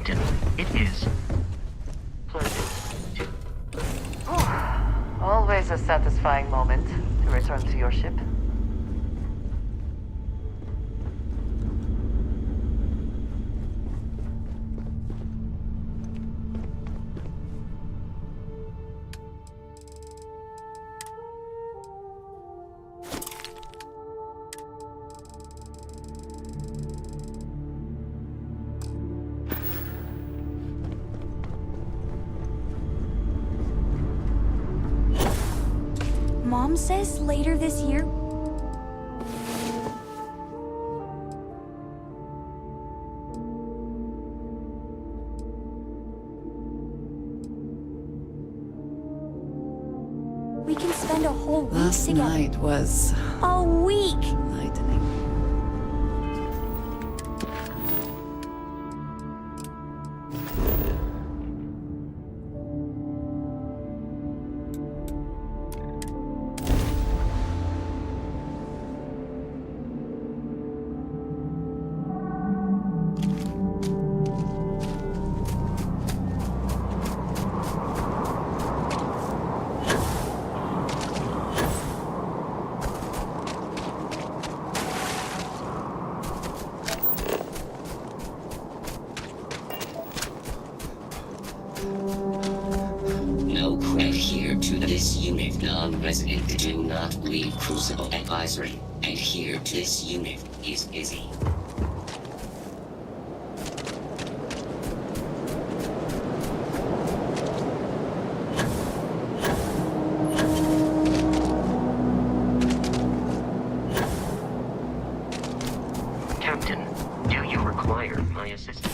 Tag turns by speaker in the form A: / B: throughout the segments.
A: Captain. It is. Pleasure.
B: Always a satisfying moment to return to your ship.
C: Mom says later this year. We can spend a whole week
D: Last
C: together.
D: night was
C: A week!
D: lightning.
E: No credit here to this unit. Non-resident do not leave Crucible advisory. Adhere to this unit is busy.
A: Captain, do you require my assistance?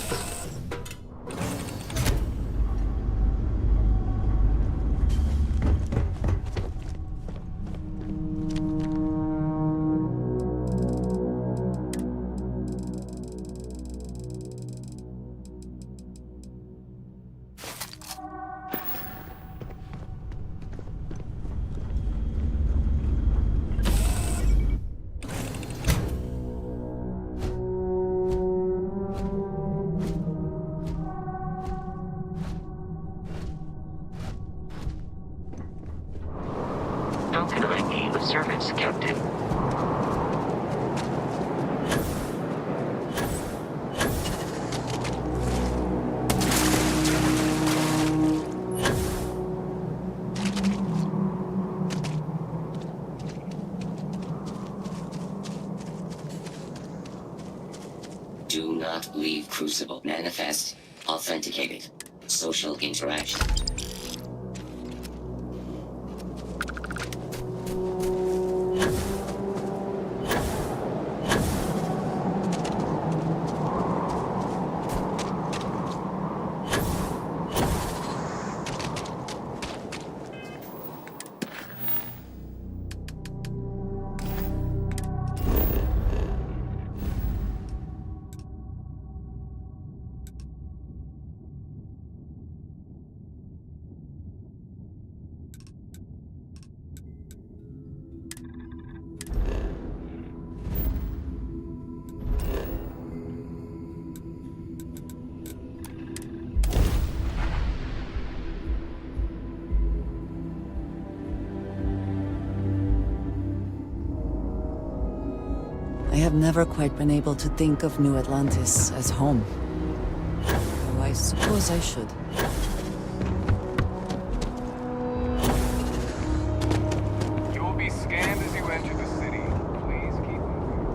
A: How can I be of service, Captain?
E: Do not leave Crucible. Manifest. Authenticated. Social interaction.
D: I have never quite been able to think of New Atlantis as home. Though I suppose I should.
F: You will be scanned as you enter the city. Please keep moving.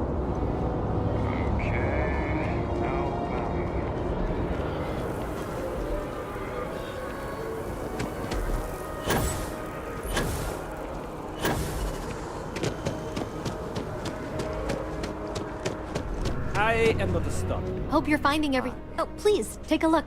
F: Okay. Outbound.
G: I am not a stop.
H: Hope you're finding every. Oh, please, take a look.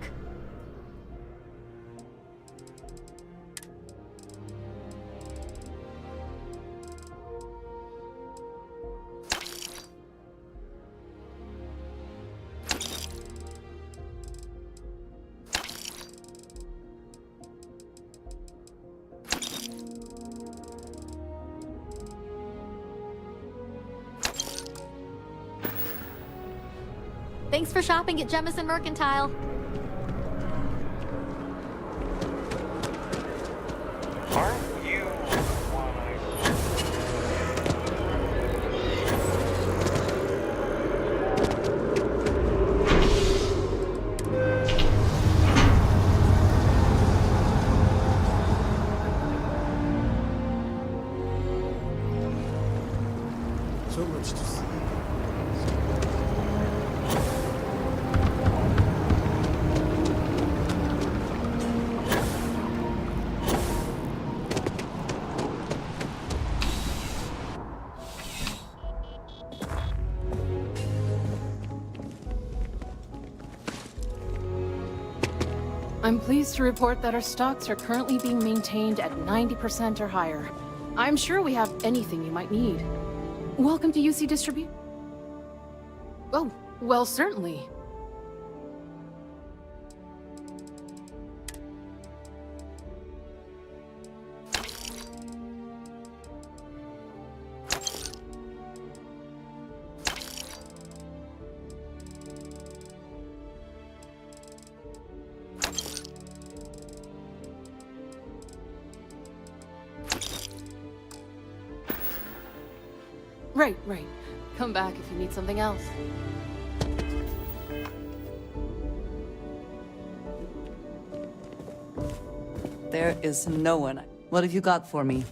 H: Thanks for shopping at Jemison Mercantile.
I: I'm pleased to report that our stocks are currently being maintained at 90% or higher. I'm sure we have anything you might need. Welcome to UC Distribute. Oh, well, certainly. Right. Come back if you need something else.
D: There is no one. What have you got for me?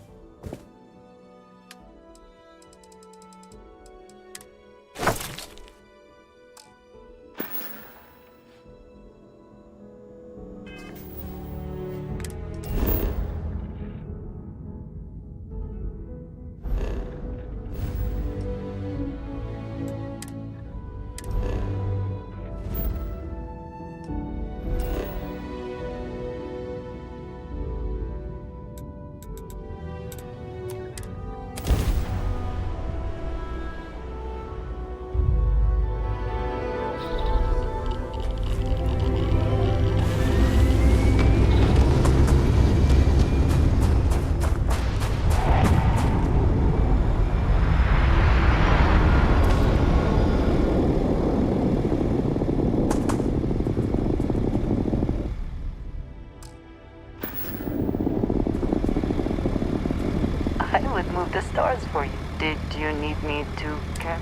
B: I would move the stars for you. Did you need me to, Cap?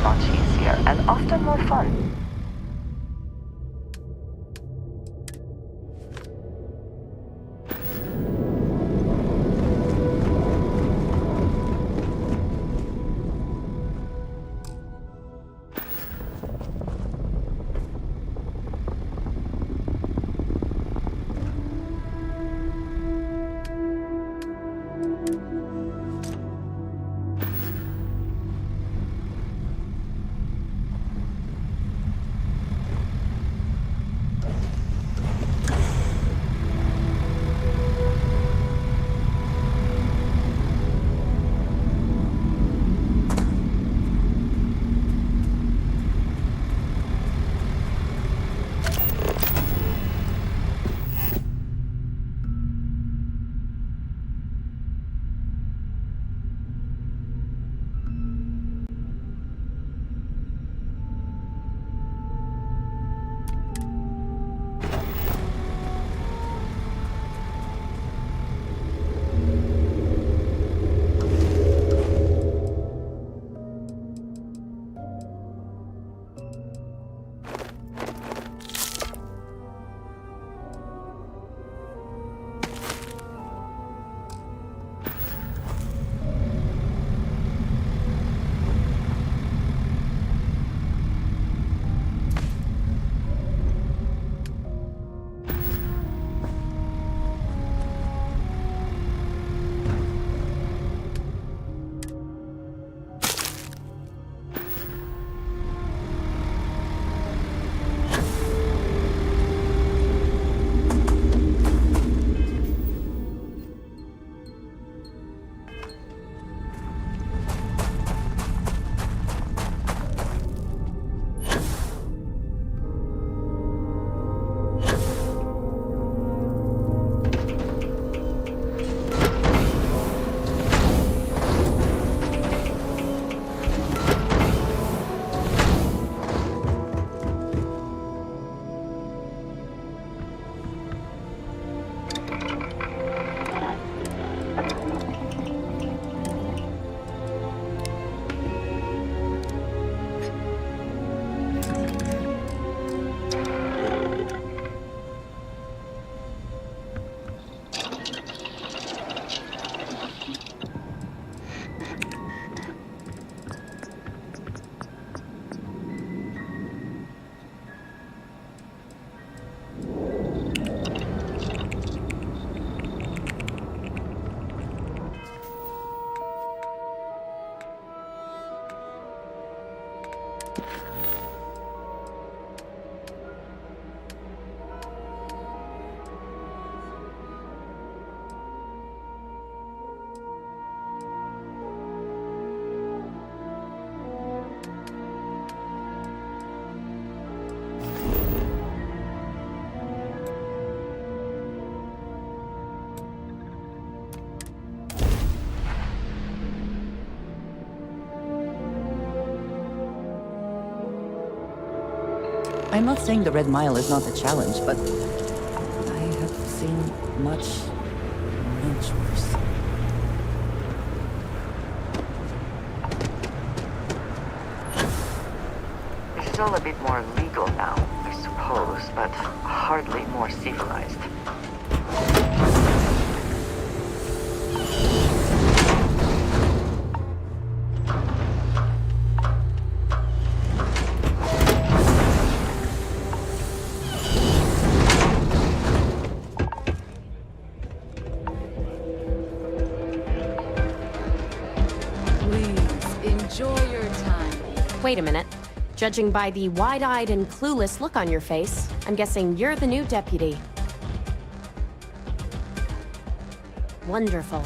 B: much easier and often more fun.
D: I'm not saying the Red Mile is not a challenge, but I have seen much worse.
B: This is all a bit more legal now, I suppose, but hardly more civilized.
H: Wait a minute. Judging by the wide-eyed and clueless look on your face, I'm guessing you're the new deputy. Wonderful.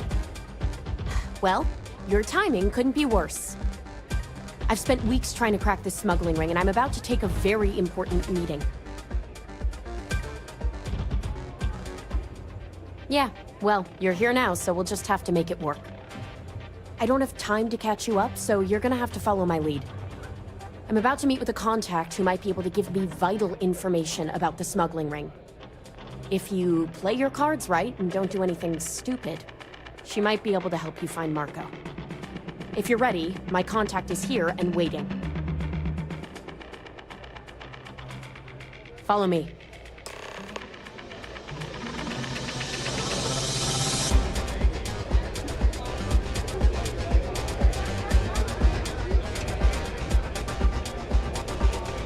H: Well, your timing couldn't be worse. I've spent weeks trying to crack this smuggling ring, and I'm about to take a very important meeting. Yeah, well, you're here now, so we'll just have to make it work. I don't have time to catch you up, so you're gonna have to follow my lead. I'm about to meet with a contact who might be able to give me vital information about the smuggling ring. If you play your cards right and don't do anything stupid, she might be able to help you find Marco. If you're ready, my contact is here and waiting. Follow me.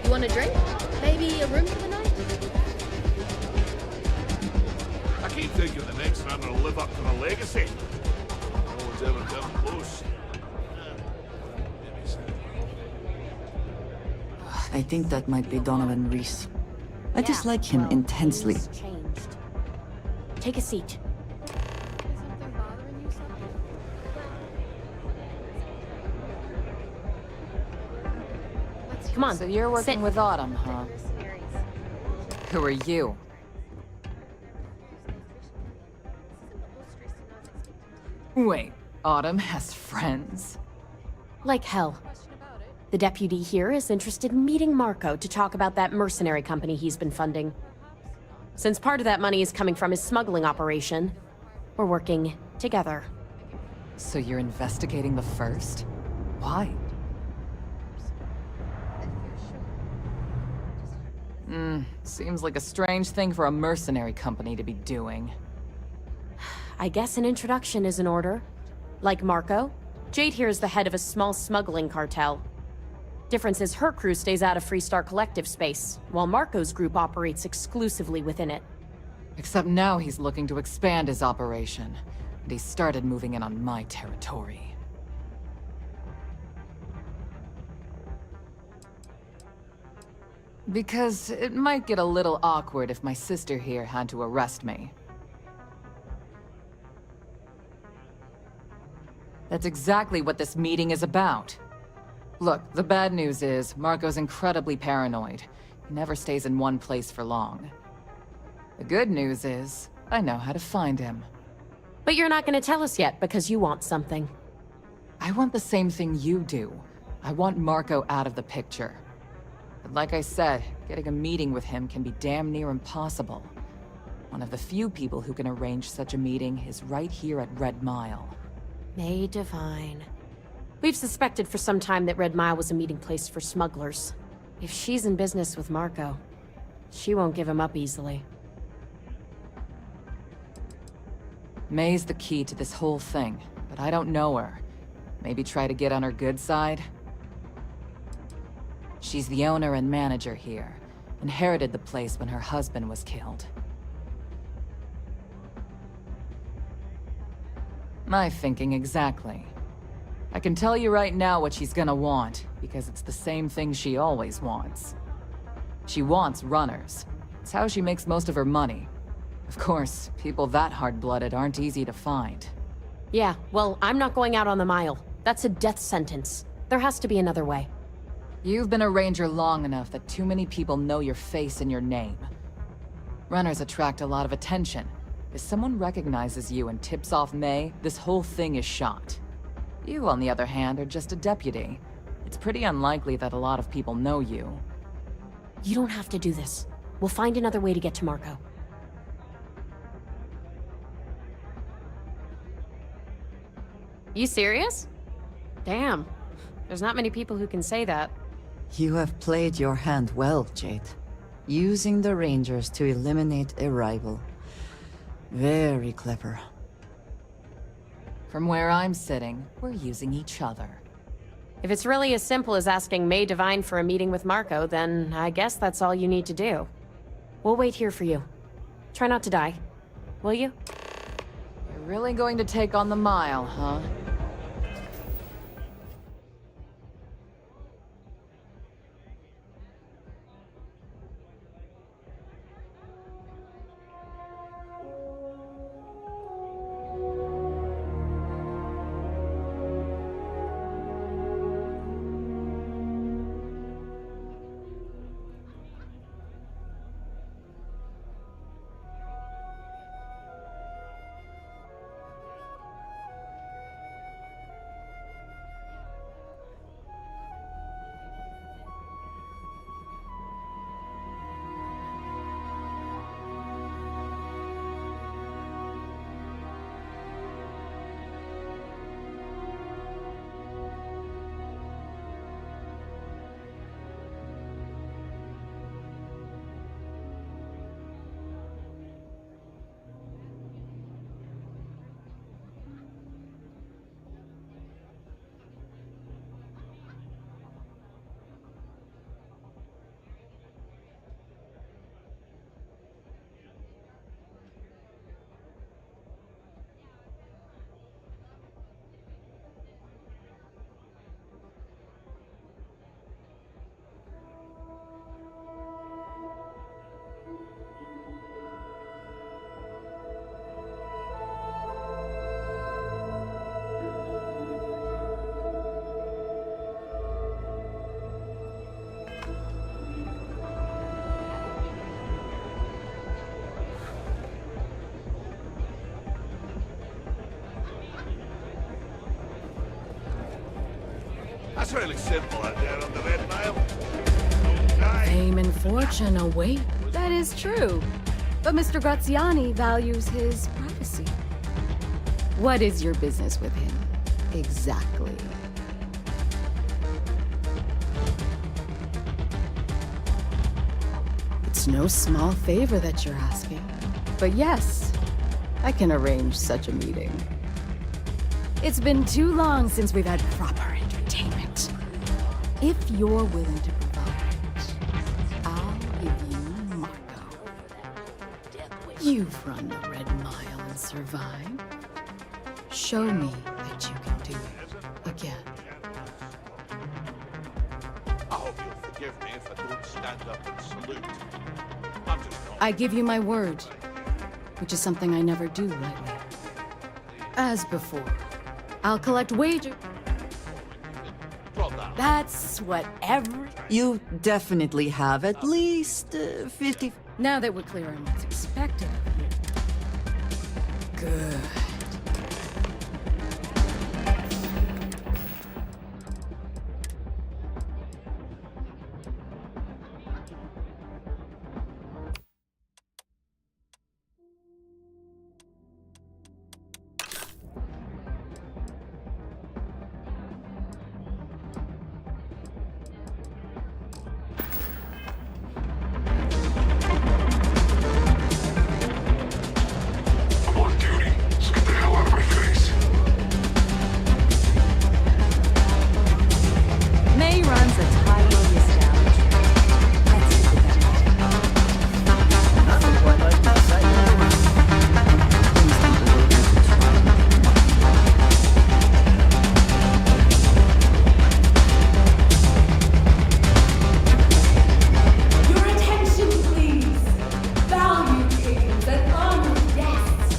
J: You want a drink? Maybe a room for the night?
K: I keep thinking the next time I'll live up to my legacy. No one's ever come close.
D: I think that might be Donovan Reese. I dislike him
H: well,
D: intensely.
H: things changed. Take a seat.
J: Is something bothering you, son?
H: Come on.
L: So you're working
H: sit.
L: with Autumn, huh? Who are you? Wait, Autumn has friends?
H: Like hell. The deputy here is interested in meeting Marco to talk about that mercenary company he's been funding. Since part of that money is coming from his smuggling operation, we're working together.
L: So you're investigating the first? Why? Seems like a strange thing for a mercenary company to be doing.
H: I guess an introduction is in order. Like Marco, Jade here is the head of a small smuggling cartel. Difference is her crew stays out of Freestar Collective space, while Marco's group operates exclusively within it.
L: Except now he's looking to expand his operation, and he started moving in on my territory. Because it might get a little awkward if my sister here had to arrest me. That's exactly what this meeting is about. Look, the bad news is, Marco's incredibly paranoid. He never stays in one place for long. The good news is, I know how to find him.
H: But you're not gonna tell us yet because you want something.
L: I want the same thing you do. I want Marco out of the picture. But like I said, getting a meeting with him can be damn near impossible. One of the few people who can arrange such a meeting is right here at Red Mile.
H: May Divine. We've suspected for some time that Red Mile was a meeting place for smugglers. If she's in business with Marco, she won't give him up easily.
L: May's the key to this whole thing, but I don't know her. Maybe try to get on her good side? She's the owner and manager here. Inherited the place when her husband was killed. My thinking exactly. I can tell you right now what she's gonna want, because it's the same thing she always wants. She wants runners. It's how she makes most of her money. Of course, people that hard-blooded aren't easy to find.
H: Yeah, well, I'm not going out on the mile. That's a death sentence. There has to be another way.
L: You've been a ranger long enough that too many people know your face and your name. Runners attract a lot of attention. If someone recognizes you and tips off May, this whole thing is shot. You, on the other hand, are just a deputy. It's pretty unlikely that a lot of people know you.
H: You don't have to do this. We'll find another way to get to Marco. You serious? Damn. There's not many people who can say that.
D: You have played your hand well, Jade. Using the Rangers to eliminate a rival. Very clever.
L: From where I'm sitting, we're using each other.
H: If it's really as simple as asking May Divine for a meeting with Marco, then I guess that's all you need to do. We'll wait here for you. Try not to die. Will you?
L: You're really going to take on the mile, huh?
K: That's really simple out there on the Red Mile. Don't die.
I: Fame and fortune await. That is true. But Mr. Graziani values his privacy. What is your business with him? Exactly. It's no small favor that you're asking. But yes, I can arrange such a meeting. It's been too long since we've had proper entertainment. If you're willing to provide, I'll give you Marco. You've run the Red Mile and survived. Show me that you can do it again.
K: I hope you'll forgive me if I don't stand up and salute. I'm just not.
I: I give you my word, which is something I never do lightly. As before, I'll collect wagers.
K: Drop that.
I: That's what every...
D: You definitely have at least 50.
I: Now that we're clear on what's expected of you. Good.
K: I'm on duty, so get the hell out of my face.
C: May runs a tiny establishment. Let's keep it
G: Nothing quite like that sight.
M: Your attention, please. Value patrons and honored guests.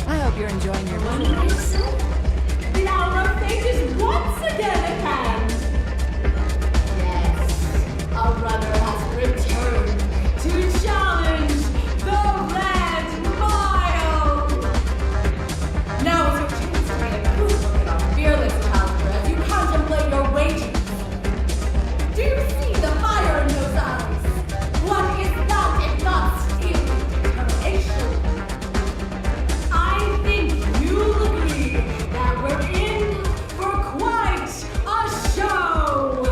D: I hope you're enjoying your meal.
M: The hour of fate is once again at hand. Yes, a runner has returned to challenge the Red Mile. Now is your chance to get a good look at our fearless calendar as you contemplate your wagers. Do you see the fire in those eyes? What is that if not skill and determination? I think you'll agree that we're in for quite a show.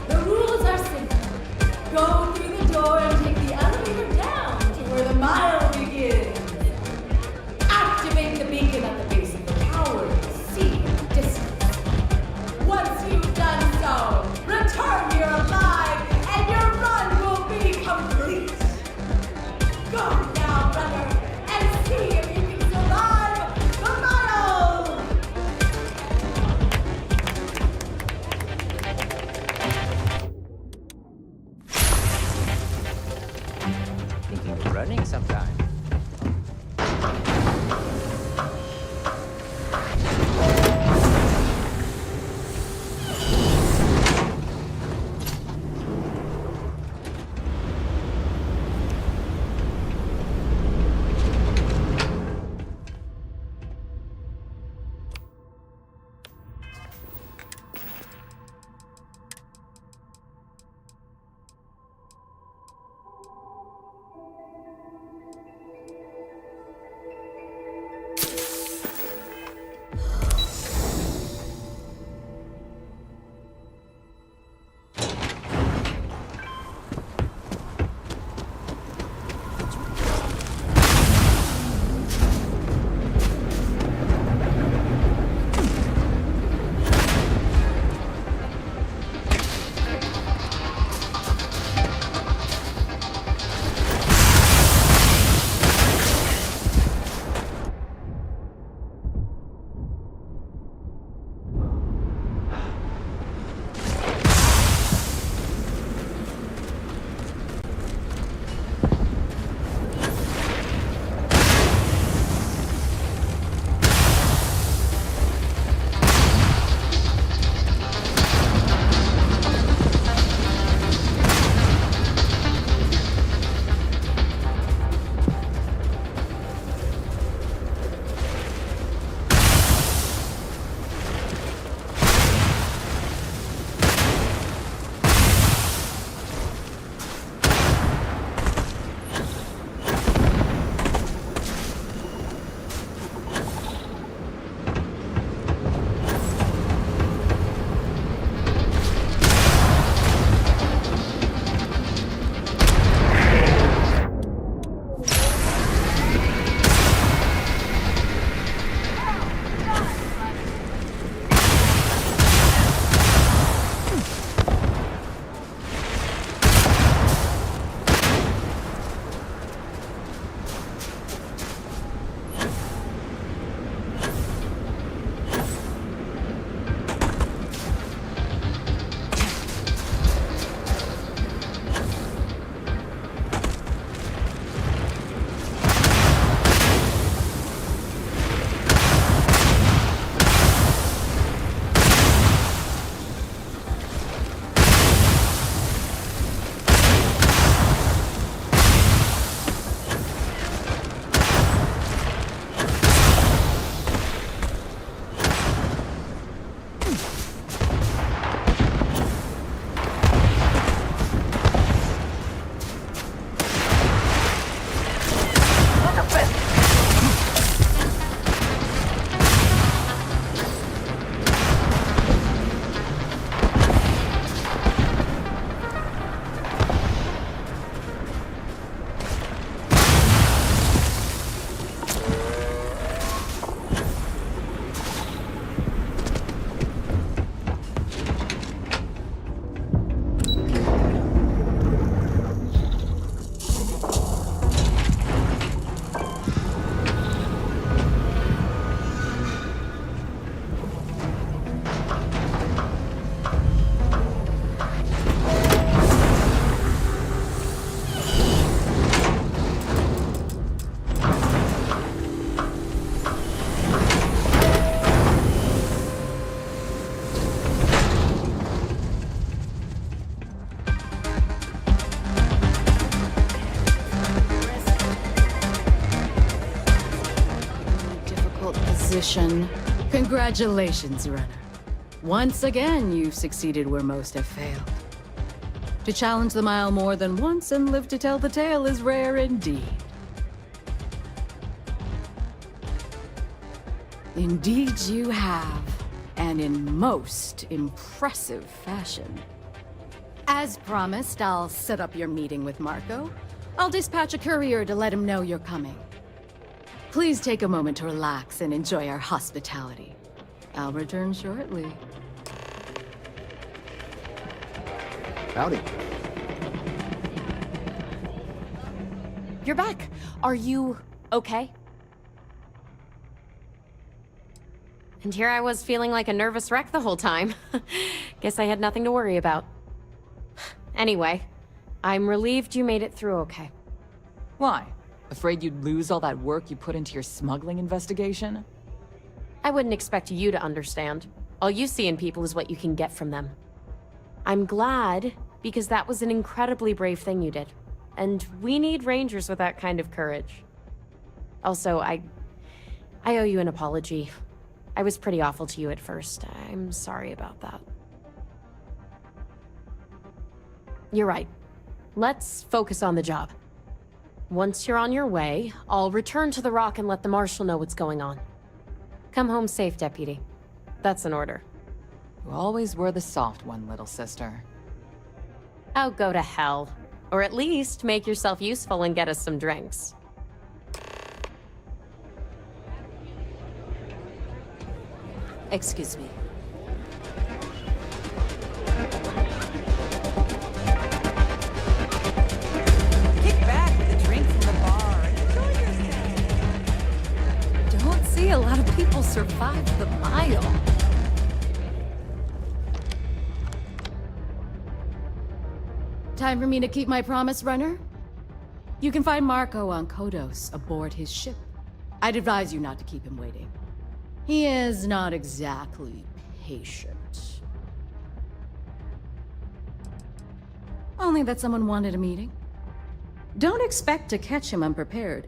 M: The rules are simple. Go through the door and take the elevator down to where the mile begins. Activate the beacon at the base of the tower to see in the distance. Once you've done so, return here alive, and your run will be complete. Go now, runner, and see if you can survive the mile.
G: Thinking of running sometime.
I: position. Congratulations, runner. Once again, you've succeeded where most have failed. To challenge the mile more than once and live to tell the tale is rare indeed. Indeed you have, and in most impressive fashion. As promised, I'll set up your meeting with Marco. I'll dispatch a courier to let him know you're coming. Please take a moment to relax and enjoy our hospitality. I'll return shortly.
N: Howdy.
H: You're back. Are you okay? And here I was feeling like a nervous wreck the whole time. Guess I had nothing to worry about. Anyway, I'm relieved you made it through okay.
L: Why? Afraid you'd lose all that work you put into your smuggling investigation?
H: I wouldn't expect you to understand. All you see in people is what you can get from them. I'm glad, because that was an incredibly brave thing you did. And we need rangers with that kind of courage. Also, I owe you an apology. I was pretty awful to you at first. I'm sorry about that. You're right. Let's focus on the job. Once you're on your way, I'll return to the Rock and let the Marshal know what's going on. Come home safe, Deputy. That's an order.
L: You always were the soft one, little sister.
H: Oh, go to hell. Or at least make yourself useful and get us some drinks.
C: Excuse me.
D: Kick back with a drink from the bar and enjoy yourself.
I: Don't see a lot of people survive the mile. Time for me to keep my promise, runner? You can find Marco on Kodos aboard his ship. I'd advise you not to keep him waiting. He is not exactly patient. Only that someone wanted a meeting. Don't expect to catch him unprepared.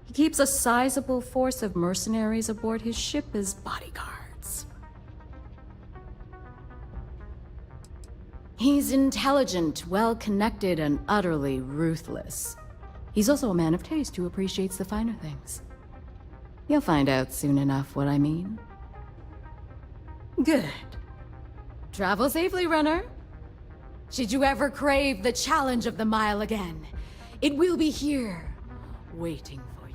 I: He keeps a sizable force of mercenaries aboard his ship as bodyguards. He's intelligent, well-connected, and utterly ruthless. He's also a man of taste who appreciates the finer things. You'll find out soon enough what I mean. Good. Travel safely, runner. Should you ever crave the challenge of the mile again, it will be here, waiting for you.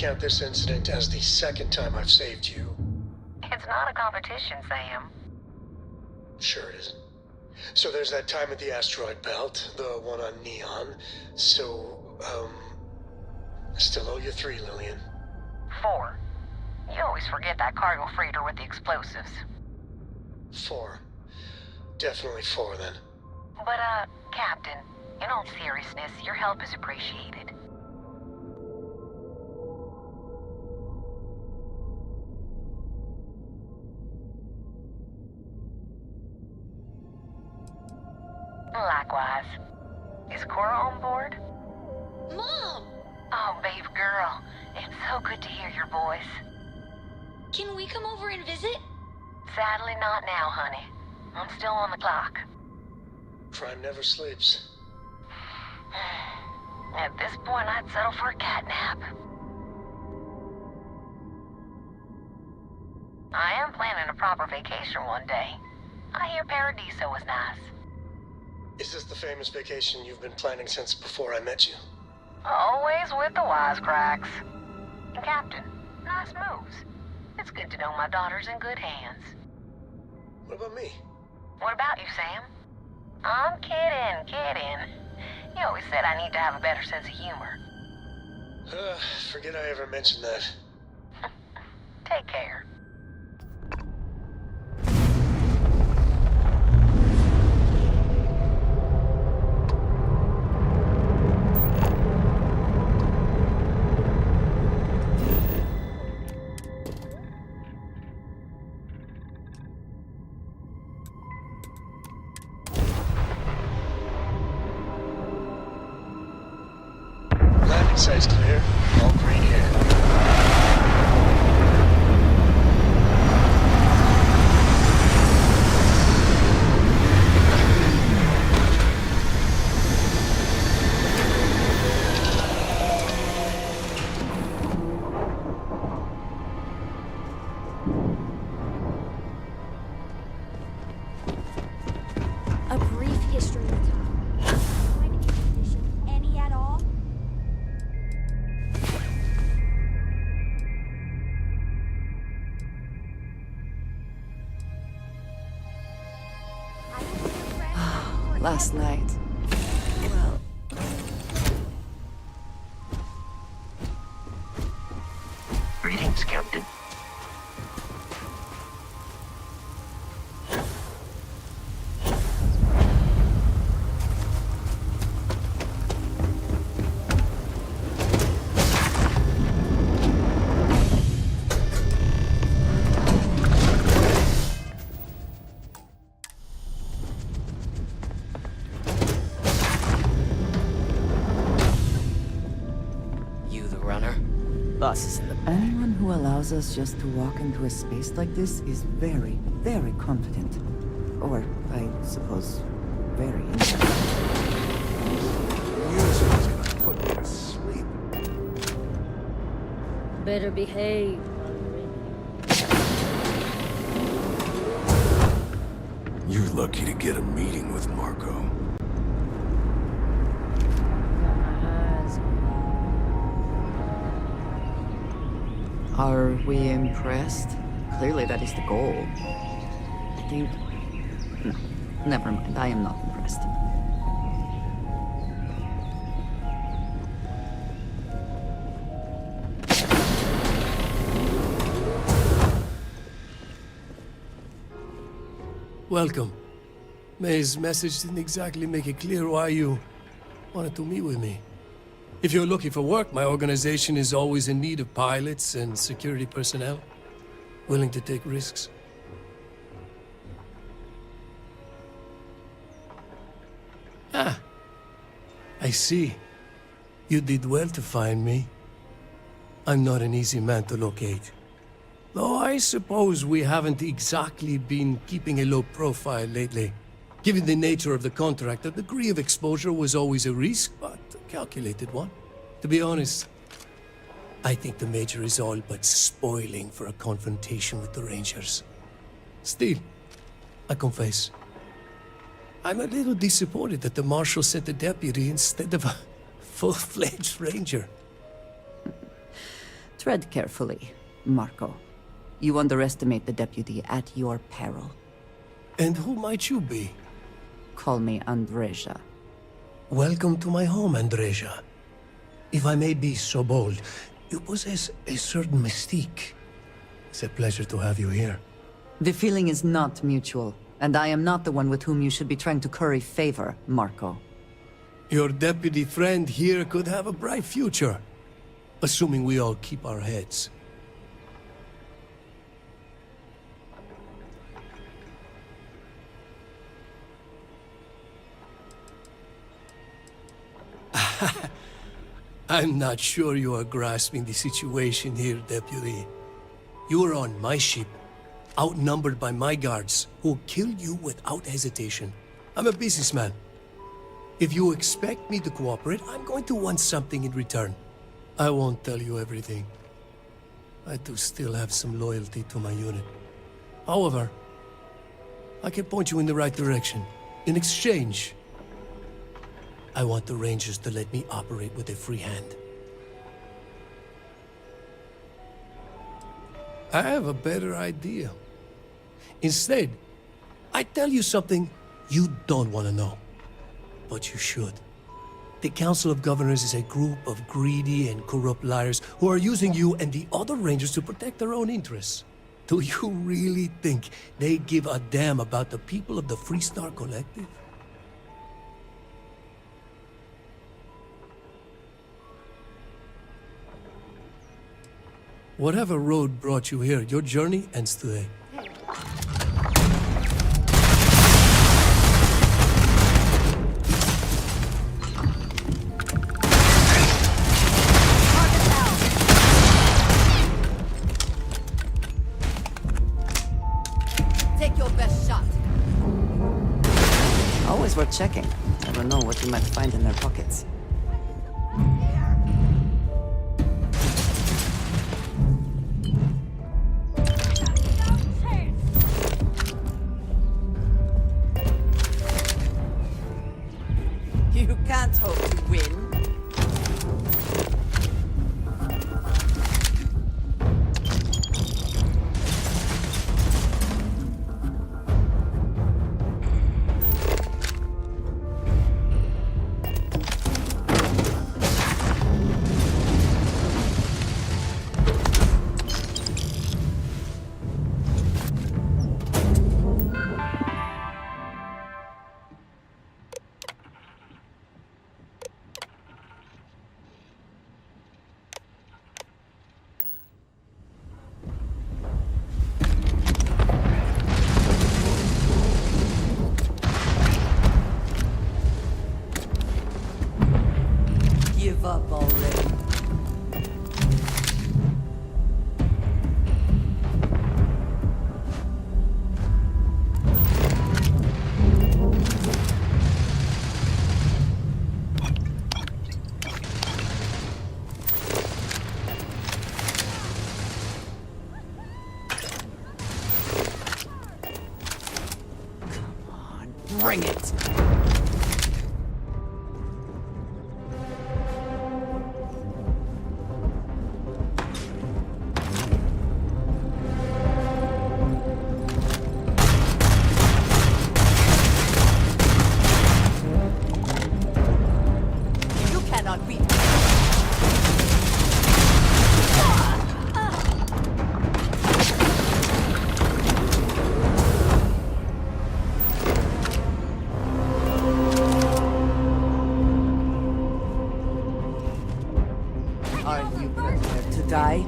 O: count this incident as the second time I've saved you.
B: It's not a competition, Sam.
O: Sure it isn't. So there's that time at the asteroid belt, the one on Neon. So, I still owe you 3, Lillian.
B: 4. You always forget that cargo freighter with the explosives.
O: 4. Definitely 4 then.
B: But, Captain, in all seriousness, your help is appreciated. Likewise. Is Cora on board?
J: Mom!
B: Oh, babe girl. It's so good to hear your voice.
J: Can we come over and visit?
B: Sadly not now, honey. I'm still on the clock.
O: Crime never sleeps.
B: At this point, I'd settle for a catnap. I am planning a proper vacation one day. I hear Paradiso was nice.
O: Is this the famous vacation you've been planning since before I met you?
B: Always with the wisecracks. And Captain, nice moves. It's good to know my daughter's in good hands.
O: What about me?
B: What about you, Sam? I'm kidding. You always said I need to have a better sense of humor.
O: Forget I ever mentioned that.
B: Take care.
O: Site's clear. All green here.
J: A brief history of time. Any at all?
D: Last night. Well,
A: Greetings, Captain.
G: Bus in the back.
D: Anyone who allows us just to walk into a space like this is very, very confident. Or, I suppose, very interested.
K: Music's gonna put me to sleep.
J: Better behave.
K: You're lucky to get a meeting with Marco.
D: Are we impressed? Clearly that is the goal. I think... No, never mind. I am not impressed.
P: Welcome. May's message didn't exactly make it clear why you wanted to meet with me. If you're looking for work, my organization is always in need of pilots and security personnel, willing to take risks. Ah, I see. You did well to find me. I'm not an easy man to locate. Though I suppose we haven't exactly been keeping a low profile lately. Given the nature of the contract, a degree of exposure was always a risk, but a calculated one. To be honest, I think the Major is all but spoiling for a confrontation with the Rangers. Still, I confess, I'm a little disappointed that the Marshal sent a deputy instead of a full-fledged Ranger.
D: Tread carefully, Marco. You underestimate the deputy at your peril.
P: And who might you be?
D: Call me Andreja.
P: Welcome to my home, Andreja. If I may be so bold, you possess a certain mystique. It's a pleasure to have you here.
D: The feeling is not mutual, and I am not the one with whom you should be trying to curry favor, Marco.
P: Your deputy friend here could have a bright future, assuming we all keep our heads. I'm not sure you are grasping the situation here, Deputy. You are on my ship, outnumbered by my guards, who will kill you without hesitation. I'm a businessman. If you expect me to cooperate, I'm going to want something in return. I won't tell you everything. I do still have some loyalty to my unit. However, I can point you in the right direction. In exchange, I want the Rangers to let me operate with a free hand. I have a better idea. Instead, I tell you something you don't want to know. But you should. The Council of Governors is a group of greedy and corrupt liars who are using you and the other Rangers to protect their own interests. Do you really think they give a damn about the people of the Freestar Collective? Whatever road brought you here, your journey ends today.
D: Take your best shot. Always worth checking. Never know what you might find in their pockets.
Q: You can't hope to win. Give up already. Bring it! You cannot beat me. Are you prepared to die?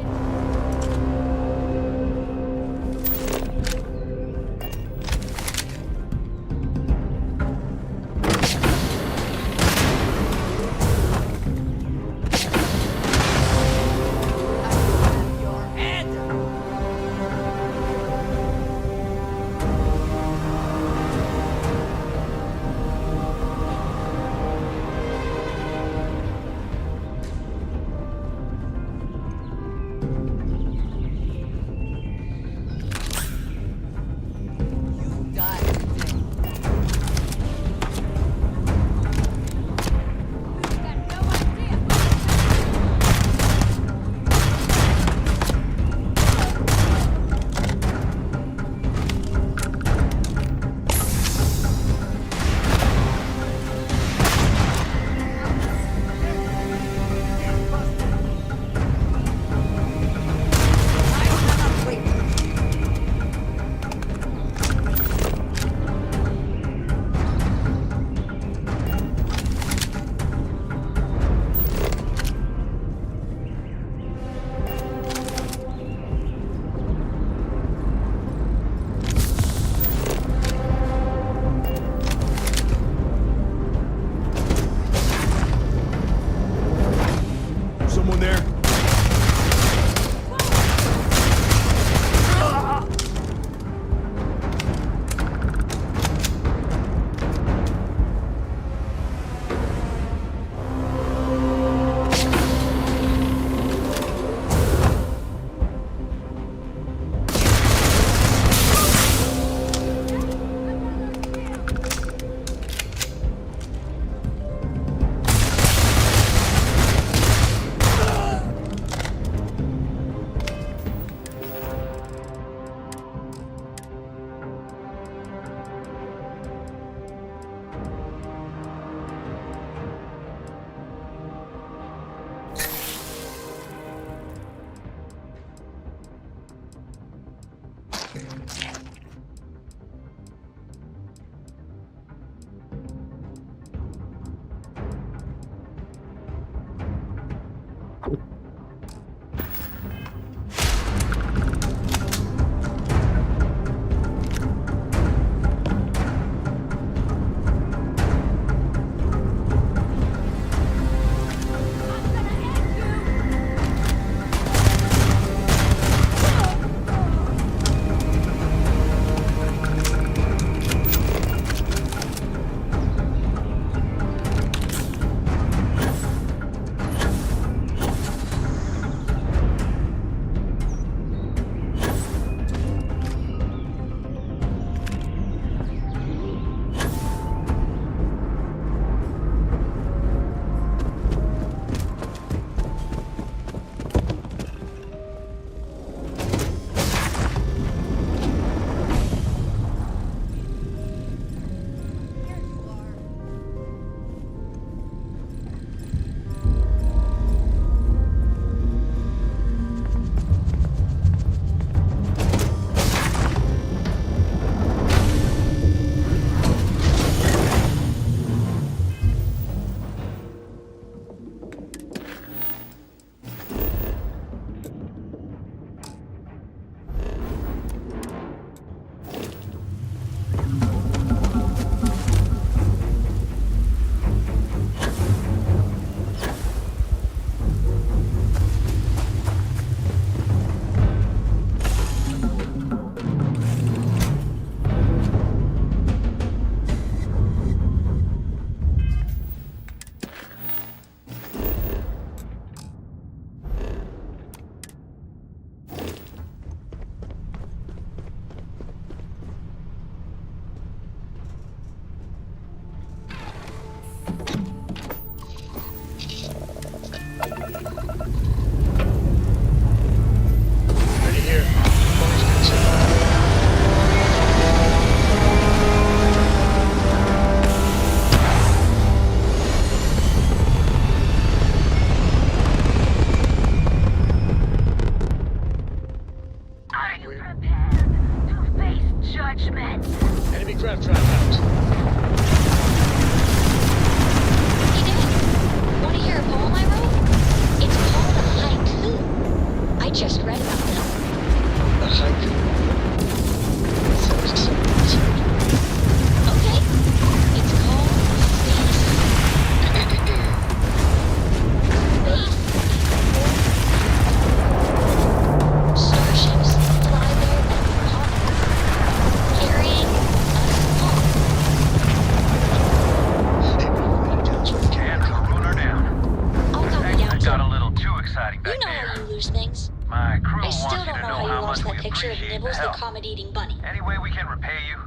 J: picture of
F: appreciate
J: Nibbles the
F: help.
J: comet-eating bunny.
F: Any way we can repay you?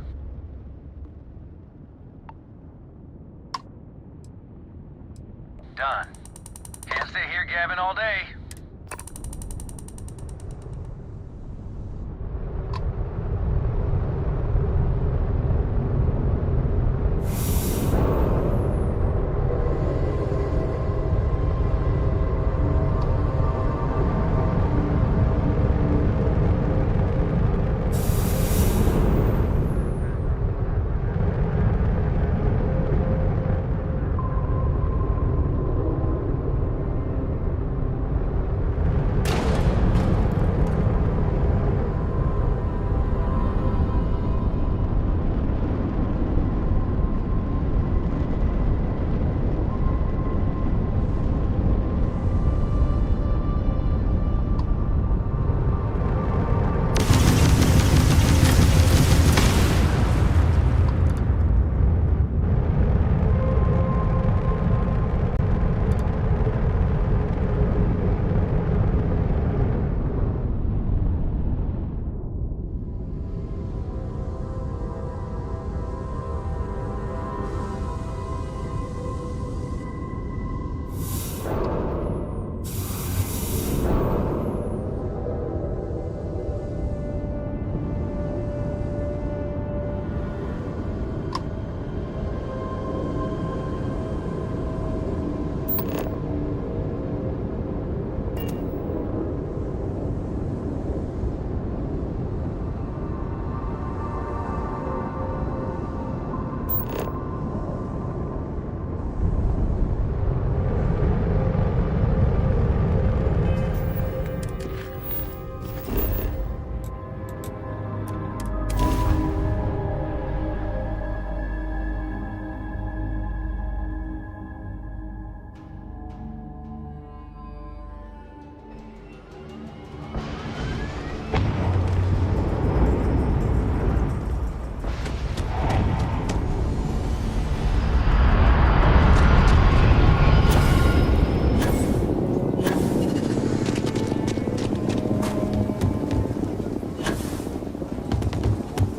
F: Done. Can't stay here gabbing all day.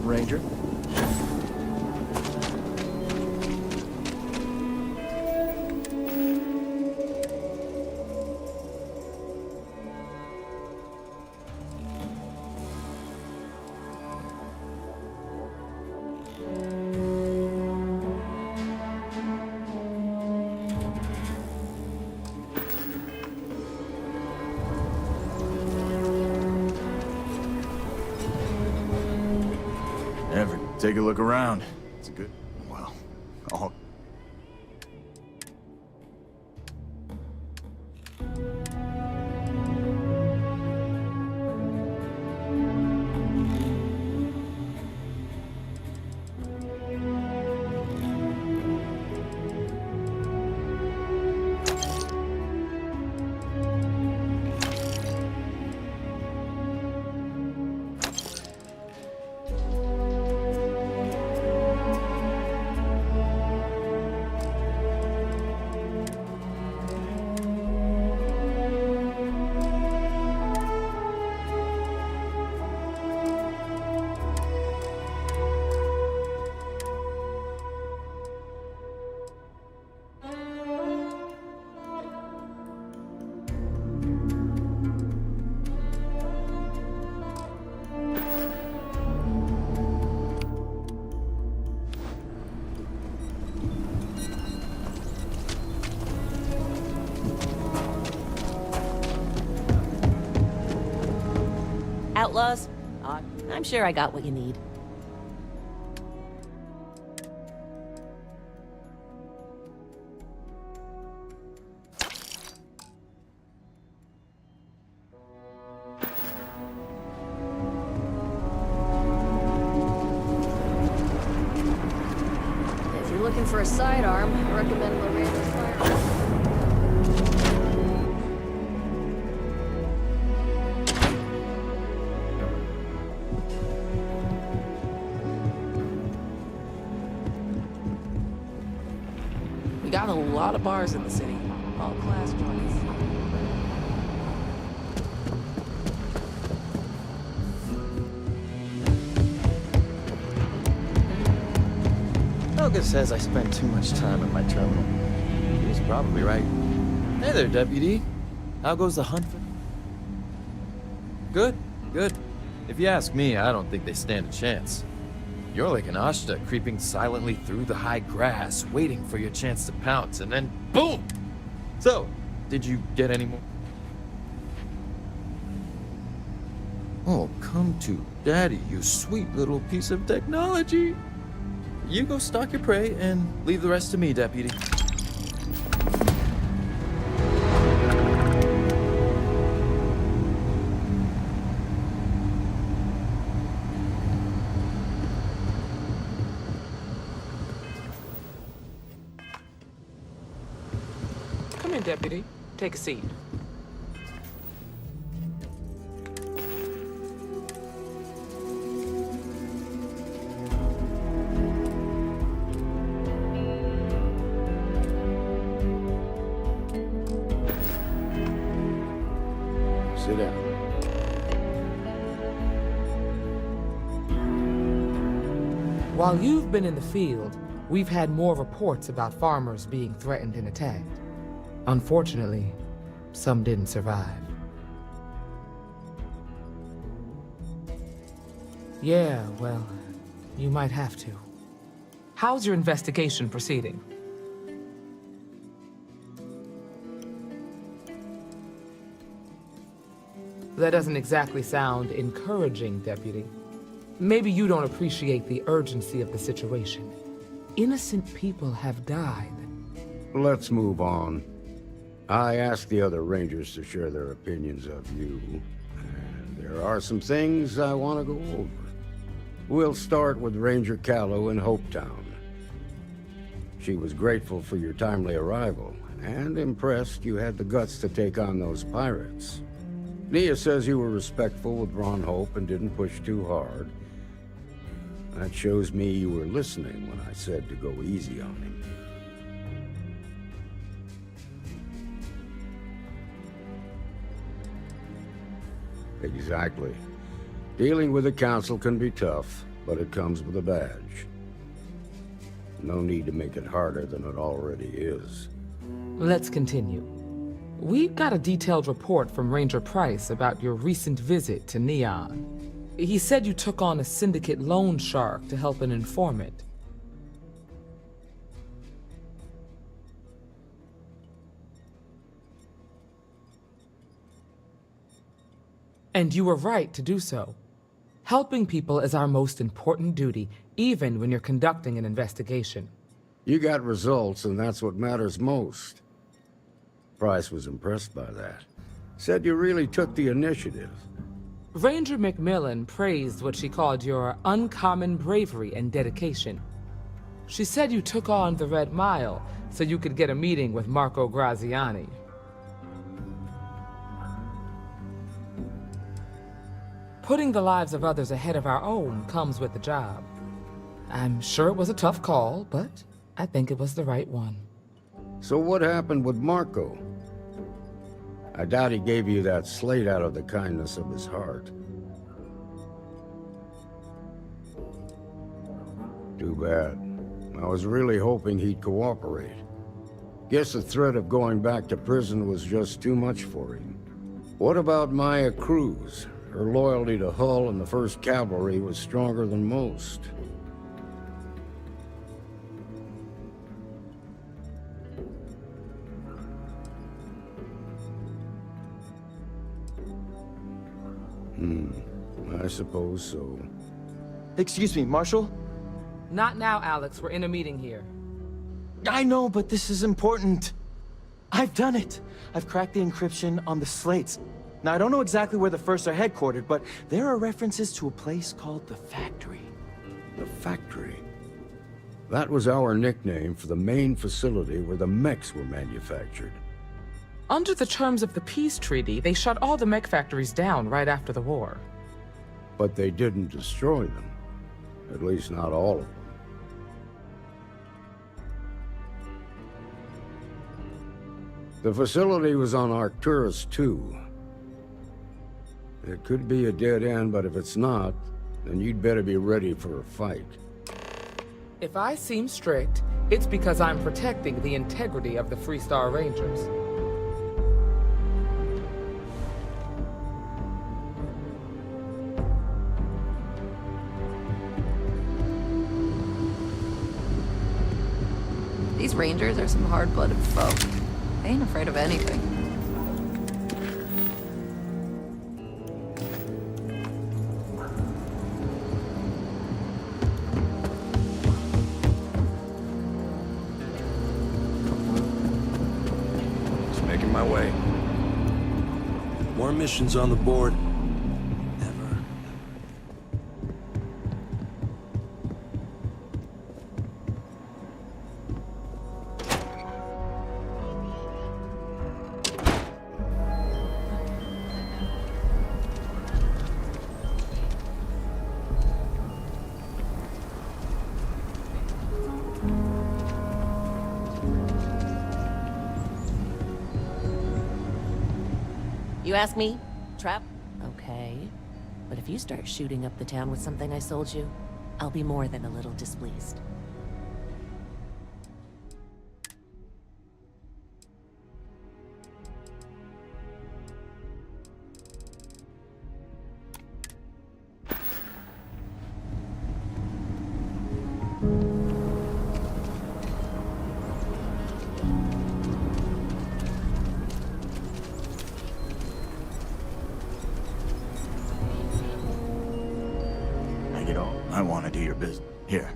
N: Ranger?
R: Ever take a look around? It's a good, well, all...
S: Outlaws? I'm sure I got what you need.
H: If you're looking for a sidearm, I recommend Loretta's firearm.
S: We got a lot of bars in the city, all class joints.
G: Rebecca says I spend too much time at my terminal. She's probably right. Hey there, Deputy. How goes the hunt for... Good, good. If you ask me, I don't think they stand a chance. You're like an Ashta creeping silently through the high grass, waiting for your chance to pounce, and then boom! So, did you get any more? Oh, come to Daddy, you sweet little piece of technology. You go stalk your prey and leave the rest to me, Deputy.
S: Come in, Deputy. Take a seat.
N: Sit down.
S: While you've been in the field, we've had more reports about farmers being threatened and attacked. Unfortunately, some didn't survive. Yeah, well, you might have to. How's your investigation proceeding? That doesn't exactly sound encouraging, Deputy. Maybe you don't appreciate the urgency of the situation. Innocent people have died.
N: Let's move on. I asked the other Rangers to share their opinions of you, and there are some things I want to go over. We'll start with Ranger Callow in Hopetown. She was grateful for your timely arrival, and impressed you had the guts to take on those pirates. Nia says you were respectful with Ron Hope and didn't push too hard. That shows me you were listening when I said to go easy on him. Exactly. Dealing with the Council can be tough, but it comes with a badge. No need to make it harder than it already is.
S: Let's continue. We've got a detailed report from Ranger Price about your recent visit to Neon. He said you took on a syndicate loan shark to help an informant. And you were right to do so. Helping people is our most important duty, even when you're conducting an investigation.
N: You got results, and that's what matters most. Price was impressed by that. Said you really took the initiative.
S: Ranger Macmillan praised what she called your uncommon bravery and dedication. She said you took on the Red Mile so you could get a meeting with Marco Graziani. Putting the lives of others ahead of our own comes with the job. I'm sure it was a tough call, but I think it was the right one.
N: So what happened with Marco? I doubt he gave you that slate out of the kindness of his heart. Too bad. I was really hoping he'd cooperate. Guess the threat of going back to prison was just too much for him. What about Maya Cruz? Her loyalty to Hull and the 1st Cavalry was stronger than most. I suppose so.
G: Excuse me, Marshal?
S: Not now, Alex. We're in a meeting here.
G: I know, but this is important. I've done it. I've cracked the encryption on the slates. Now, I don't know exactly where the First are headquartered, but there are references to a place called the Factory.
N: The Factory? That was our nickname for the main facility where the mechs were manufactured.
S: Under the terms of the peace treaty, they shut all the mech factories down right after the war.
N: But they didn't destroy them. At least not all of them. The facility was on Arcturus 2. It could be a dead end, but if it's not, then you'd better be ready for a fight.
S: If I seem strict, it's because I'm protecting the integrity of the Freestar Rangers.
D: These Rangers are some hard-blooded folk. They ain't afraid of anything.
T: Just making my way. More missions on the board.
U: You ask me? Trap? Okay. But if you start shooting up the town with something I sold you, I'll be more than a little displeased.
R: I want to do your business. Here.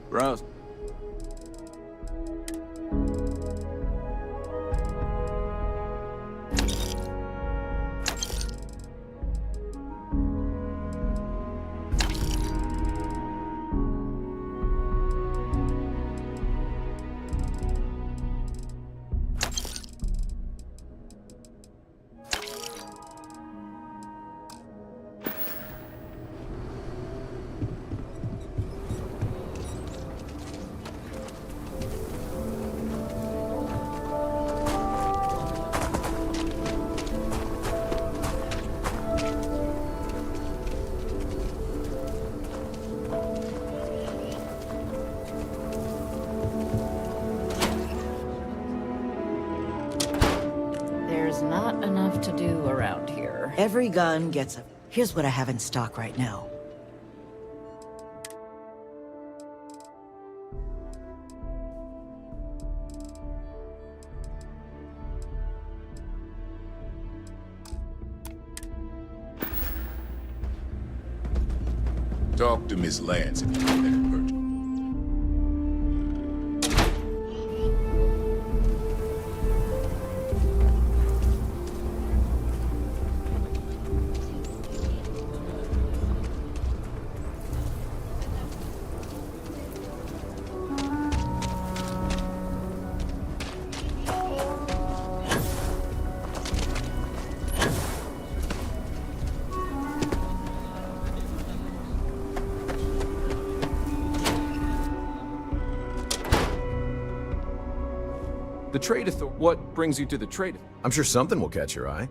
G: Browse.
U: There's not enough to do around here.
Q: Every gun gets a... Here's what I have in stock right now.
K: Talk to Miss Lance if you want that purchase.
G: The trade authority. What brings you to the trade?
T: I'm sure something will catch your eye.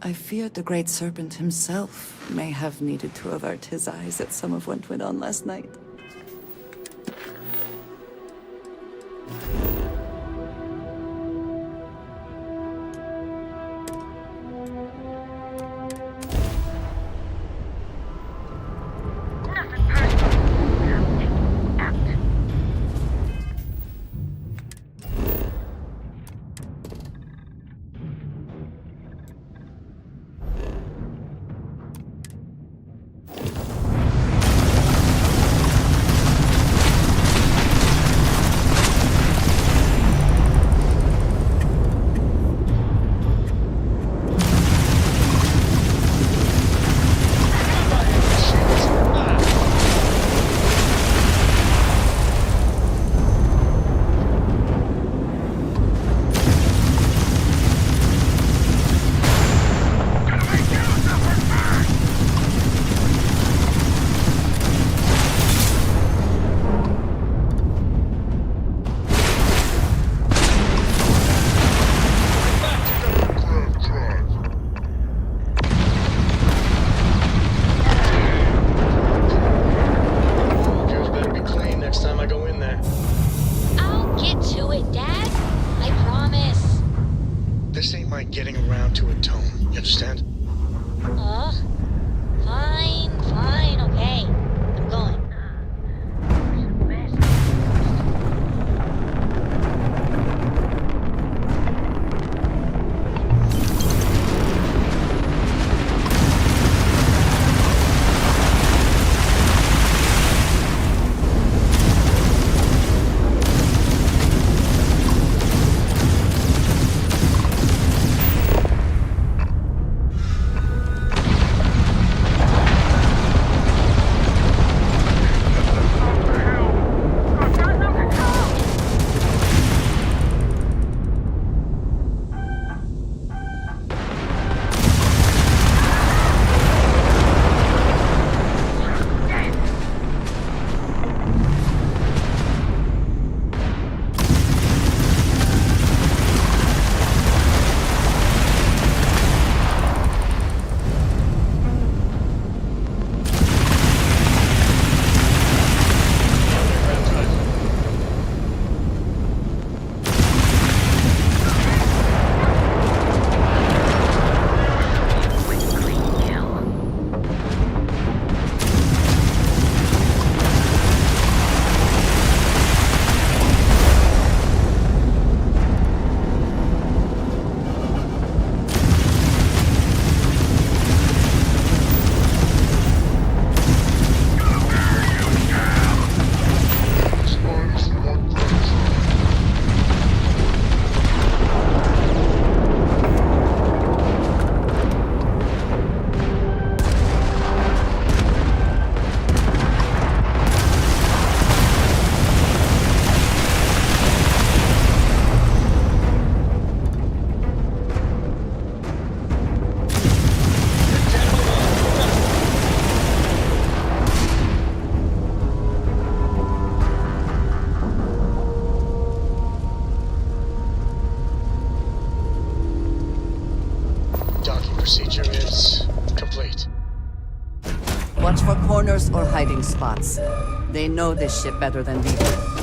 D: I feared the Great Serpent himself may have needed to avert his eyes at some of what went on last night.
O: procedure is complete.
D: Watch for corners or hiding spots. They know this ship better than we do.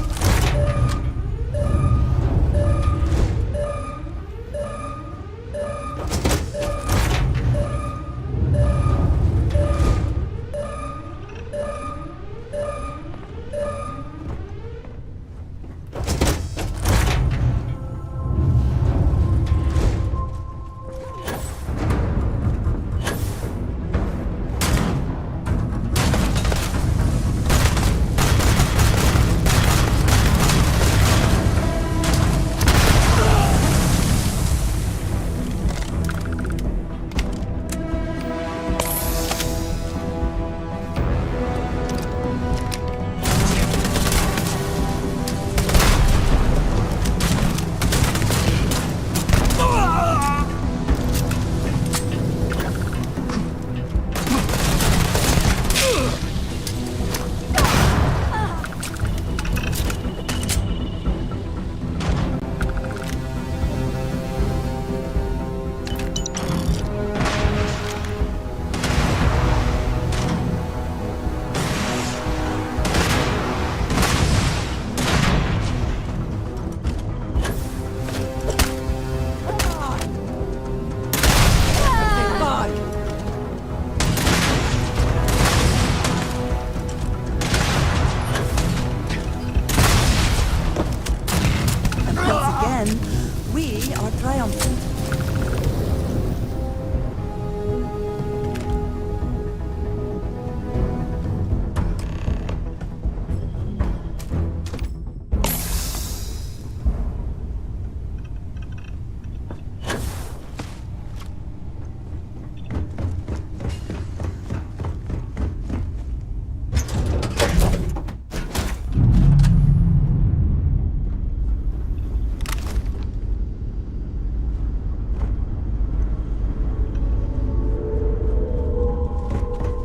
Q: accountant.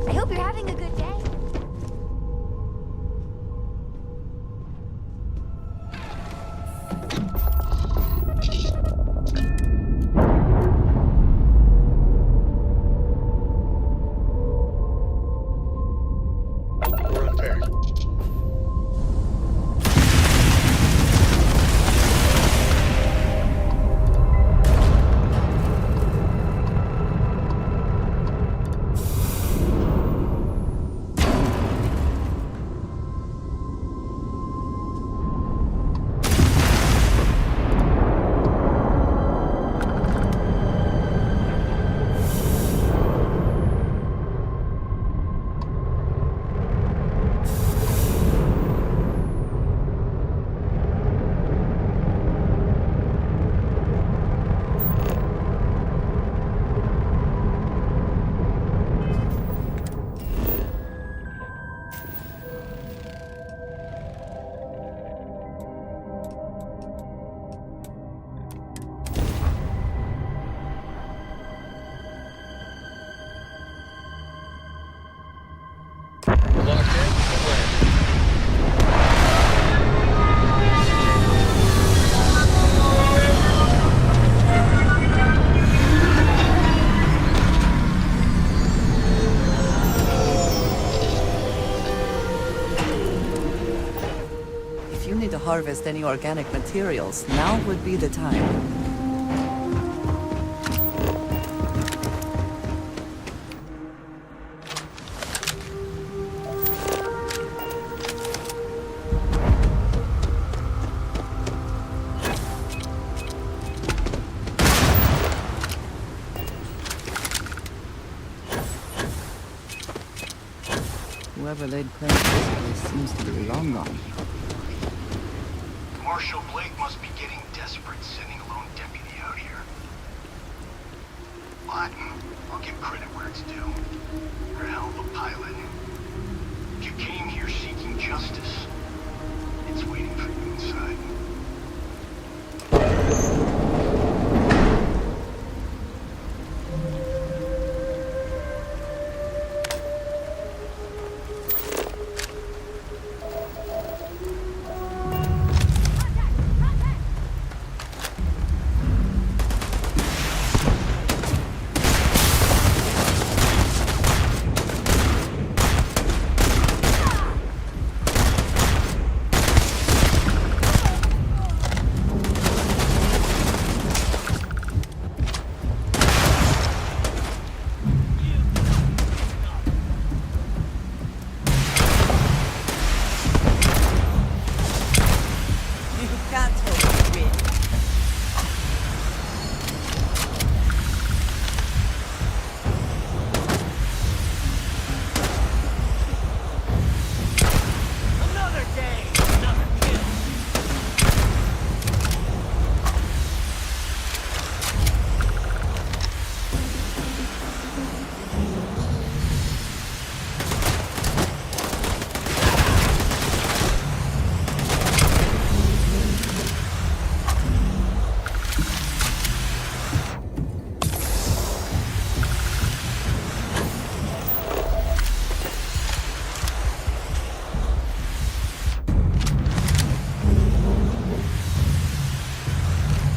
J: I hope you're having a good day.
O: We're unpaired.
D: If you need to harvest any organic materials, now would be the time. Whoever laid claim to this place seems to be long gone.
K: Marshal Blake must be getting desperate sending a lone deputy out here. But I'll give credit where it's due. You're a hell of a pilot. If you came here seeking justice, it's waiting for you inside.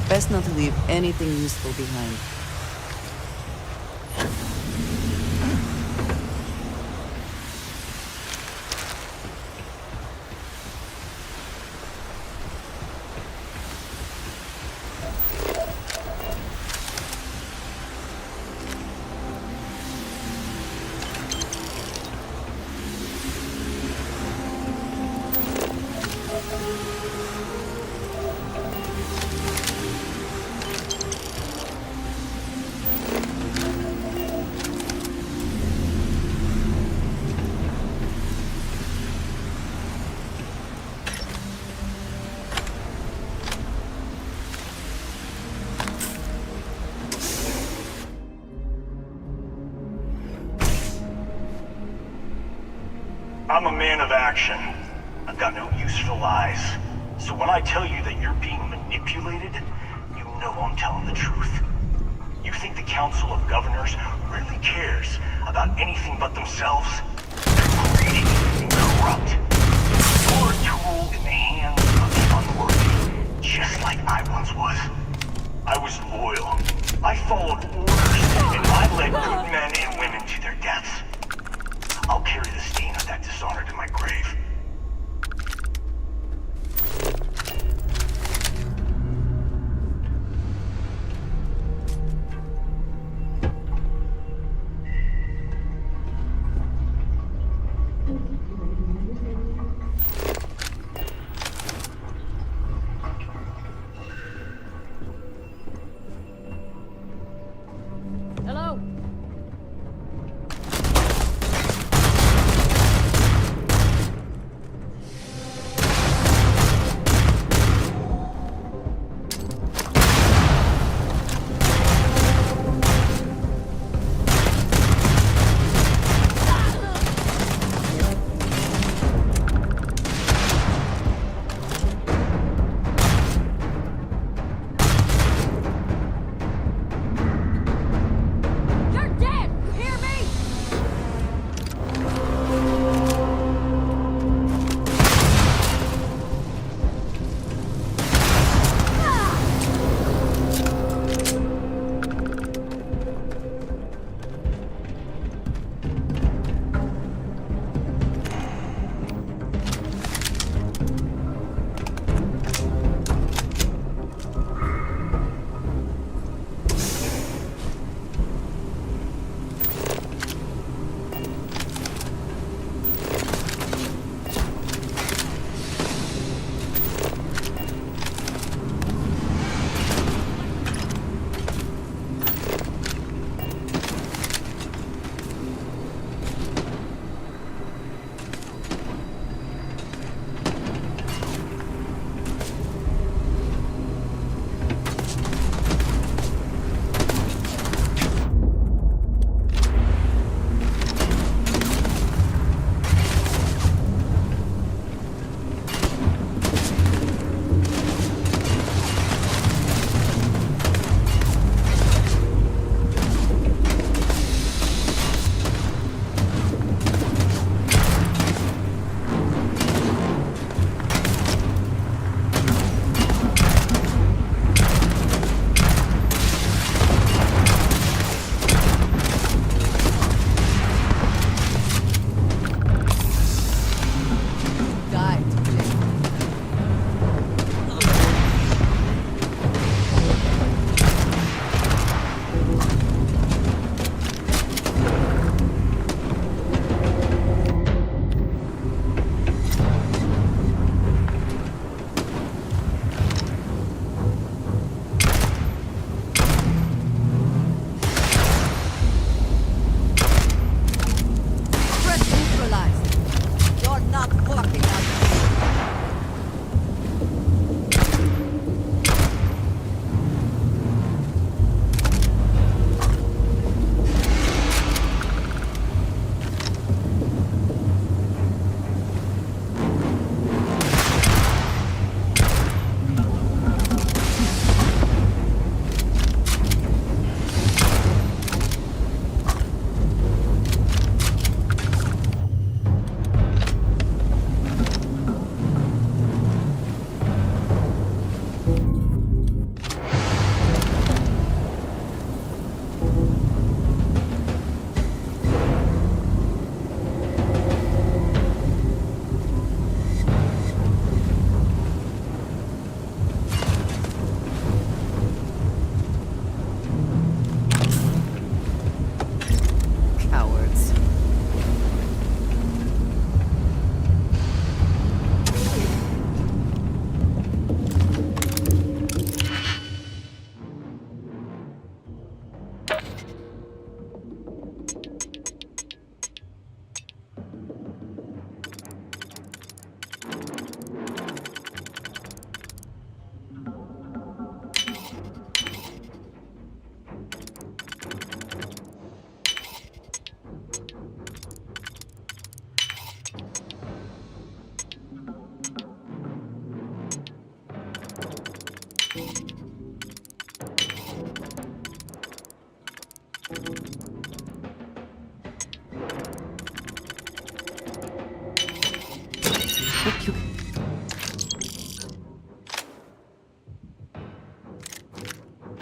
D: Best not to leave anything useful behind.
K: of action. I've got no use for lies. So when I tell you that you're being manipulated, you know I'm telling the truth. You think the Council of Governors really cares about anything but themselves? They're greedy and corrupt. You're a tool in the hands of the unworthy, just like I once was. I was loyal. I followed orders, and I led good men and women to their deaths. I'll carry the stain of that dishonor to my grave.
H: Hello?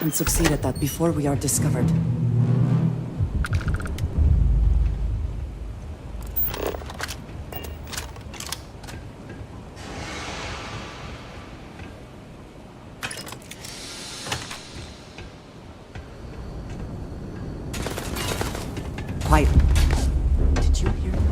D: and succeed at that before we are discovered. Quiet. Did you hear that?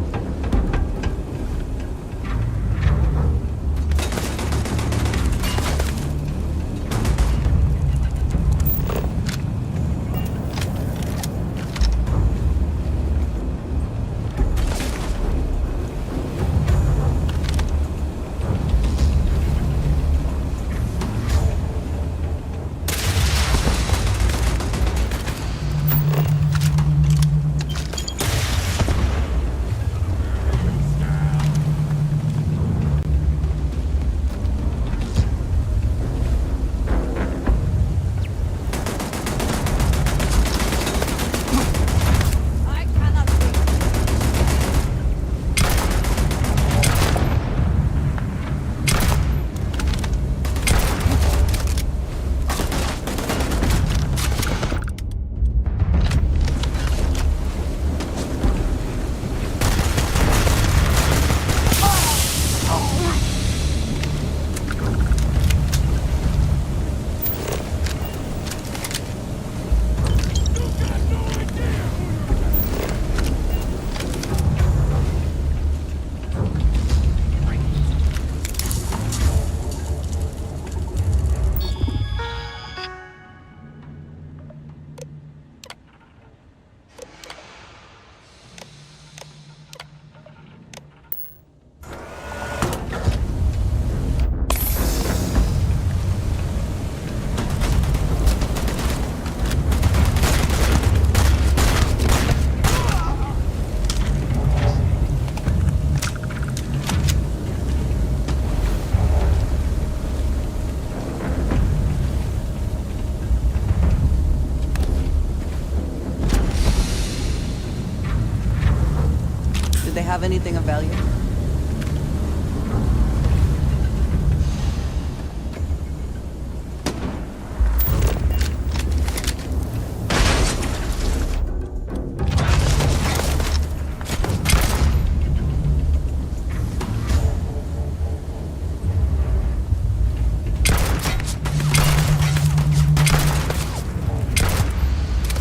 D: Have anything of value?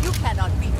Q: You cannot beat me.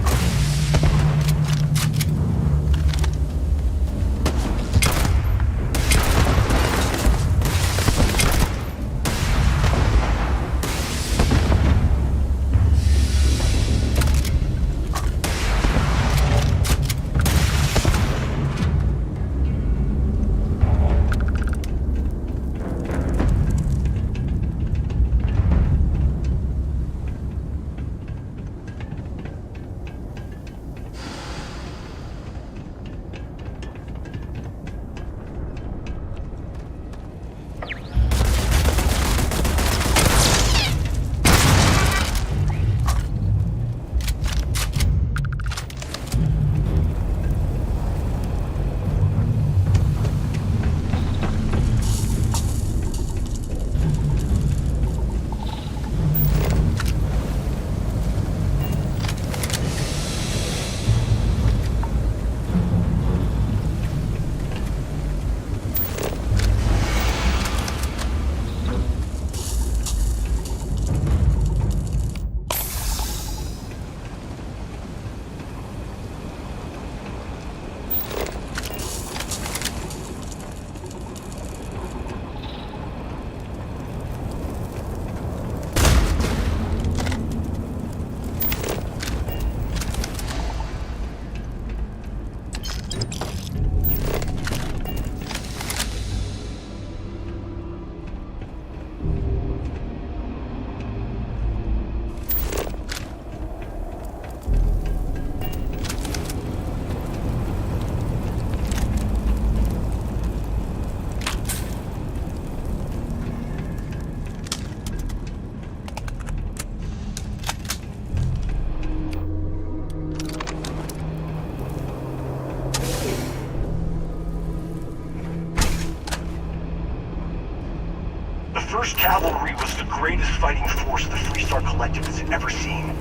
K: 1st Cavalry was the greatest fighting force the Freestar Collective has ever seen.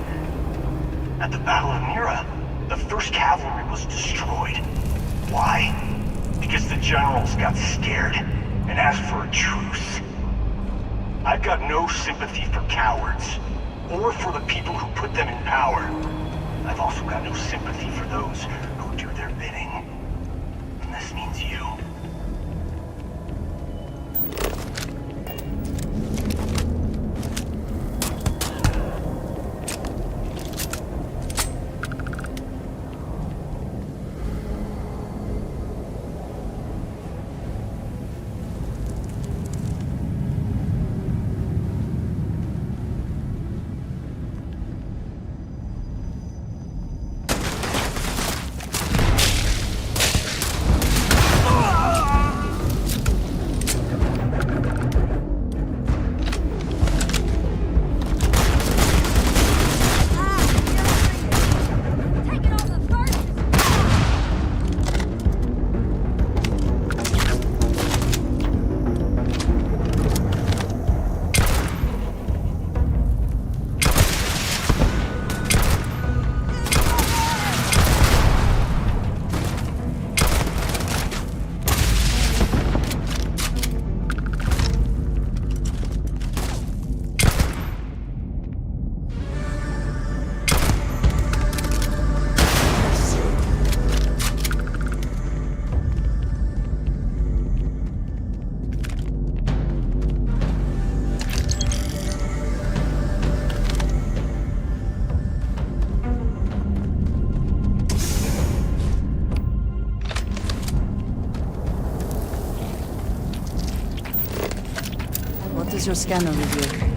K: At the Battle of Mira, the 1st Cavalry was destroyed. Why? Because the generals got scared and asked for a truce. I've got no sympathy for cowards, or for the people who put them in power. I've also got no sympathy for those who do their bidding. And this means you.
D: What does your scanner reveal?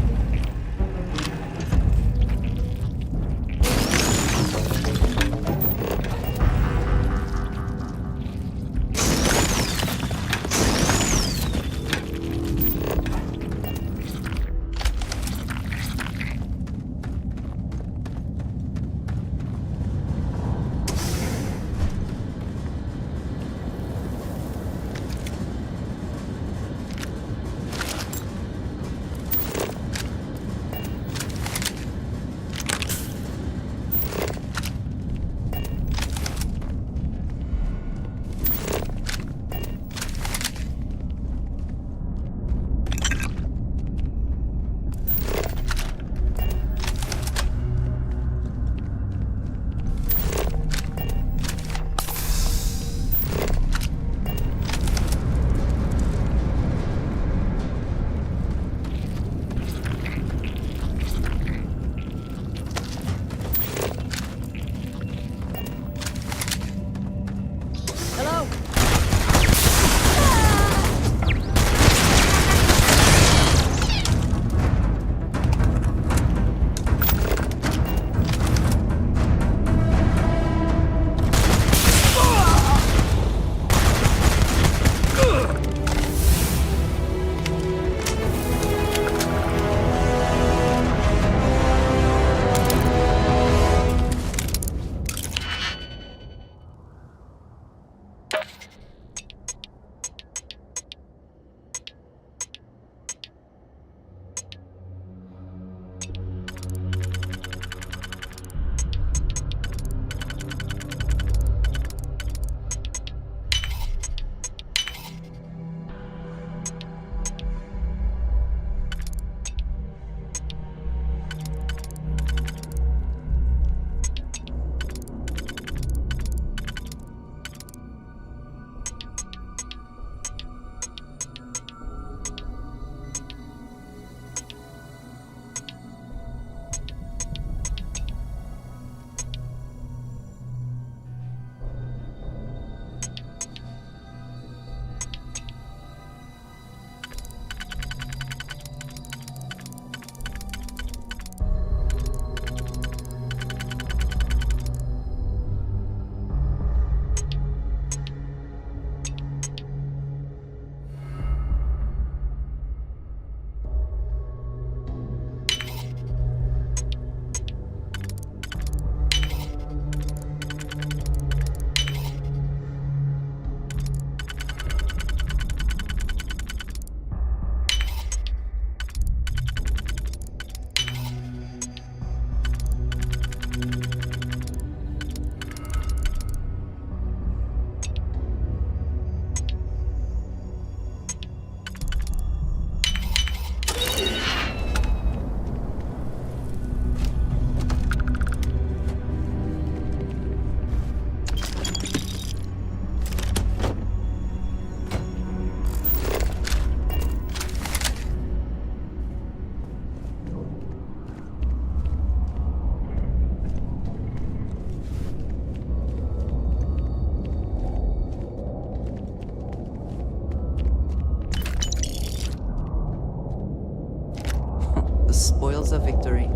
D: The spoils of victory.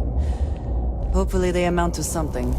D: Hopefully they amount to something.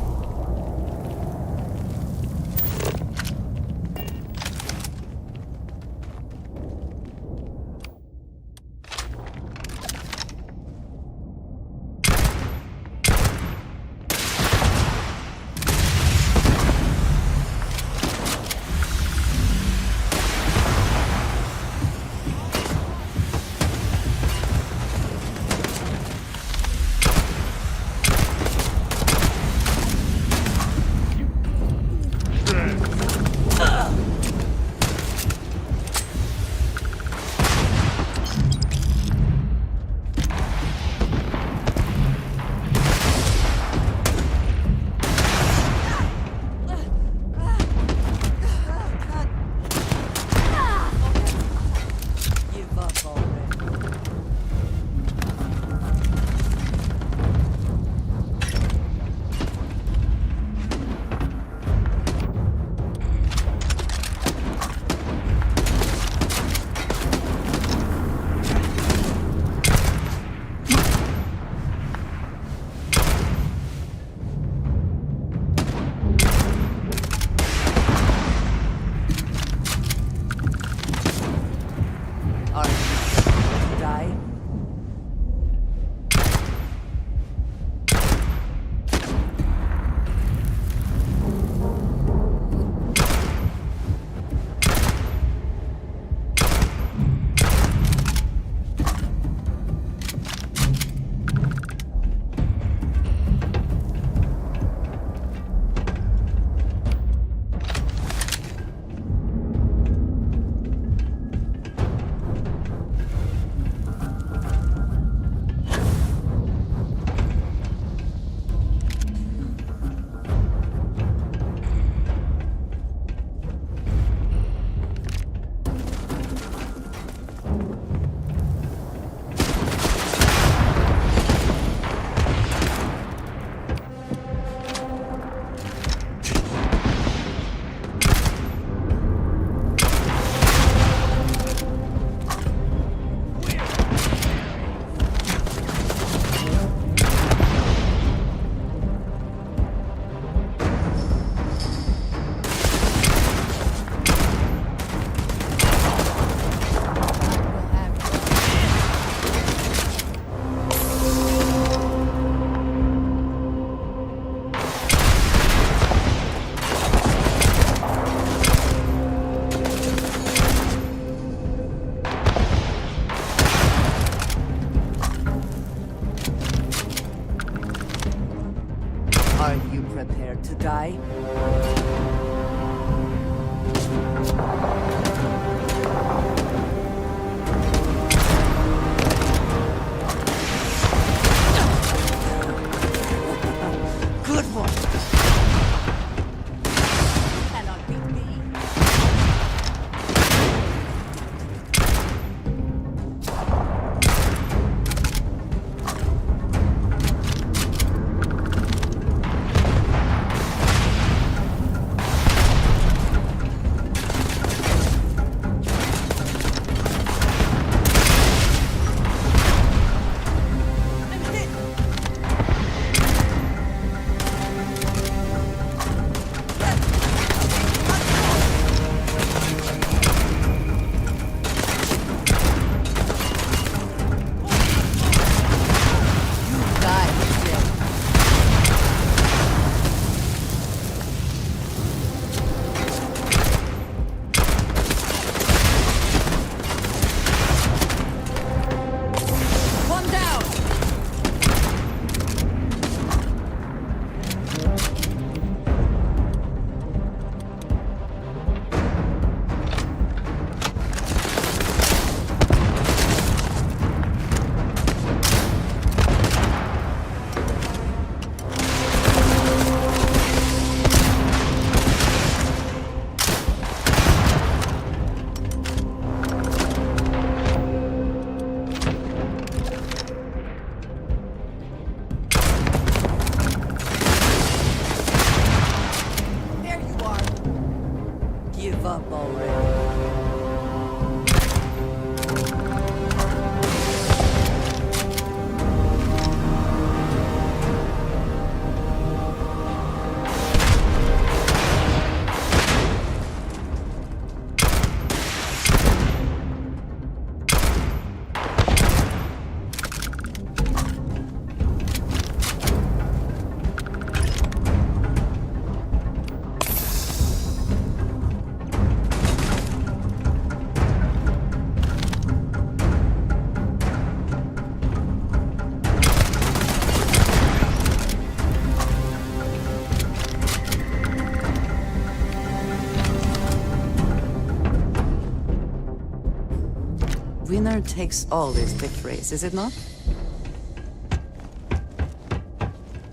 D: winner takes all this victories, is it not?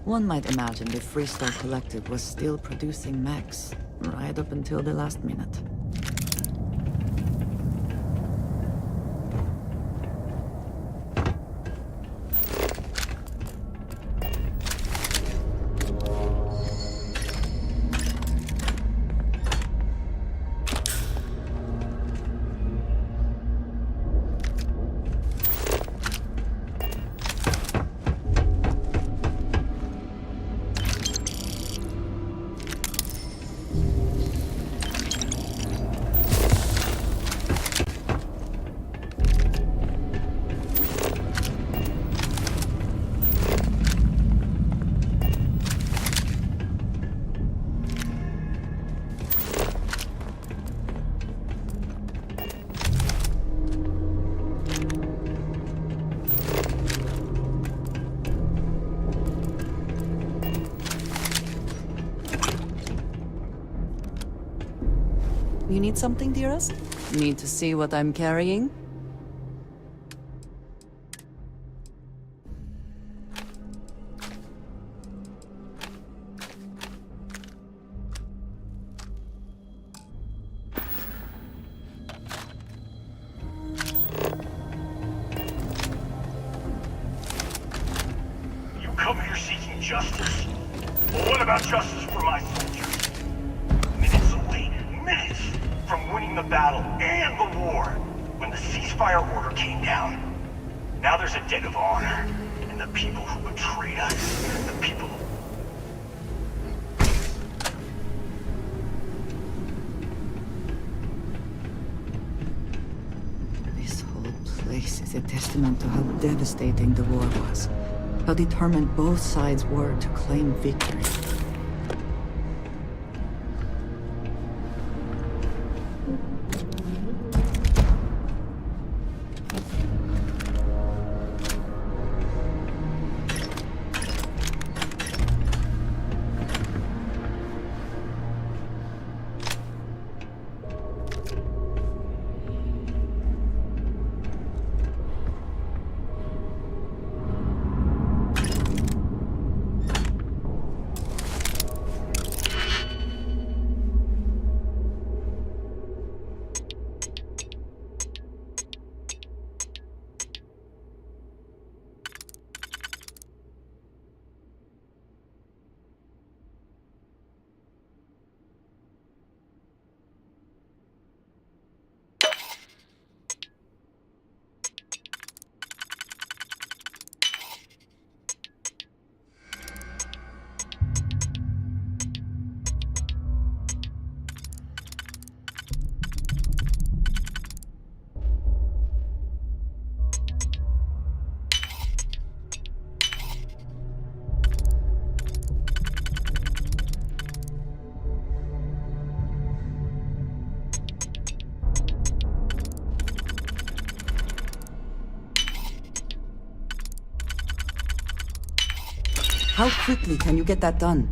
D: One might imagine the Freestyle Collective was still producing mechs, right up until the last minute. You need something, dearest? Need to see what I'm carrying?
K: You come here seeking justice? Well, what about justice for my soldiers? Minutes away, minutes from winning the battle and the war, when the ceasefire order came down. Now there's a debt of honor, and the people who betrayed us, the people who...
D: This whole place is a testament to how devastating the war was. How determined both sides were to claim victory. How quickly can you get that done?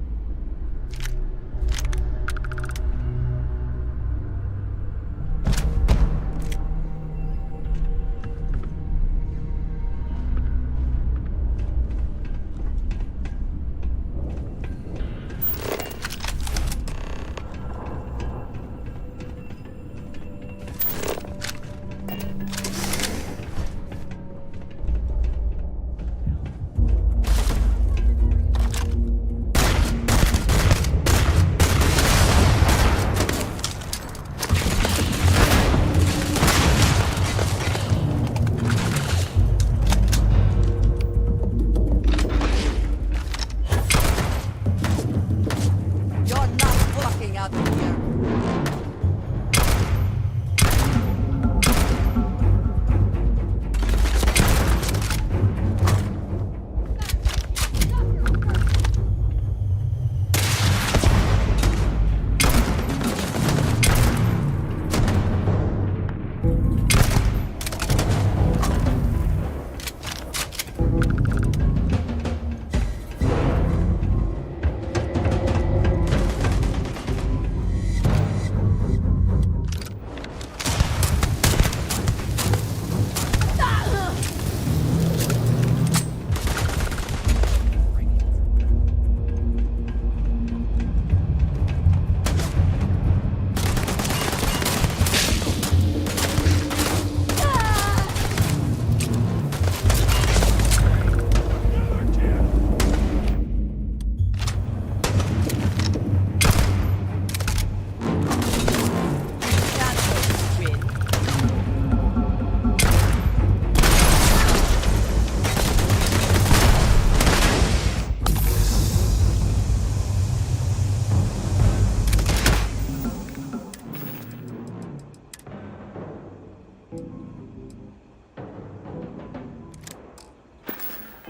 Q: I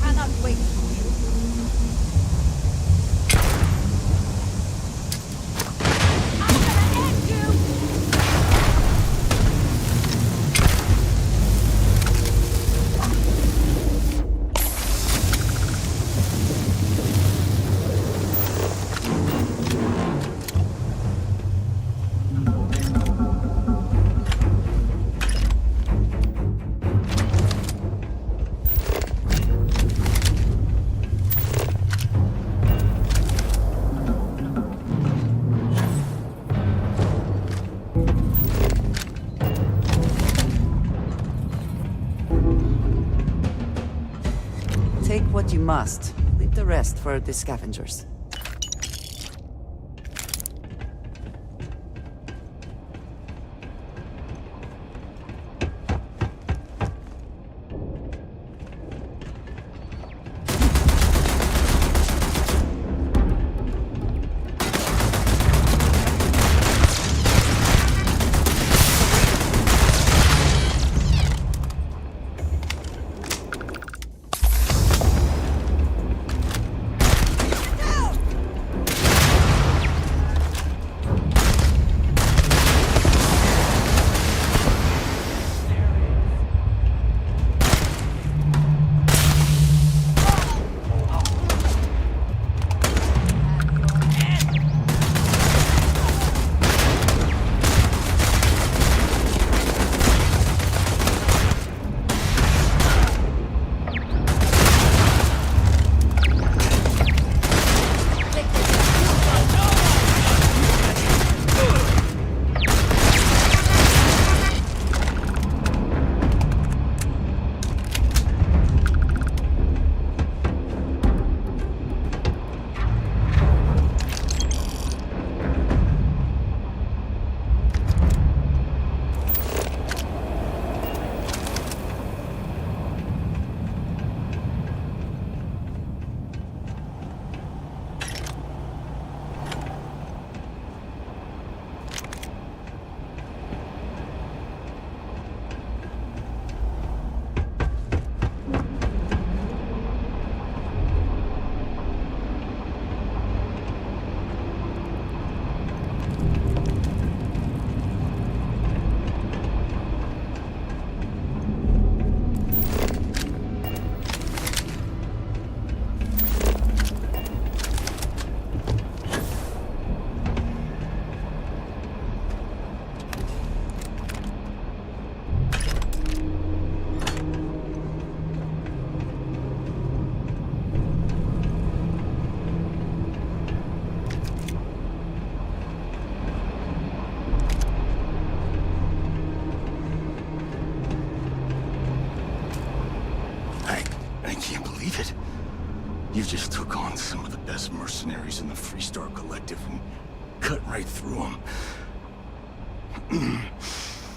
Q: cannot wait for you. I'm gonna end you!
D: Take what you must. Leave the rest for the scavengers.
K: You just took on some of the best mercenaries in the Freestar Collective and cut right through them.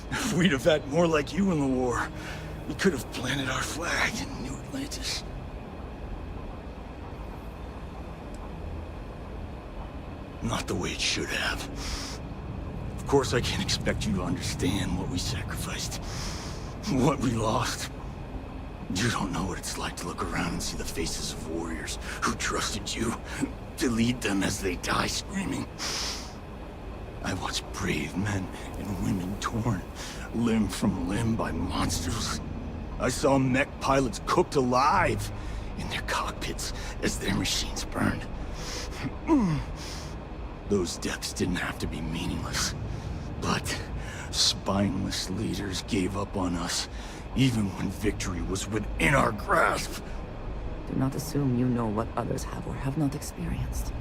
K: If we'd have had more like you in the war, we could have planted our flag in New Atlantis. Not the way it should have. Of course, I can't expect you to understand what we sacrificed, what we lost. You don't know what it's like to look around and see the faces of warriors who trusted you to lead them as they die screaming. I watched brave men and women torn limb from limb by monsters. I saw mech pilots cooked alive in their cockpits as their machines burned. Those deaths didn't have to be meaningless, but spineless leaders gave up on us even when victory was within our grasp.
D: Do not assume you know what others have or have not experienced.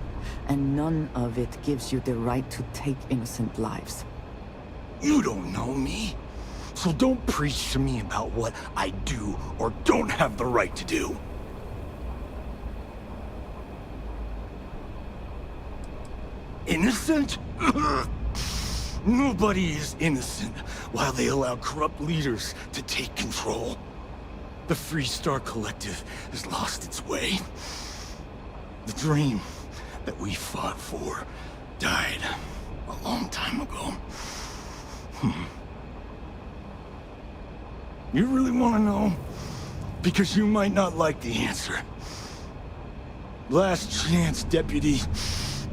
D: And none of it gives you the right to take innocent lives.
K: You don't know me, so don't preach to me about what I do or don't have the right to do. Innocent? Nobody is innocent while they allow corrupt leaders to take control. The Free Star Collective has lost its way. The dream that we fought for died a long time ago. You really want to know? Because you might not like the answer. Last chance, Deputy.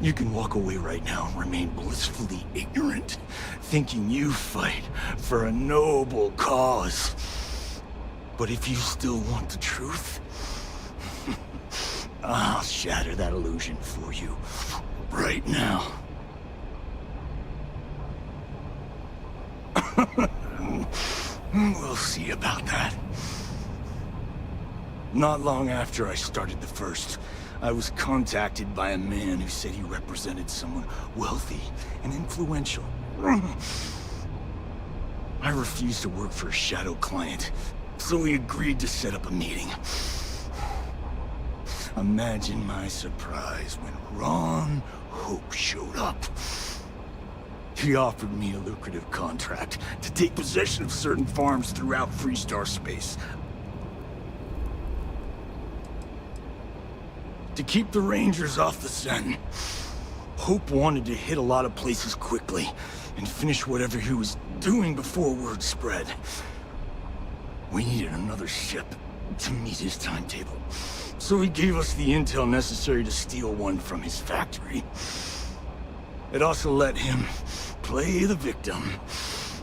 K: You can walk away right now and remain blissfully ignorant, thinking you fight for a noble cause. But if you still want the truth, I'll shatter that illusion for you right now. We'll see about that. Not long after I started the First, I was contacted by a man who said he represented someone wealthy and influential. I refused to work for a shadow client, so he agreed to set up a meeting. Imagine my surprise when Ron Hope showed up. He offered me a lucrative contract to take possession of certain farms throughout Freestar space. To keep the Rangers off the scent, Hope wanted to hit a lot of places quickly and finish whatever he was doing before word spread. We needed another ship to meet his timetable, so he gave us the intel necessary to steal one from his factory. It also let him play the victim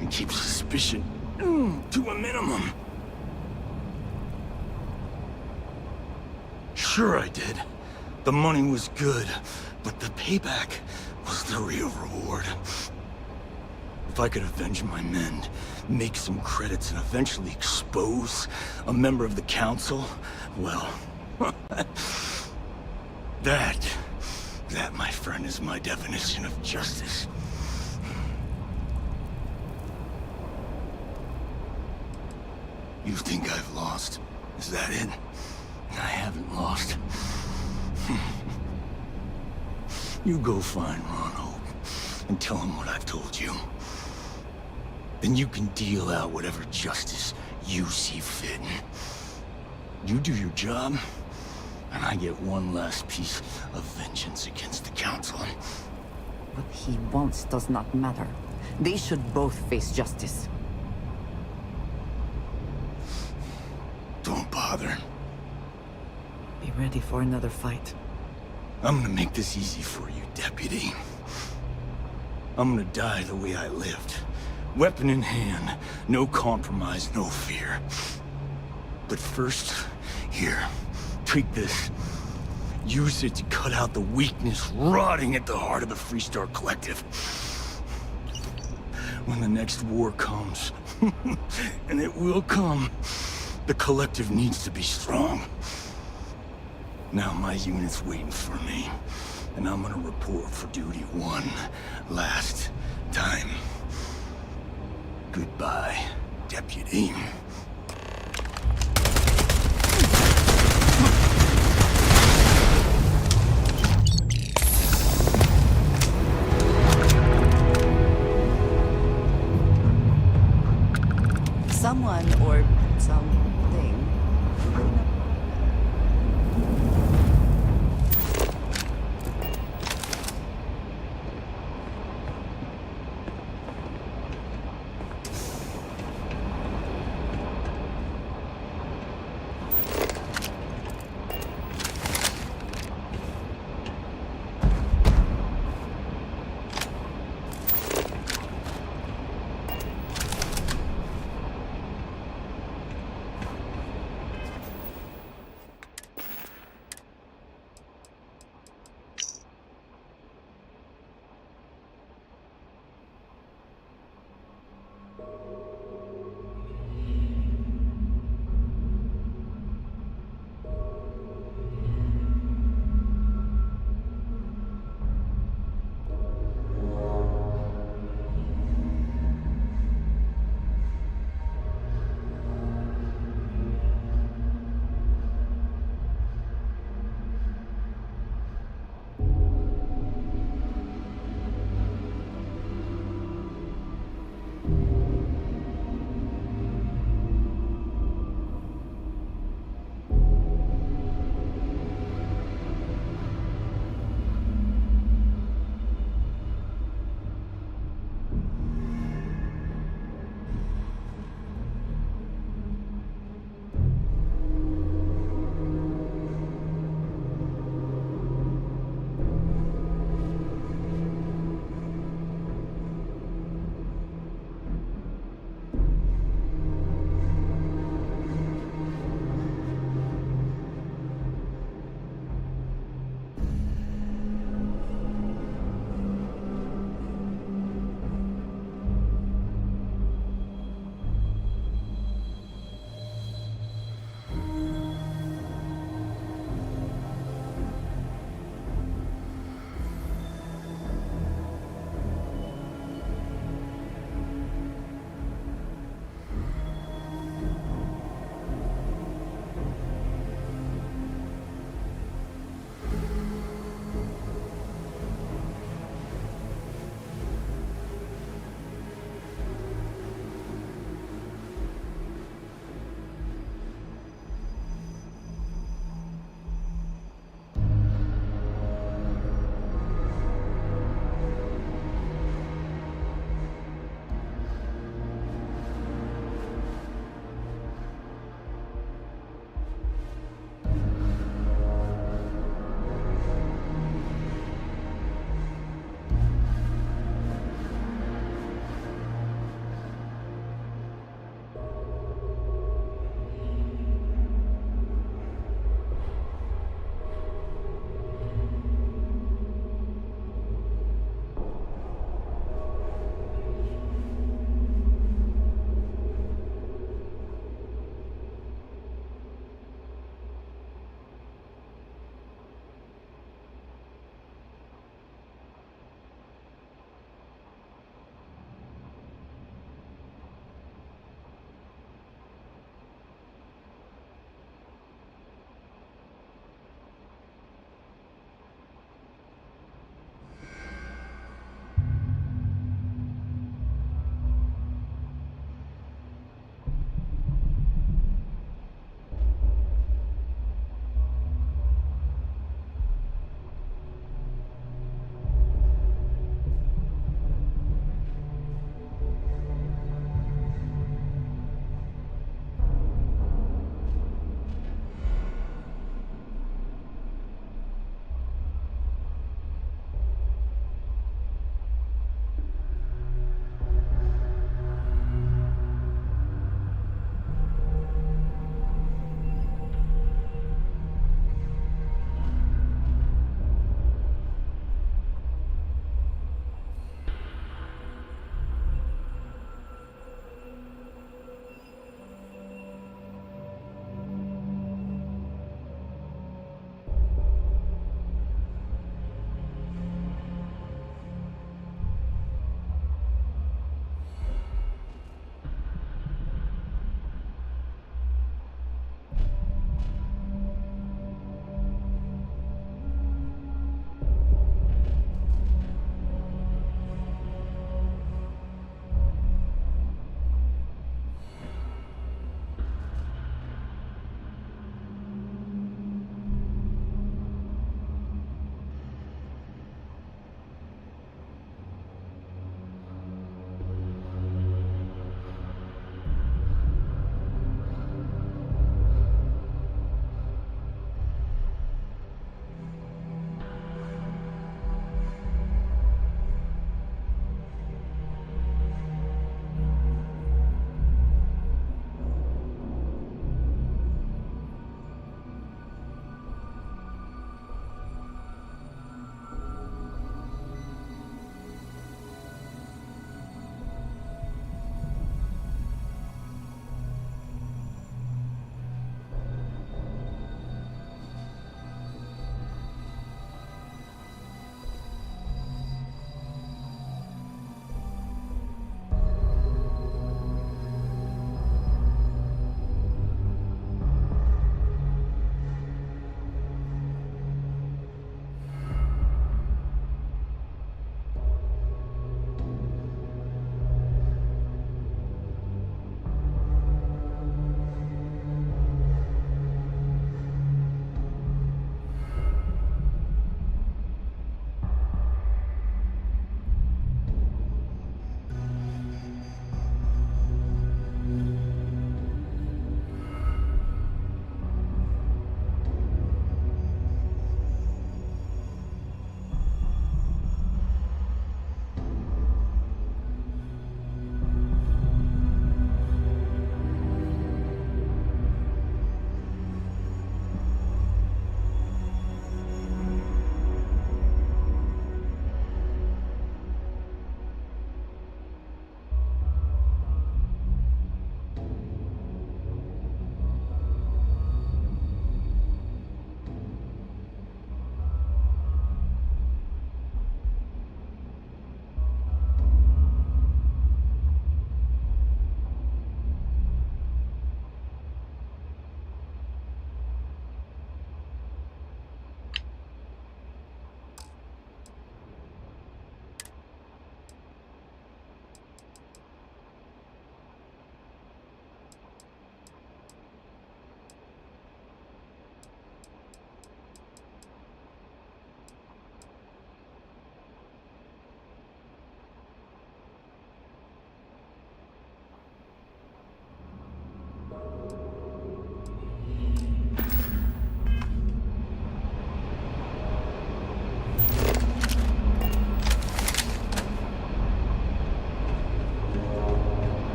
K: and keep suspicion to a minimum. Sure I did. The money was good, but the payback was the real reward. If I could avenge my men, make some credits, and eventually expose a member of the council, well, that, my friend, is my definition of justice. You think I've lost? Is that it? I haven't lost. You go find Ron Hope and tell him what I've told you. Then you can deal out whatever justice you see fit. You do your job, and I get one last piece of vengeance against the Council.
D: What he wants does not matter. They should both face justice.
K: Don't bother.
D: Be ready for another fight.
K: I'm gonna make this easy for you, Deputy. I'm gonna die the way I lived. Weapon in hand, no compromise, no fear. But first, here, take this. Use it to cut out the weakness rotting at the heart of the Freestar Collective. When the next war comes, and it will come, the Collective needs to be strong. Now my unit's waiting for me, and I'm gonna report for duty one last time. Goodbye, Deputy.
D: Someone or something.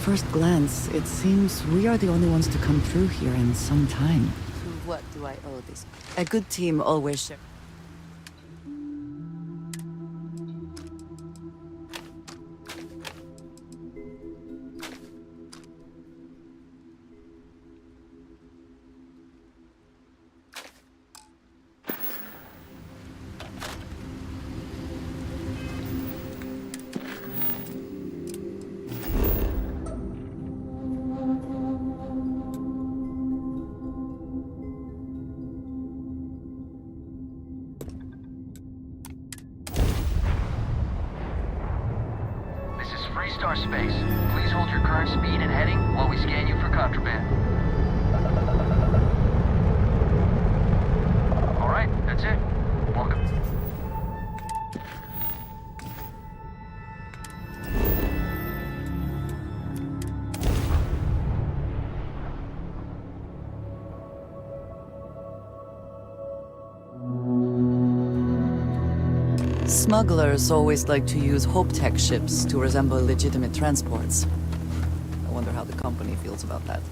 D: first glance, it seems we are the only ones to come through here in some time.
U: To what do I owe this?
D: A good team always shares.
E: Star Space. Please hold your current speed and heading while we scan you for contraband. All right, that's it. Welcome.
D: Smugglers always like to use Hope-Tech ships to resemble legitimate transports. I wonder how the company feels about that.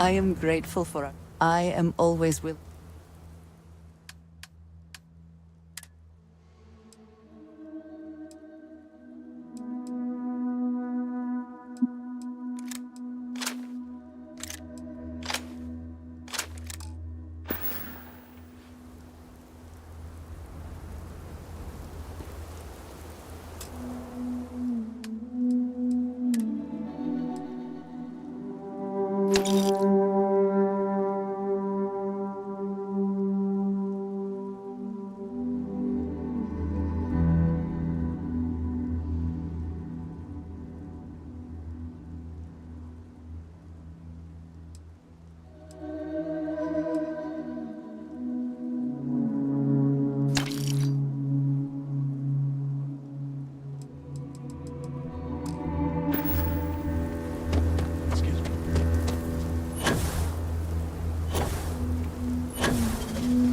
D: I am grateful for it. I am always willing.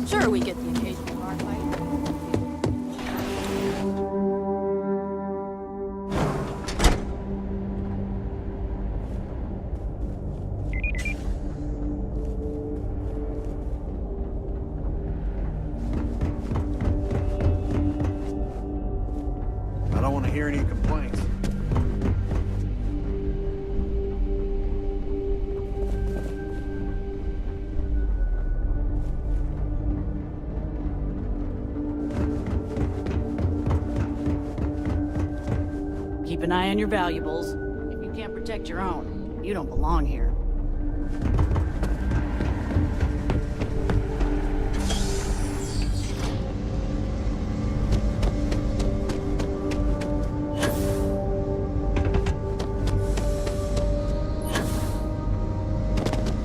I: Sure, we get the occasional bar fight.
R: I don't want to hear any complaints.
V: Keep an eye on your valuables. If you can't protect your own, you don't belong here.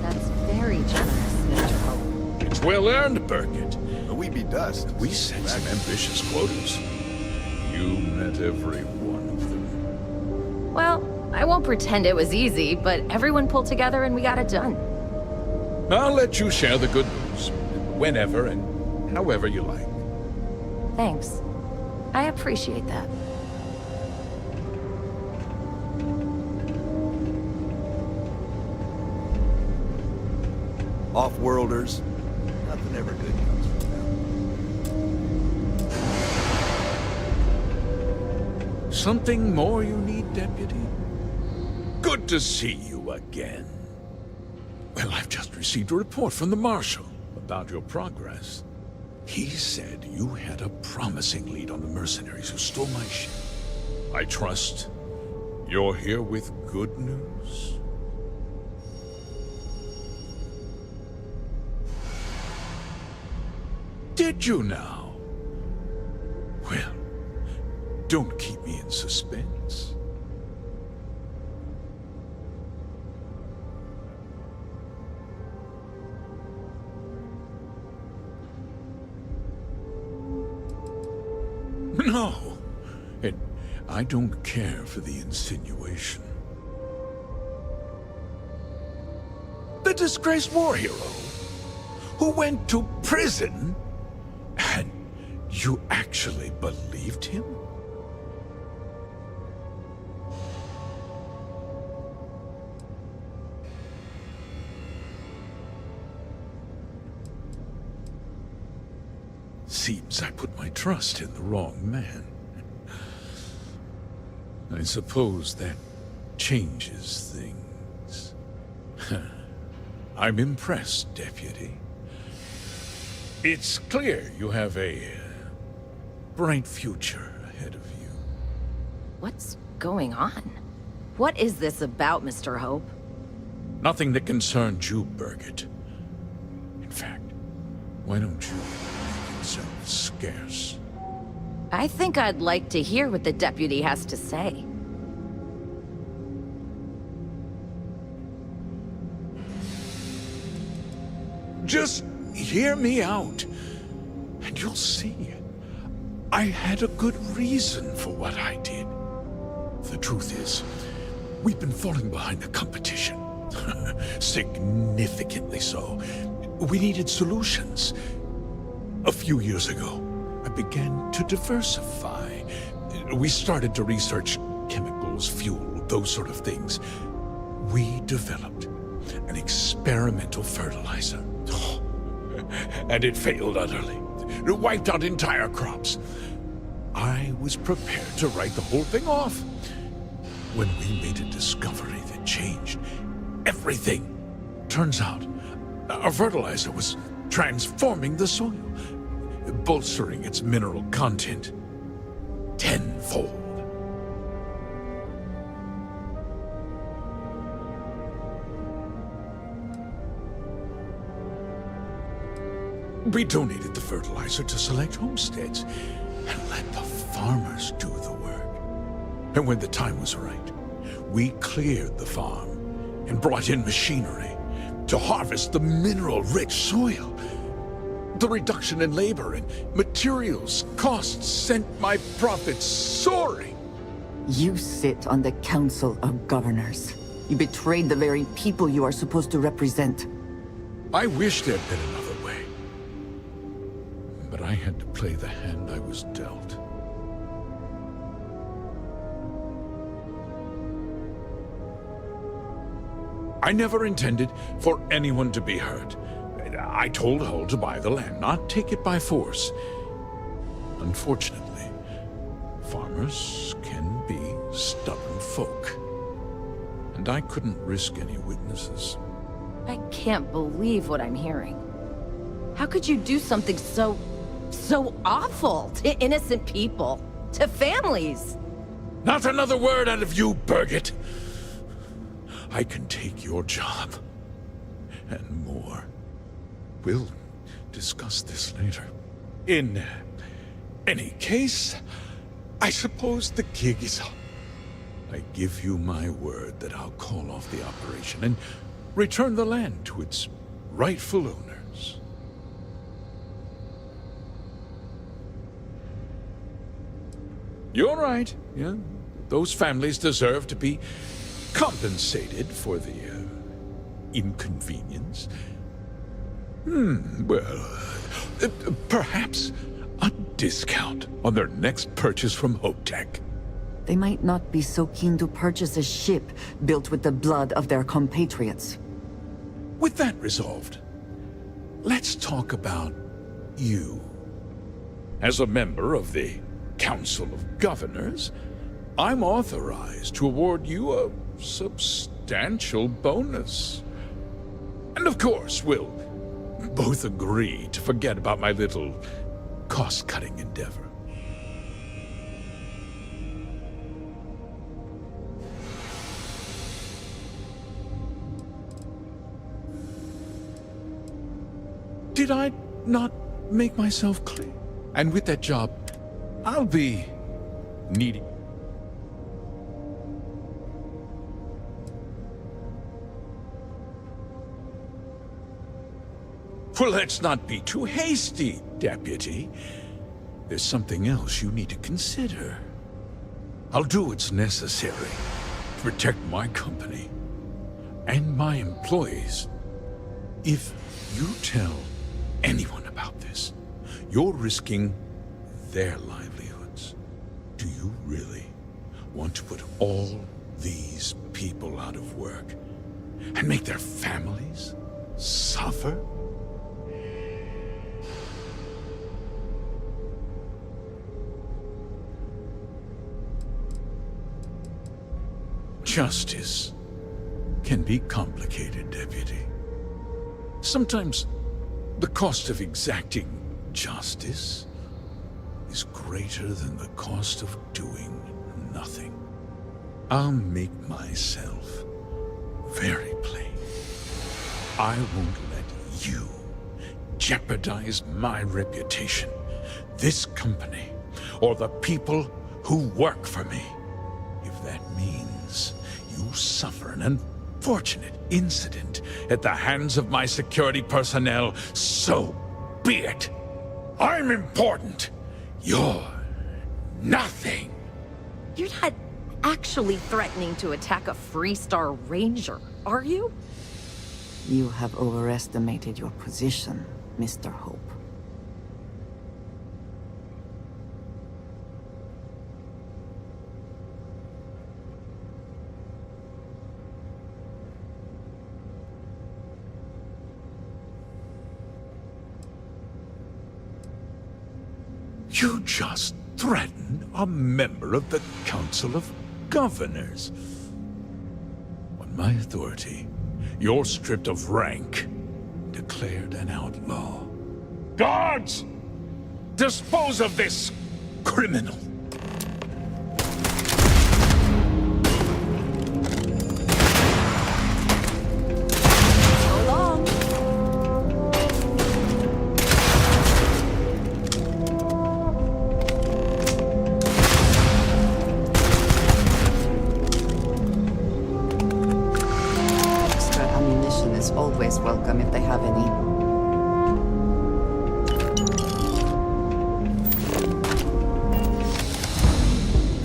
U: That's very generous, Mr. Hope.
W: It's well earned, Burkett.
R: But we be dust.
W: We set some ambitious quotas. You met every one of them.
X: Well, I won't pretend it was easy, but everyone pulled together and we got it done.
W: I'll let you share the good news. Whenever and however you like.
X: Thanks. I appreciate that.
R: Off-worlders. Nothing ever good comes from them.
W: Something more you need, Deputy? Good to see you again. Well, I've just received a report from the Marshal about your progress. He said you had a promising lead on the mercenaries who stole my ship. I trust you're here with good news? Did you now? Well, don't keep me in suspense. No. And I don't care for the insinuation. The disgraced war hero who went to prison, and you actually believed him? Seems I put my trust in the wrong man. I suppose that changes things. I'm impressed, Deputy. It's clear you have a bright future ahead of you.
X: What's going on? What is this about, Mr. Hope?
W: Nothing that concerns you, Birgit. In fact, why don't you make yourself scarce?
X: I think I'd like to hear what the deputy has to say.
W: Just hear me out, and you'll see. I had a good reason for what I did. The truth is, we've been falling behind the competition. Significantly so. We needed solutions. A few years ago, I began to diversify. We started to research chemicals, fuel, those sort of things. We developed an experimental fertilizer. And it failed utterly. It wiped out entire crops. I was prepared to write the whole thing off when we made a discovery that changed everything. Turns out, our fertilizer was transforming the soil, bolstering its mineral content tenfold. We donated the fertilizer to select homesteads and let the farmers do the work. And when the time was right, we cleared the farm and brought in machinery to harvest the mineral-rich soil. The reduction in labor and materials costs sent my profits soaring.
D: You sit on the Council of Governors. You betrayed the very people you are supposed to represent.
W: I wish there'd been another way. But I had to play the hand I was dealt. I never intended for anyone to be hurt. I told Hull to buy the land, not take it by force. Unfortunately, farmers can be stubborn folk. And I couldn't risk any witnesses.
X: I can't believe what I'm hearing. How could you do something so awful to innocent people, to families?
W: Not another word out of you, Birgit! I can take your job, and more. We'll discuss this later. In any case, I suppose the gig is up. I give you my word that I'll call off the operation and return the land to its rightful owners. You're right, yeah. Those families deserve to be compensated for the inconvenience. Well, perhaps a discount on their next purchase from HopeTech.
D: They might not be so keen to purchase a ship built with the blood of their compatriots.
W: With that resolved, let's talk about you. As a member of the Council of Governors, I'm authorized to award you a substantial bonus. And of course, we'll both agree to forget about my little cost-cutting endeavor. Did I not make myself clear? And with that job, I'll be needing... Well, let's not be too hasty, Deputy. there's something else you need to consider. I'll do what's necessary to protect my company and my employees. If you tell anyone about this, you're risking their livelihoods. Do you really want to put all these people out of work and make their families suffer? Justice can be complicated, Deputy. Sometimes the cost of exacting justice is greater than the cost of doing nothing. I'll make myself very plain. I won't let you jeopardize my reputation, this company, or the people who work for me. If that means you suffer an unfortunate incident at the hands of my security personnel, so be it. I'm important. You're nothing.
X: You're not actually threatening to attack a Freestar Ranger, are you?
D: You have overestimated your position, Mr. Hope.
W: You just threatened a member of the Council of Governors. On my authority, you're stripped of rank, declared an outlaw. Guards! Dispose of this criminal!
X: So long.
D: Extra ammunition is always welcome if they have any.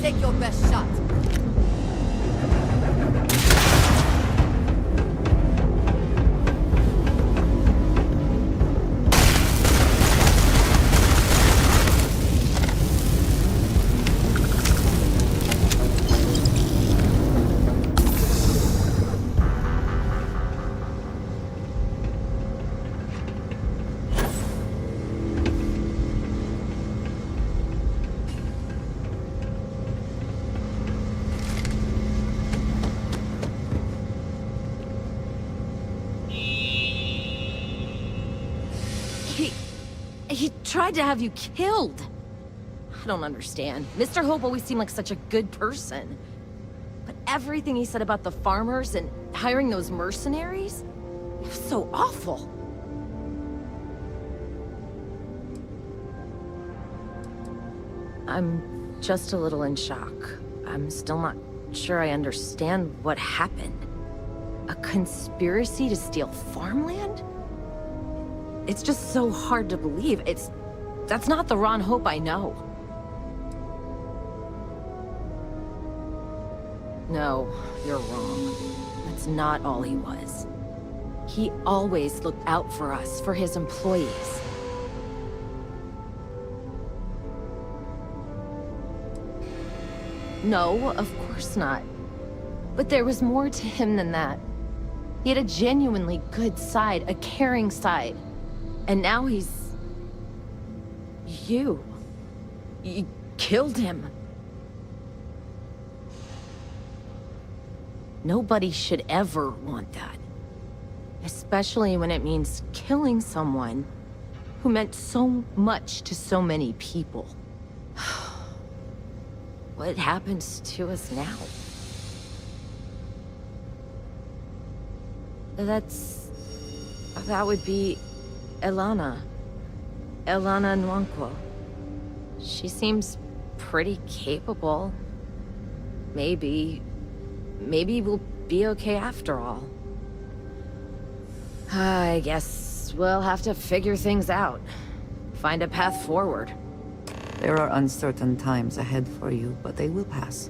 X: Take your best shot. He tried to have you killed. I don't understand. Mr. Hope always seemed like such a good person. But everything he said about the farmers and hiring those mercenaries, it was so awful. I'm just a little in shock. I'm still not sure I understand what happened. A conspiracy to steal farmland? It's just so hard to believe. That's not the Ron Hope I know. No, you're wrong. That's not all he was. He always looked out for us, for his employees. No, of course not. But there was more to him than that. He had a genuinely good side, a caring side. And now he's... You killed him. Nobody should ever want that. Especially when it means killing someone who meant so much to so many people. What happens to us now? That would be Elana Nwankwo. She seems pretty capable. Maybe we'll be okay after all. I guess we'll have to figure things out. Find a path forward.
D: There are uncertain times ahead for you, but they will pass.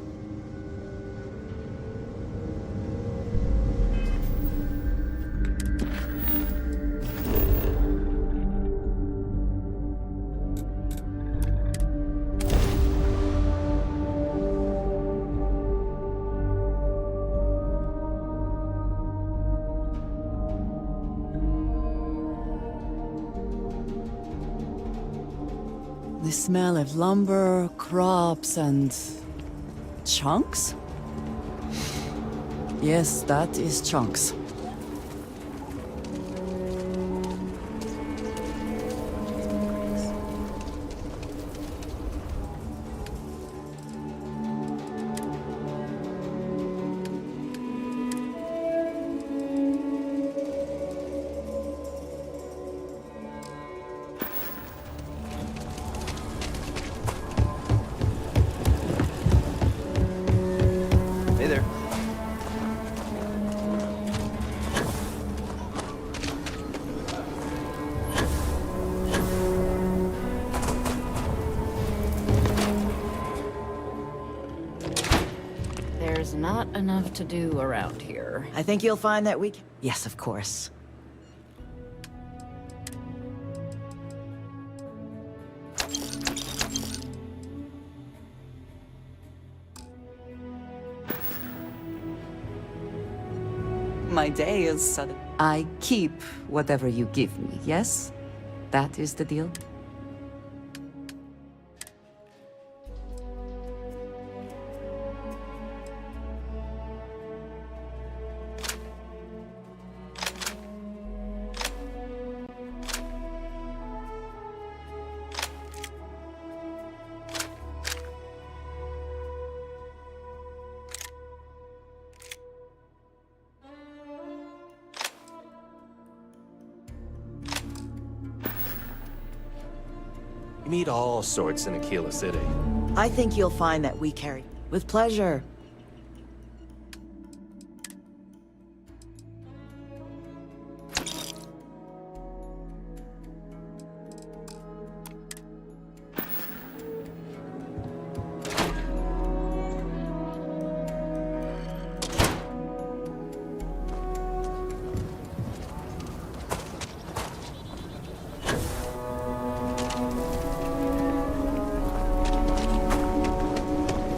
B: The smell of lumber, crops, and chunks? Yes, that is chunks.
G: Hey there.
V: There's not enough to do around here.
B: I think you'll find that we can... Yes, of course.
D: My day is sudden. I keep whatever you give me, yes? That is the deal?
C: You meet all sorts in Aquila City.
B: I think you'll find that we carry... With pleasure.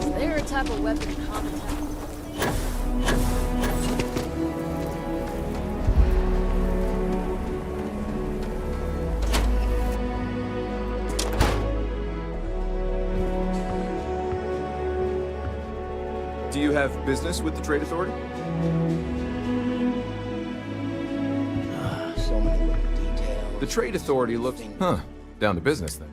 V: Is there a type of weapon common to...
G: Do you have business with the Trade Authority?
C: So many little details.
G: The Trade Authority looks... Huh. Down to business, then.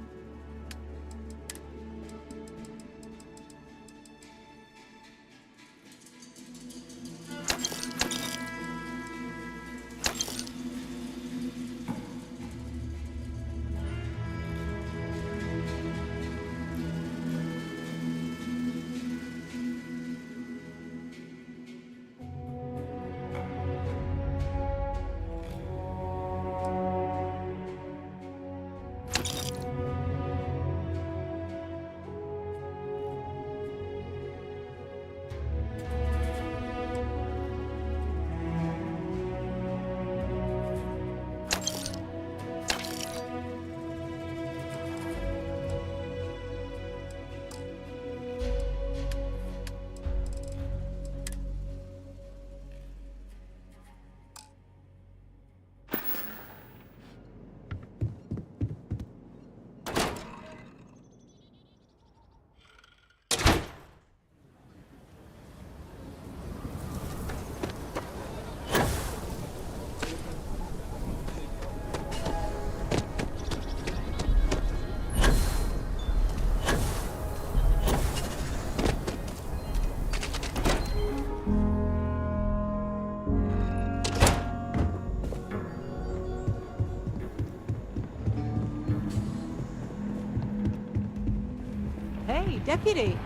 B: Hey, Deputy.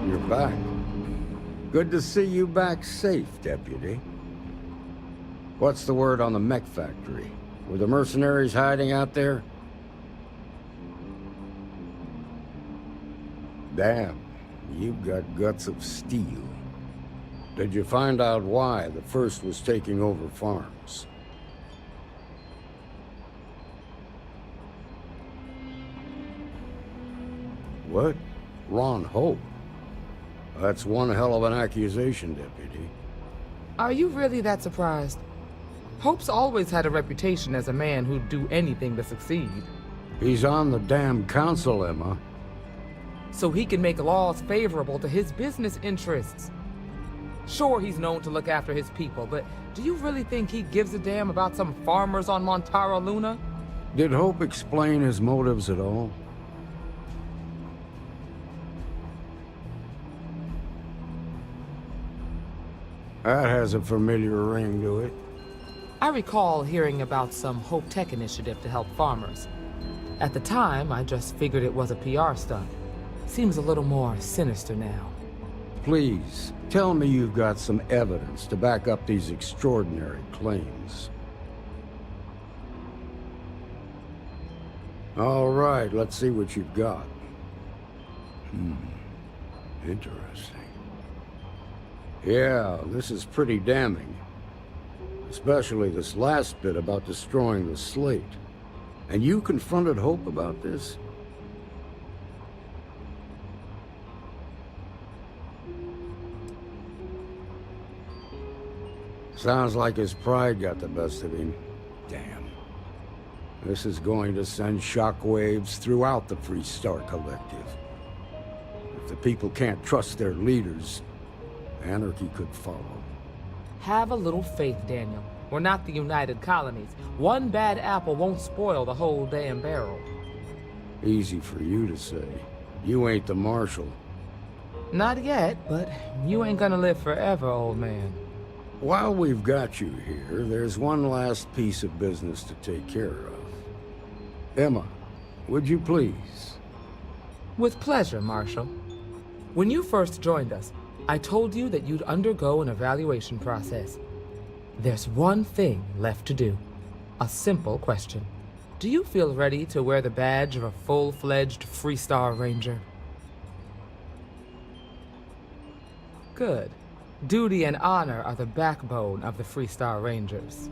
N: You're back. Good to see you back safe, Deputy. What's the word on the mech factory? Were the mercenaries hiding out there? Damn, you've got guts of steel. Did you find out why the first was taking over farms? What? Ron Hope? That's one hell of an accusation, Deputy.
S: Are you really that surprised? Hope's always had a reputation as a man who'd do anything to succeed.
N: He's on the damn council, Emma.
S: So he can make laws favorable to his business interests. Sure, he's known to look after his people, but do you really think he gives a damn about some farmers on Montara Luna?
N: Did Hope explain his motives at all? That has a familiar ring to it.
S: I recall hearing about some Hope Tech initiative to help farmers. At the time, I just figured it was a PR stunt. Seems a little more sinister now.
N: Please, tell me you've got some evidence to back up these extraordinary claims. All right, let's see what you've got. Interesting. Yeah, this is pretty damning. Especially this last bit about destroying the slate. And you confronted Hope about this? Sounds like his pride got the best of him. Damn. This is going to send shockwaves throughout the Freestar Collective. If the people can't trust their leaders, anarchy could follow.
S: Have a little faith, Daniel. We're not the United Colonies. One bad apple won't spoil the whole damn barrel.
N: Easy for you to say. You ain't the Marshal.
S: Not yet, but you ain't gonna live forever, old man.
N: While we've got you here, there's one last piece of business to take care of. Emma, would you please?
S: With pleasure, Marshal. When you first joined us, I told you that you'd undergo an evaluation process. There's one thing left to do. A simple question. Do you feel ready to wear the badge of a full-fledged Freestar Ranger? Good. Duty and honor are the backbone of the Freestar Rangers.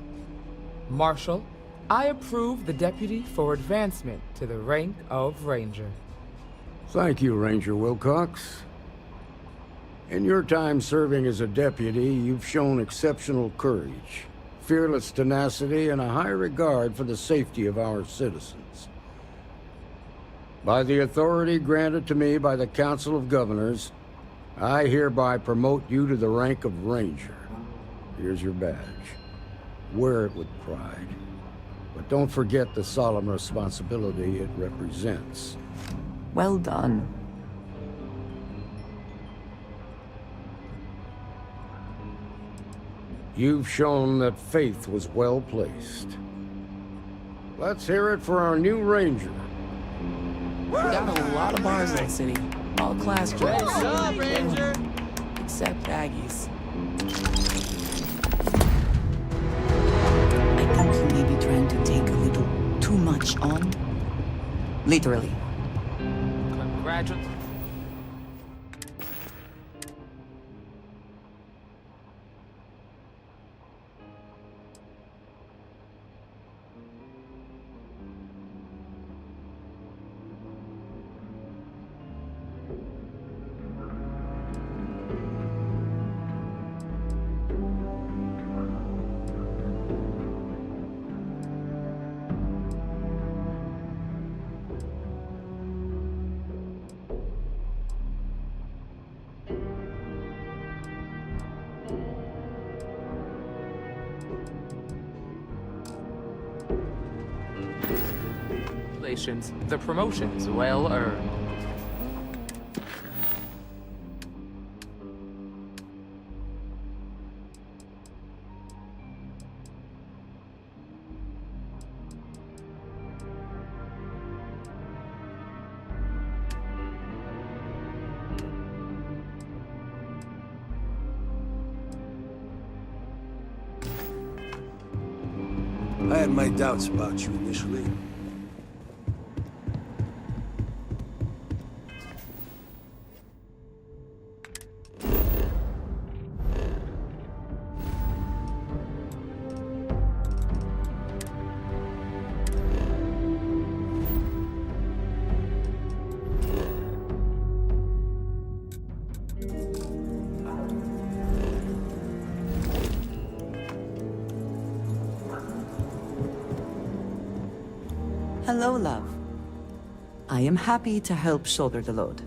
S: Marshal, I approve the deputy for advancement to the rank of Ranger.
N: Thank you, Ranger Wilcox. In your time serving as a deputy, you've shown exceptional courage, fearless tenacity, and a high regard for the safety of our citizens. By the authority granted to me by the Council of Governors, I hereby promote you to the rank of Ranger. Here's your badge. Wear it with pride. But don't forget the solemn responsibility it represents.
D: Well done.
N: You've shown that faith was well placed. Let's hear it for our new Ranger.
U: We got a lot of bars in the city. All class drugs.
G: What's up, Ranger?
U: Except Aggie's. I think you may be trying to take a little too much on. Literally.
S: Congratulations. The promotion's well earned.
T: I had my doubts about you initially.
A: Hello, love. I am happy to help shoulder the load.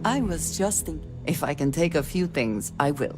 A: I was just thinking, if I can take a few things, I will.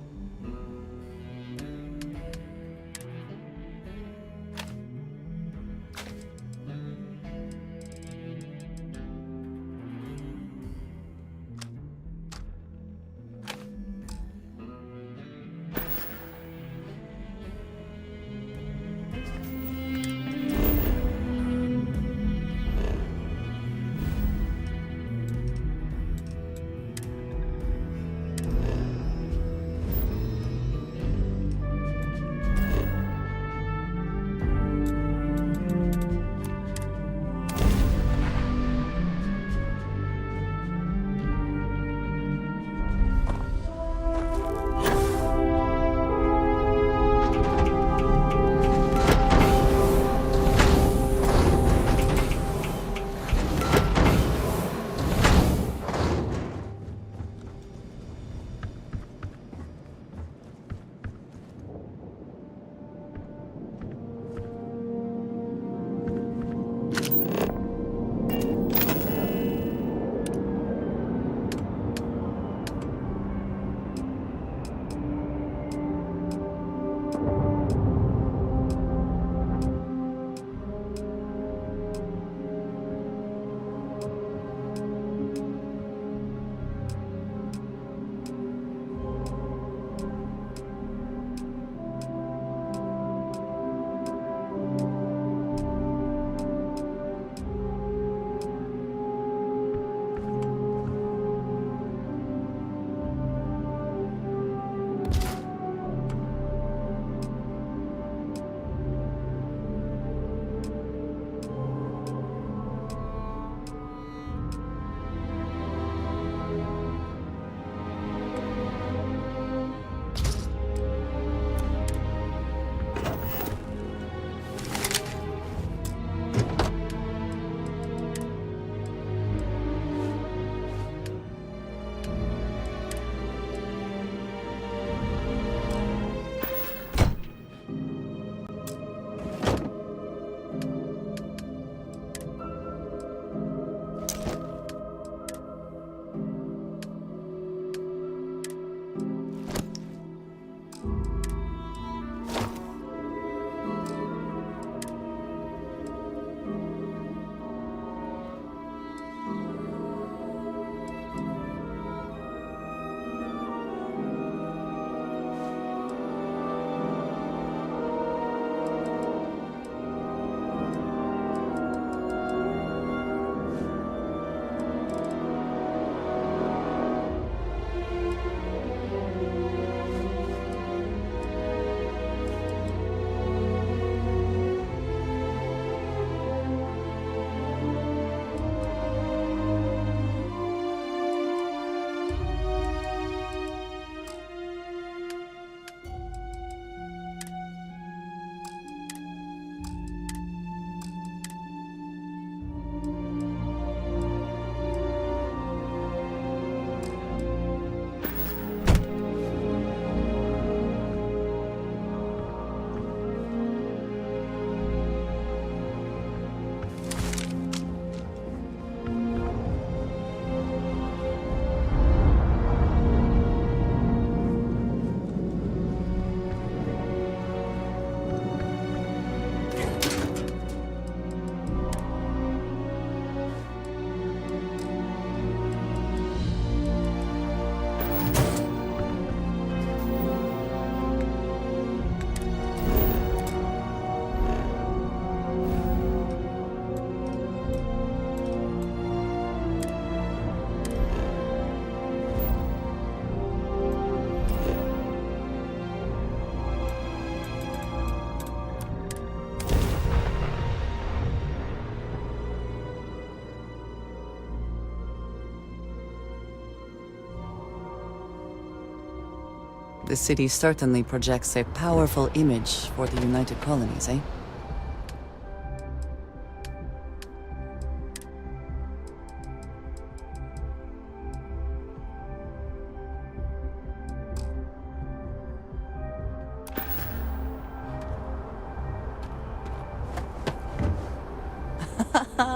A: The city certainly projects a powerful image for the United Colonies, eh?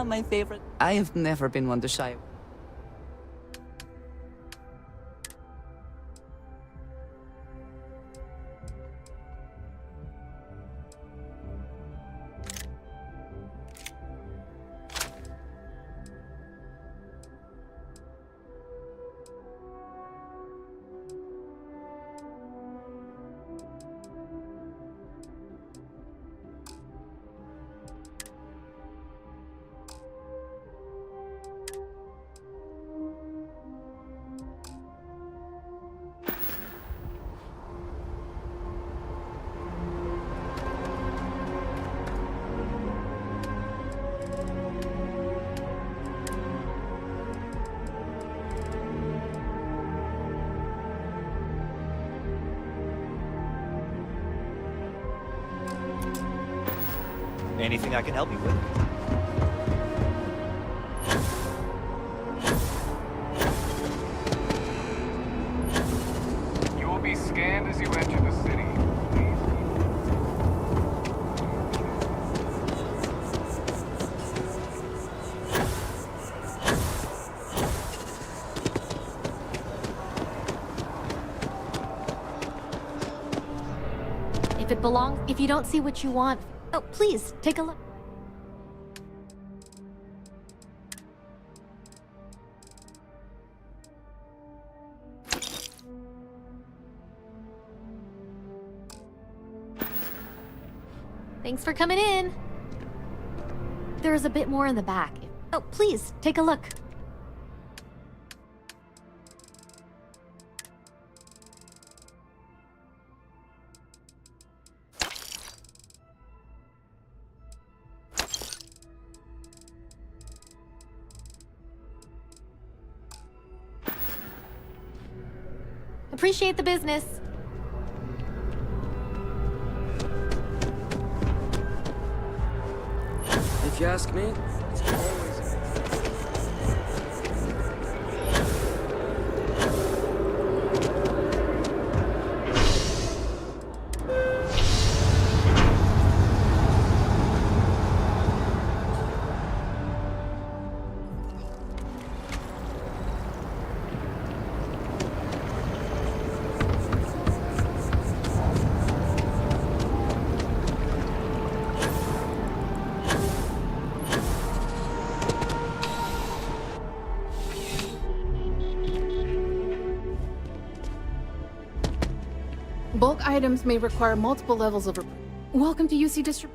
A: My favorite. I have never been one to shy.
F: Anything I can help you with?
L: You will be scanned as you enter the city.
J: If it belongs, if you don't see what you want, oh, please, take a look. Thanks for coming in. There's a bit more in the back. Oh, please, take a look. Appreciate the business.
M: If you ask me, it's always...
I: Bulk items may require multiple levels of... Welcome to UC Distrib...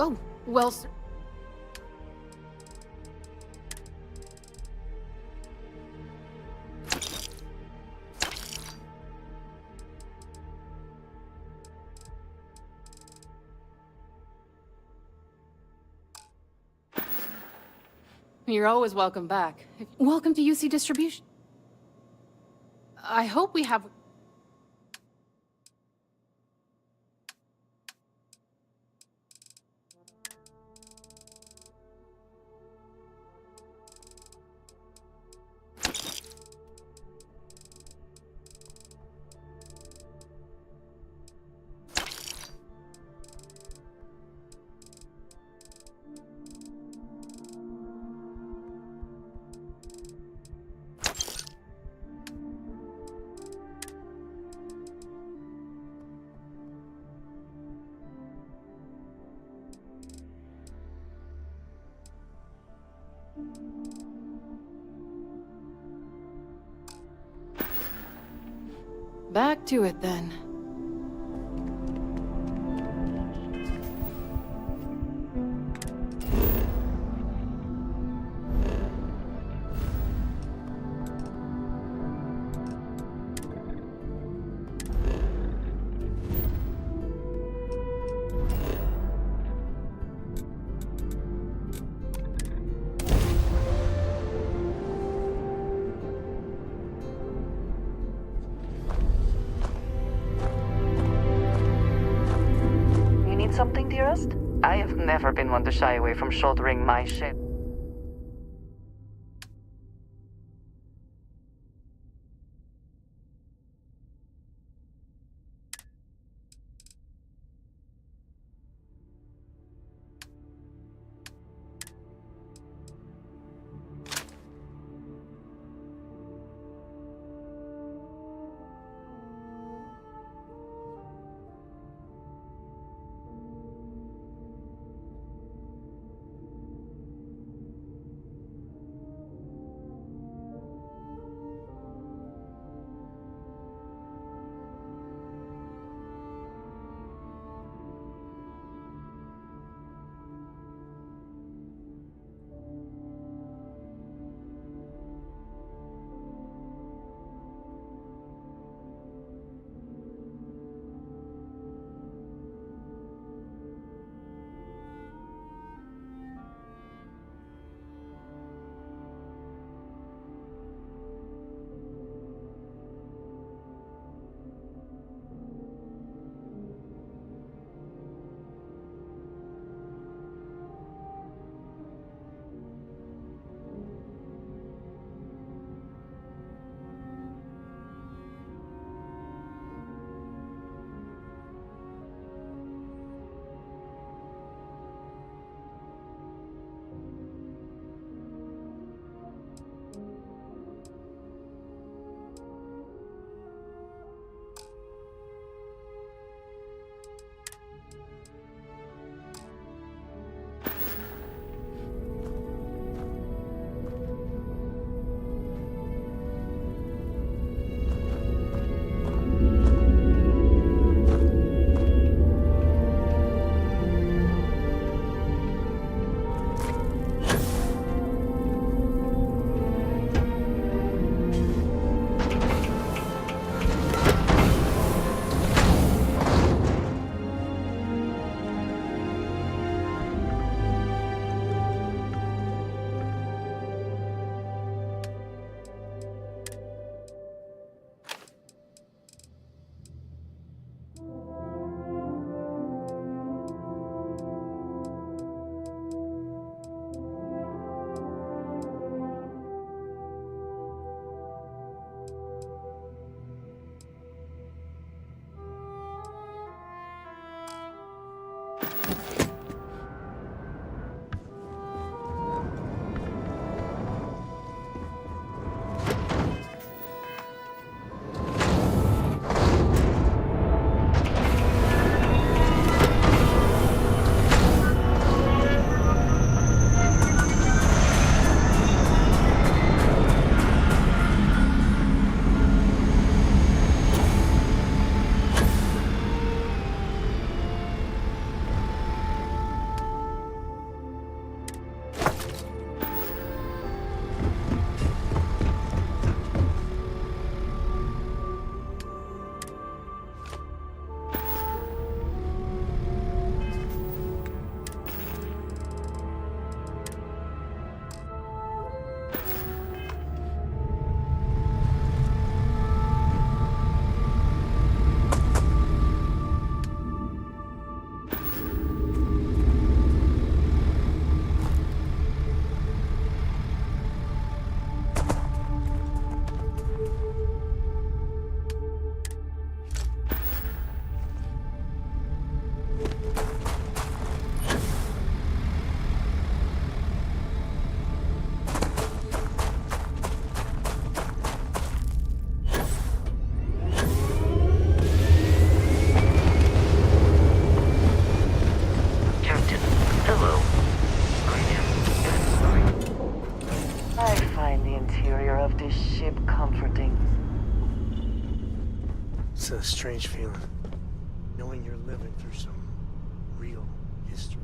I: Oh, well, sir. You're always welcome back. Welcome to UC Distribution. I hope we have... Back to it, then.
A: dearest? I have never been one to shy away from shouldering my shit.
K: It's a strange feeling, knowing you're living through some real history.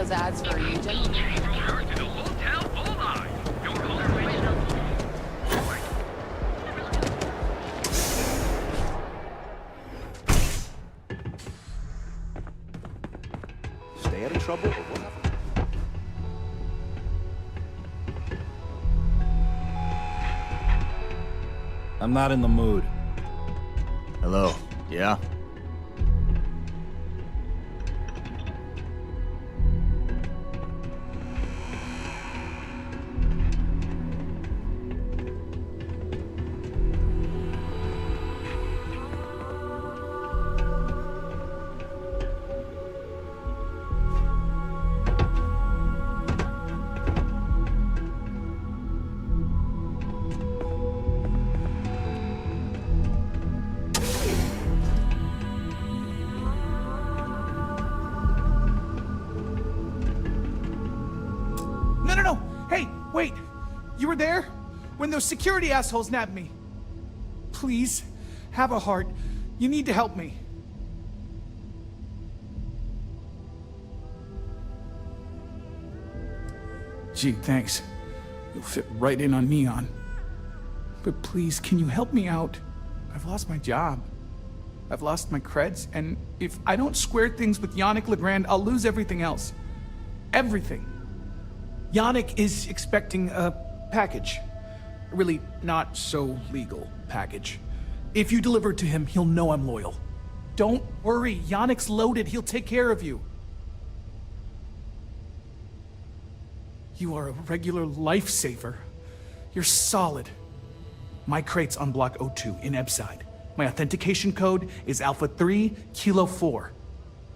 I: those ads for Legion?
C: Stay out of trouble or what?
R: I'm not in the mood. Hello. Yeah?
H: No! Hey, wait! You were there? When those security assholes nabbed me? Please, have a heart. You need to help me. Gee, thanks. You'll fit right in on Neon. But please, can you help me out? I've lost my job. I've lost my creds, and if I don't square things with Yannick Legrand, I'll lose everything else. Everything. Yannick is expecting a package. A really not so legal package. If you deliver it to him, he'll know I'm loyal. Don't worry, Yannick's loaded. He'll take care of you. You are a regular lifesaver. You're solid. My crate's on Block O2 in Ebside. My authentication code is Alpha 3 Kilo 4.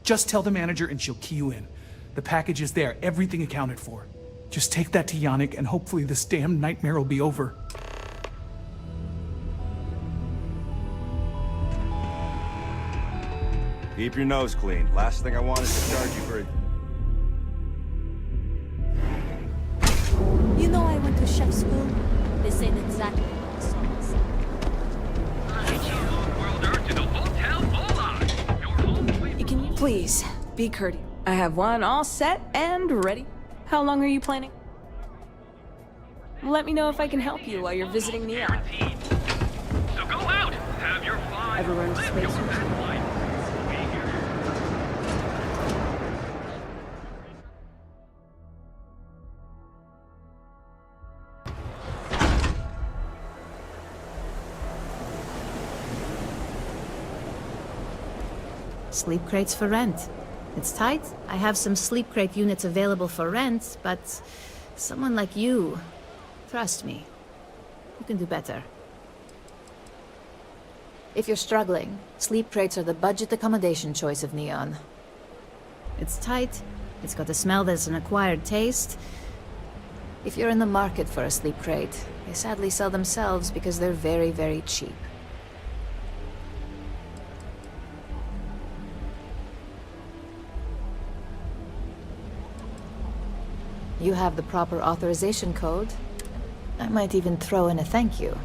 H: Just tell the manager and she'll key you in. The package is there, everything accounted for. Just take that to Yannick and hopefully this damn nightmare will be over.
O: Keep your nose clean. Last thing I want is to charge you for it.
J: You know I went to chef school. This ain't exactly what I saw myself.
B: Please, be courteous. I have one all set and ready. How long are you planning? Let me know if I can help you while you're visiting Neon.
K: So go out, have your fun.
B: Ever run to space?
P: Sleep crates for rent. It's tight. I have some sleep crate units available for rent, but someone like you, trust me, you can do better. If you're struggling, sleep crates are the budget accommodation choice of Neon. It's tight, it's got a smell that's an acquired taste. If you're in the market for a sleep crate, they sadly sell themselves because they're very, very cheap. You have the proper authorization code. I might even throw in a thank you.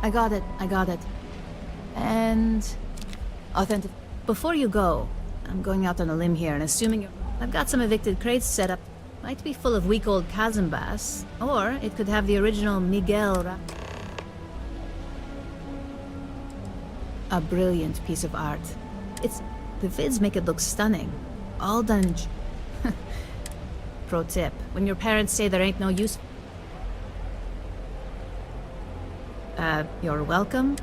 P: I got it. And... authentic... Before you go, I'm going out on a limb here and assuming I've got some evicted crates set up. Might be full of week-old chasm bass, or it could have the original Miguel a brilliant piece of art. The vids make it look stunning. All done in... Pro tip, when your parents say there ain't no use... you're welcome?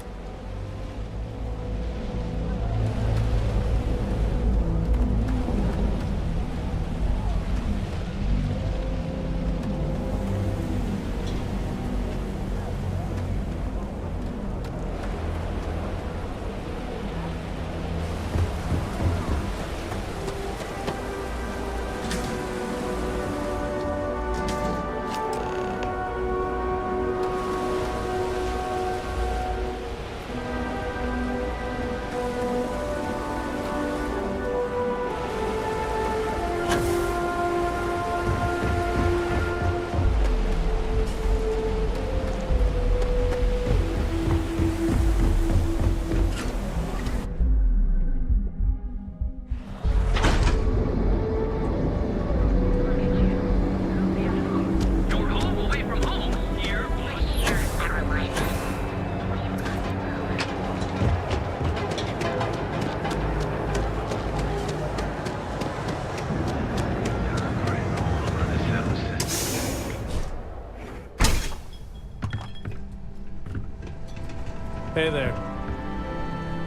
E: Hey there.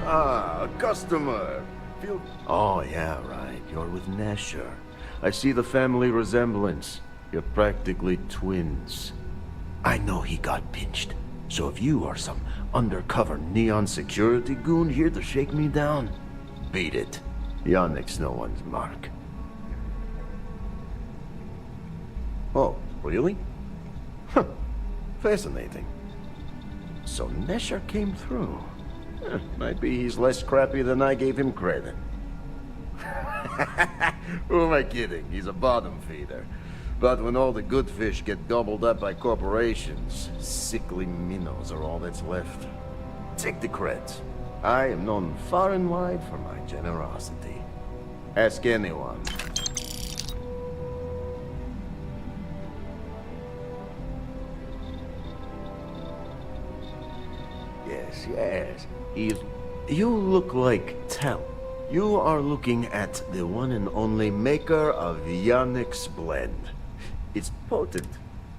O: Ah, a customer. Oh, yeah, right. You're with Nesher. I see the family resemblance. You're practically twins. I know he got pinched. So if you are some undercover neon security goon here to shake me down, beat it. Yannick's no one's mark. Oh, really? Huh. Fascinating. So Nesher came through. Might be he's less crappy than I gave him credit. Who am I kidding? He's a bottom feeder. But when all the good fish get gobbled up by corporations, sickly minnows are all that's left. Take the creds. I am known far and wide for my generosity. Ask anyone. Yes. You look like Tell. You are looking at the one and only maker of Yannick's blend. It's potent.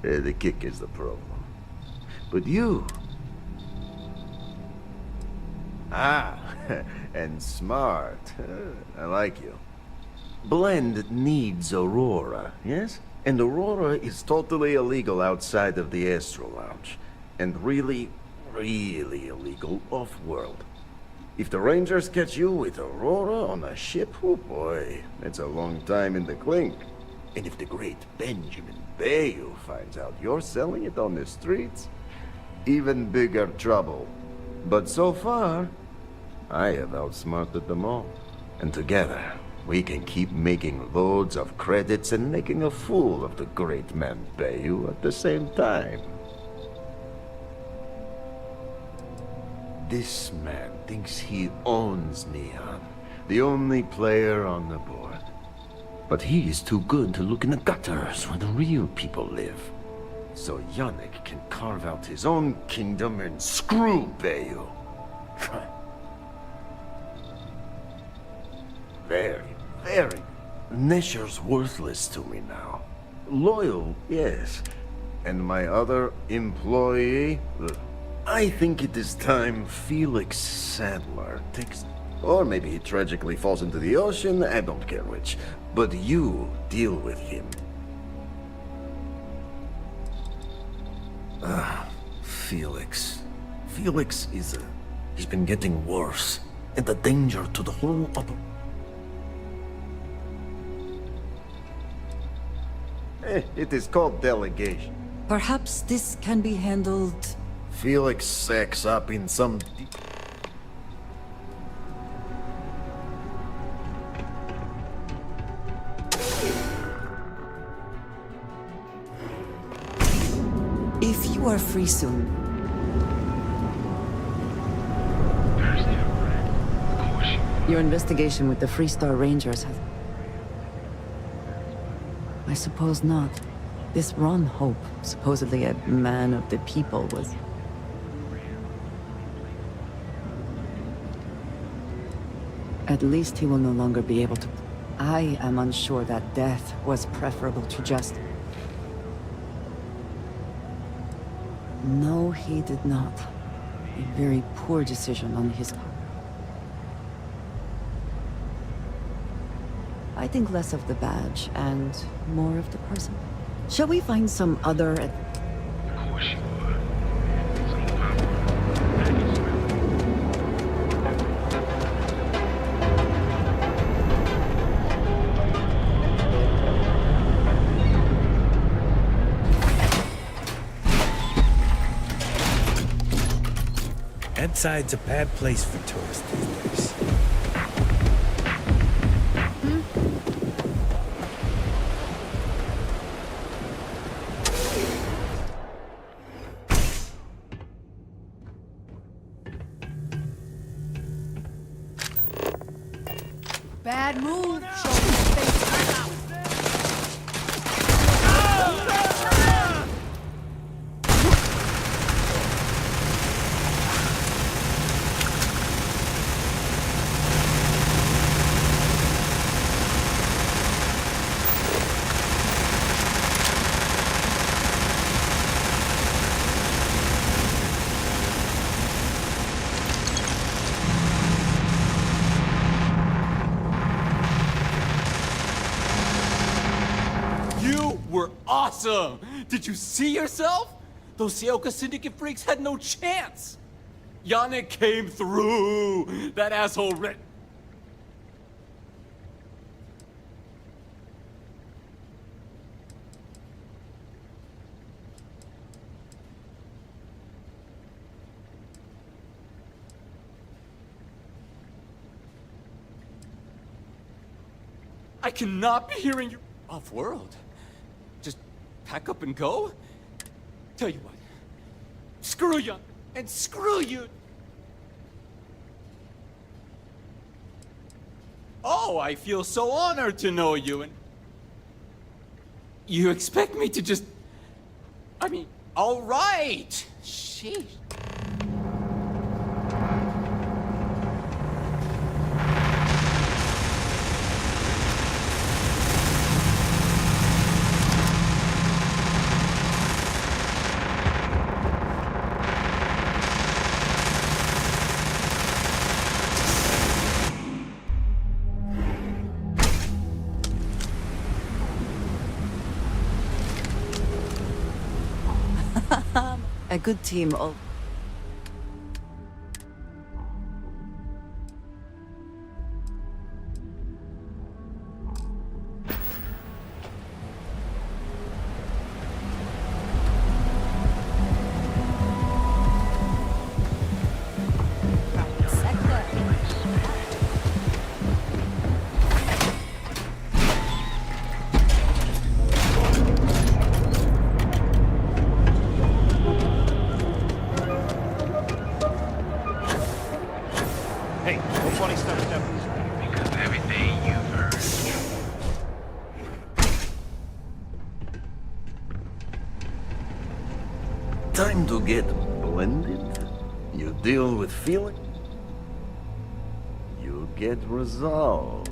O: The kick is the problem. But you... Ah, and smart. I like you. Blend needs Aurora, yes? And Aurora is totally illegal outside of the Astro Lounge. And really illegal off-world. If the Rangers catch you with Aurora on a ship, oh boy, that's a long time in the clink. And if the great Benjamin Bayou finds out you're selling it on the streets, even bigger trouble. But so far, I have outsmarted them all. And together, we can keep making loads of credits and making a fool of the great man Bayou at the same time. This man thinks he owns Neon, the only player on the board. But he is too good to look in the gutters where the real people live. So Yannick can carve out his own kingdom and screw Bayou. Very. Nesher's worthless to me now. Loyal, yes. And my other employee... I think it is time Felix Sadler takes... Or maybe he tragically falls into the ocean, I don't care which. But you deal with him. Felix. Felix is he's been getting worse. And the danger to the whole it is called delegation.
A: Perhaps this can be handled...
O: Felix sacks up in some...
A: If you are free soon... Your investigation with the Freestar Rangers has... I suppose not. This Ron Hope, supposedly a man of the people, was... At least he will no longer be able to... I am unsure that death was preferable to just... No, he did not. A very poor decision on his part. I think less of the badge and more of the person. Shall we find some other... Of course you would.
Q: Adside's a bad place for tourists these days.
I: Bad move. Show me space. I'm out.
E: You were awesome! Did you see yourself? Those Sioka Syndicate freaks had no chance! Yannick came through! That asshole red... I cannot be hearing you off-world. Just pack up and go? Tell you what, screw you, and screw you! Oh, I feel so honored to know you, and... You expect me to just... I mean, all right! Sheesh.
A: A good team all...
F: Hey, no funny stuff, Steph.
K: Because of everything you've heard.
O: Time to get blended. You deal with feeling. You get results.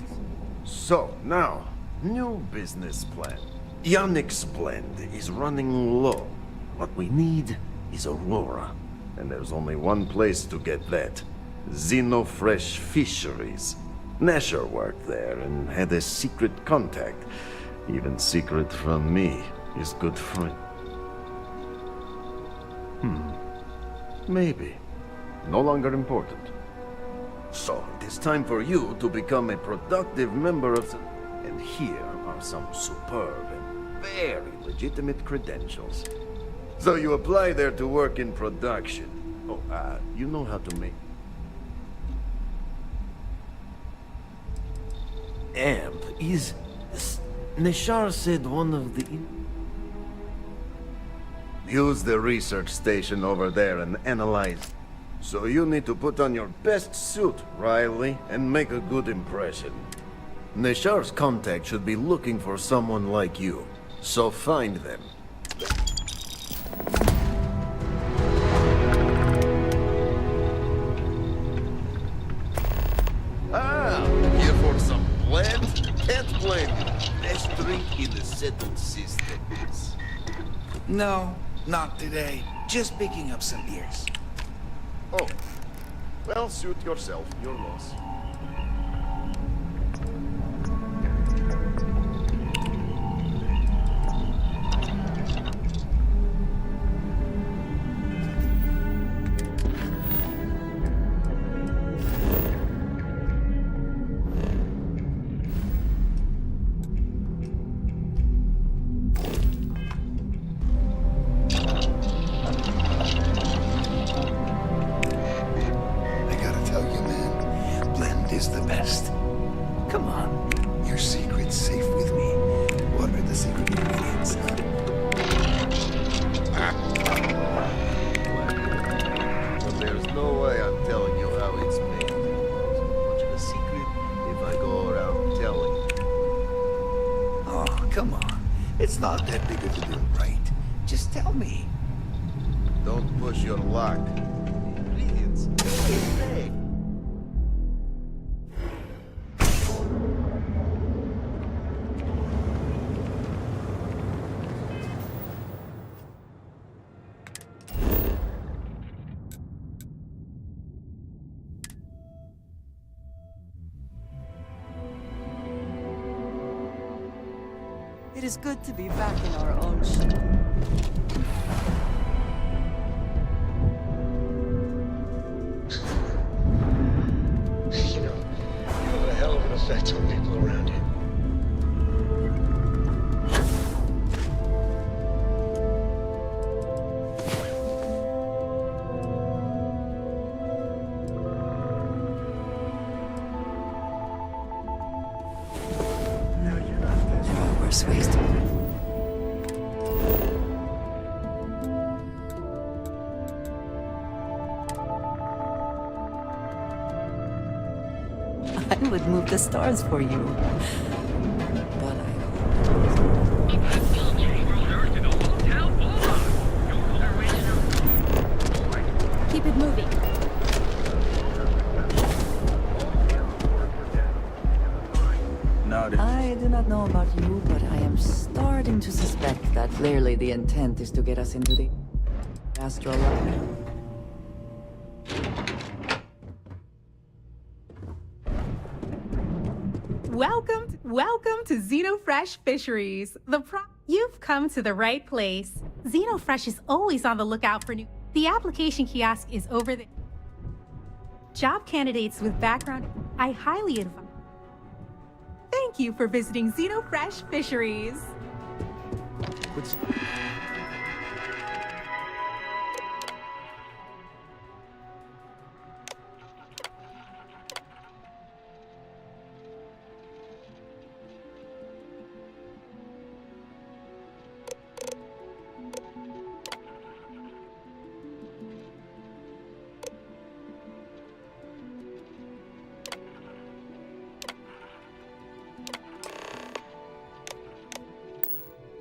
O: So, now, new business plan. Yannick's blend is running low. What we need is Aurora. And there's only one place to get that. Xenofresh Fisheries. Nasher worked there and had a secret contact. Even secret from me, his good friend. Maybe. No longer important. So, it is time for you to become a productive member of the... And here are some superb and very legitimate credentials. So you apply there to work in production. Oh, you know how to make... Amp is... Nishar said one of the... Use the research station over there and analyze. So you need to put on your best suit, Riley, and make a good impression. Nishar's contact should be looking for someone like you. So find them. Here for some blend? Can't blame you. Best drink in the settled systems.
Q: No, not today. Just picking up some beers.
O: Oh. Well, suit yourself. Your loss.
Q: Come on. It's not that big of a deal, right? Just tell me.
O: Don't push your luck. Ingredients. Hey.
A: It is good to be back in our own ship.
D: You have a hell of an effect on people around you.
A: There are worse ways to... I would move the stars for you. But I
I: Keep it moving.
A: I do not know about you, but I starting to suspect that clearly the intent is to get us into the astral life.
V: Welcome to Xenofresh Fisheries. You've come to the right place. Xenofresh is always on the lookout for new. The application kiosk is over there. Job candidates with background, I highly advise. Thank you for visiting Xenofresh Fisheries.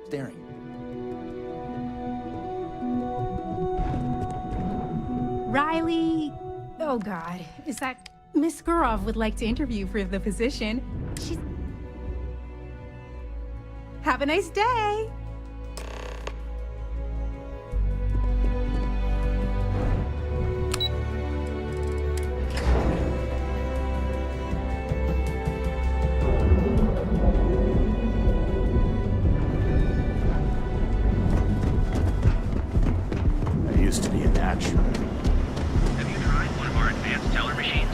Q: Staring.
V: Riley, oh God, is that Miss Gurov would like to interview for the position. She's... Have a nice day.
O: Used to be a natural.
W: Have you tried one of our advanced teller machines?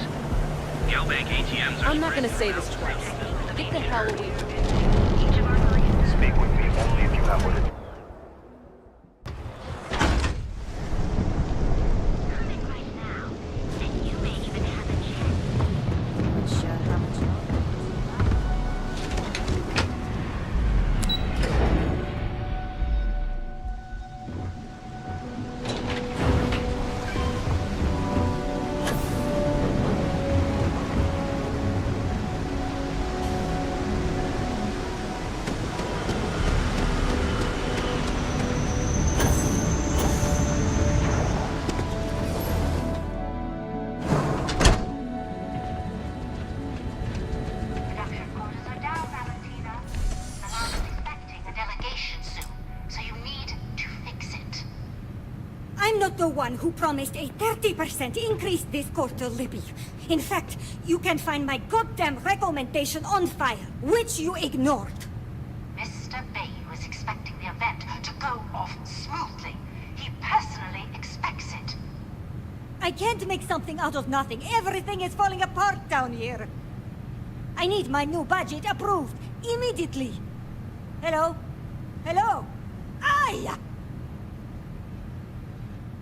W: Galbank ATMs are...
B: I'm not gonna say this twice. Get the hell away from me.
K: Speak with me only if you have what it...
X: I'm not the one who promised a 30% increase this quarter, Libby. In fact, you can find my goddamn recommendation on file, which you ignored.
Y: Mr. Bay was expecting the event to go off smoothly. He personally expects it.
X: I can't make something out of nothing. Everything is falling apart down here. I need my new budget approved immediately. Hello? Hello? Aye!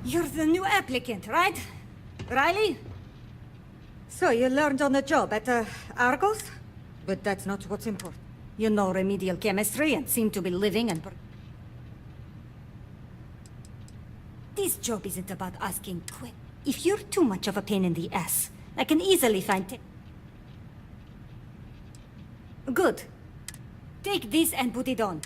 X: You're the new applicant, right? Riley? So you learned on the job at Argos? But that's not what's important. You know remedial chemistry and seem to be living and... This job isn't about asking quick. If you're too much of a pain in the ass, I can easily find... Good. Take this and put it on.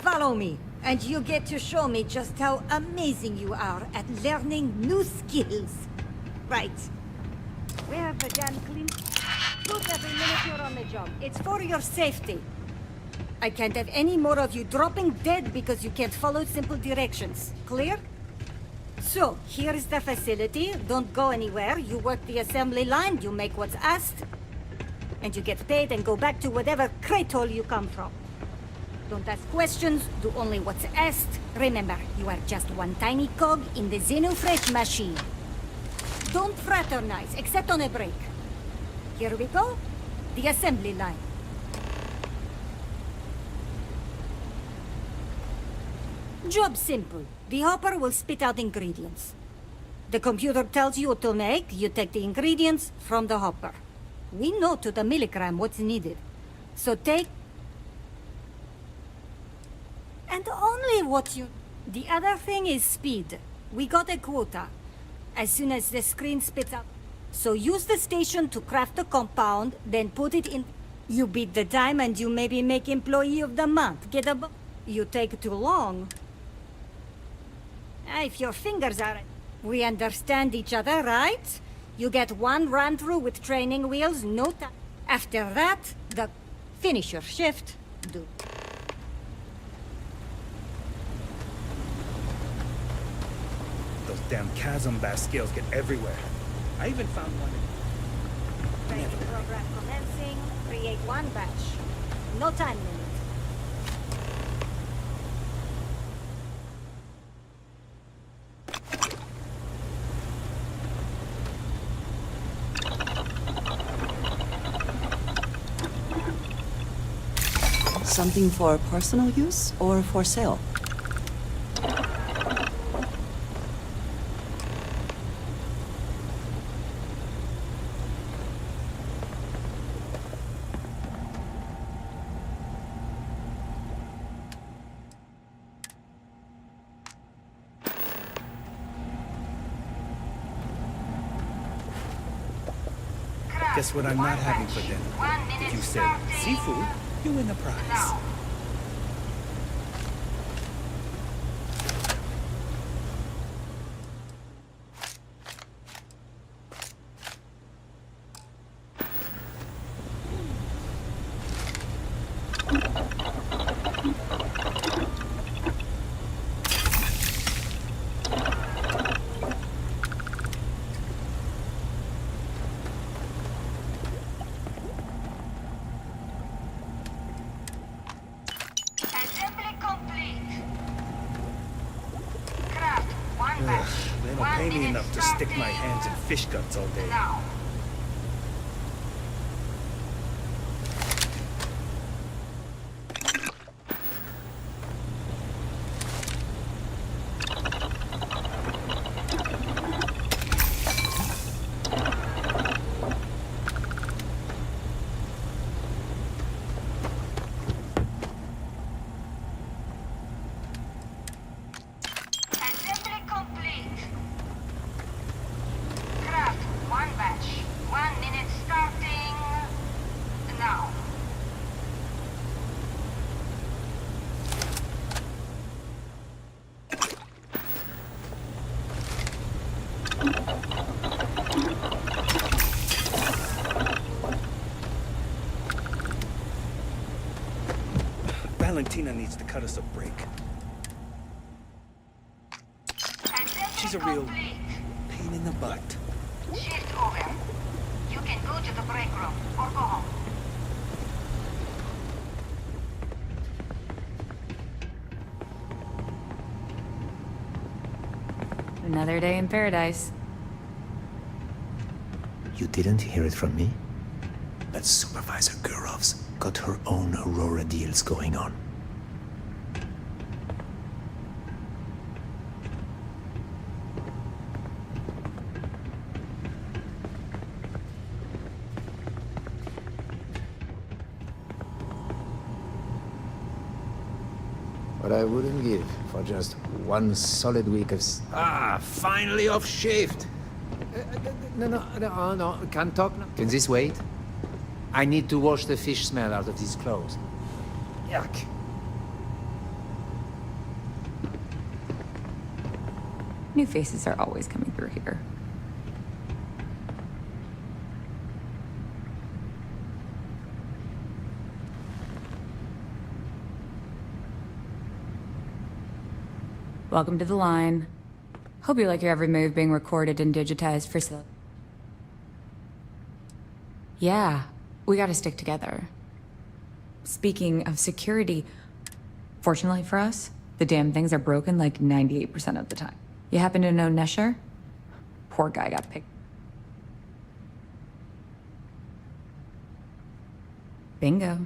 X: Follow me, and you get to show me just how amazing you are at learning new skills. Right. Where have the damn clean? Shoot every minute you're on the job. It's for your safety. I can't have any more of you dropping dead because you can't follow simple directions. Clear? So, here is the facility. Don't go anywhere. You work the assembly line, you make what's asked, and you get paid and go back to whatever crate hole you come from. Don't ask questions, do only what's asked. Remember, you are just one tiny cog in the Xenofresh machine. Don't fraternize, except on a break. Here we go. The assembly line. Job simple. The hopper will spit out ingredients. The computer tells you what to make, you take the ingredients from the hopper. We know to the milligram what's needed. So take... and only what you... The other thing is speed. We got a quota. As soon as the screen spits out. So use the station to craft the compound, then put it in... You beat the time and you maybe make Employee of the Month. Get a... You take too long. If your fingers are... We understand each other, right? You get one run-through with training wheels, no time. After that, finish your shift, do.
F: Those damn chasm bass scales get everywhere. I even found one in...
X: Training program commencing. Create one batch. No time limit.
A: Something for personal use or for sale?
F: Guess what I'm not having for dinner? If you said seafood, you win the prize. They don't pay me enough to stick my hands in fish guts all day. Valentina needs to cut us a break. She's a real pain in the butt.
Y: Shift over. You can go to the break room or go home.
B: Another day in paradise.
G: You didn't hear it from me? But Supervisor Gurov's got her own Aurora deals going on. What I wouldn't give for just one solid week of... finally off shift! No, can't talk now. Can this wait? I need to wash the fish smell out of these clothes. Yuck.
B: New faces are always coming through here.
L: Welcome to the line. Hope you like your every move being recorded and digitized for Yeah, we gotta stick together. Speaking of security, fortunately for us, the damn things are broken like 98% of the time. You happen to know Nesher? Poor guy got picked. Bingo.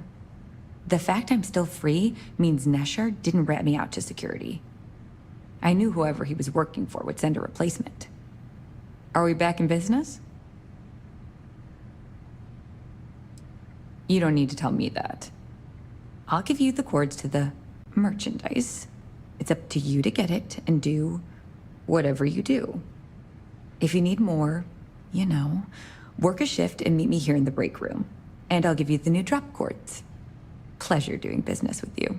L: The fact I'm still free means Nesher didn't rat me out to security. I knew whoever he was working for would send a replacement. Are we back in business? You don't need to tell me that. I'll give you the codes to the merchandise. It's up to you to get it and do whatever you do. If you need more, you know, work a shift and meet me here in the break room. And I'll give you the new drop cords. Pleasure doing business with you.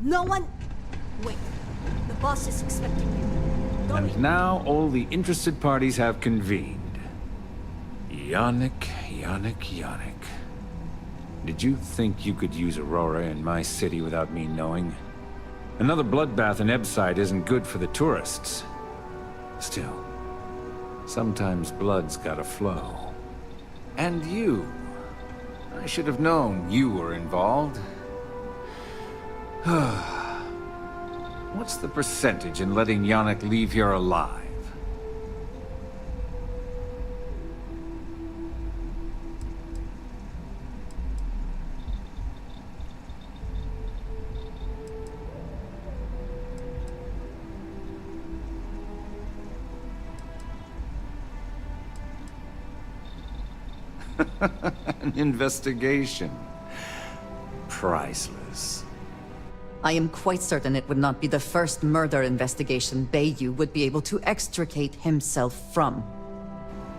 X: No one... Wait. The boss is expecting you.
R: And now all the interested parties have convened. Yannick. Did you think you could use Aurora in my city without me knowing? Another bloodbath in Ebside isn't good for the tourists. Still, sometimes blood's gotta flow. And you. I should have known you were involved. What's the percentage in letting Yannick leave here alive? An investigation. Priceless.
A: I am quite certain it would not be the first murder investigation Bayou would be able to extricate himself from.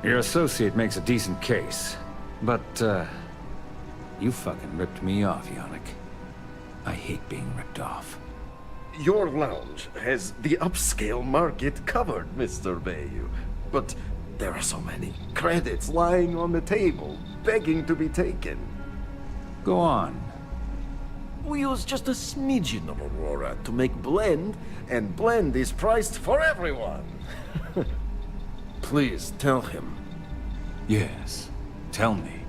R: Your associate makes a decent case, but, you fucking ripped me off, Yannick. I hate being ripped off.
O: Your lounge has the upscale market covered, Mr. Bayou. But there are so many credits lying on the table, begging to be taken.
R: Go on.
O: We use just a smidgen of Aurora to make blend, and blend is priced for everyone. Please tell him.
R: Yes, tell me.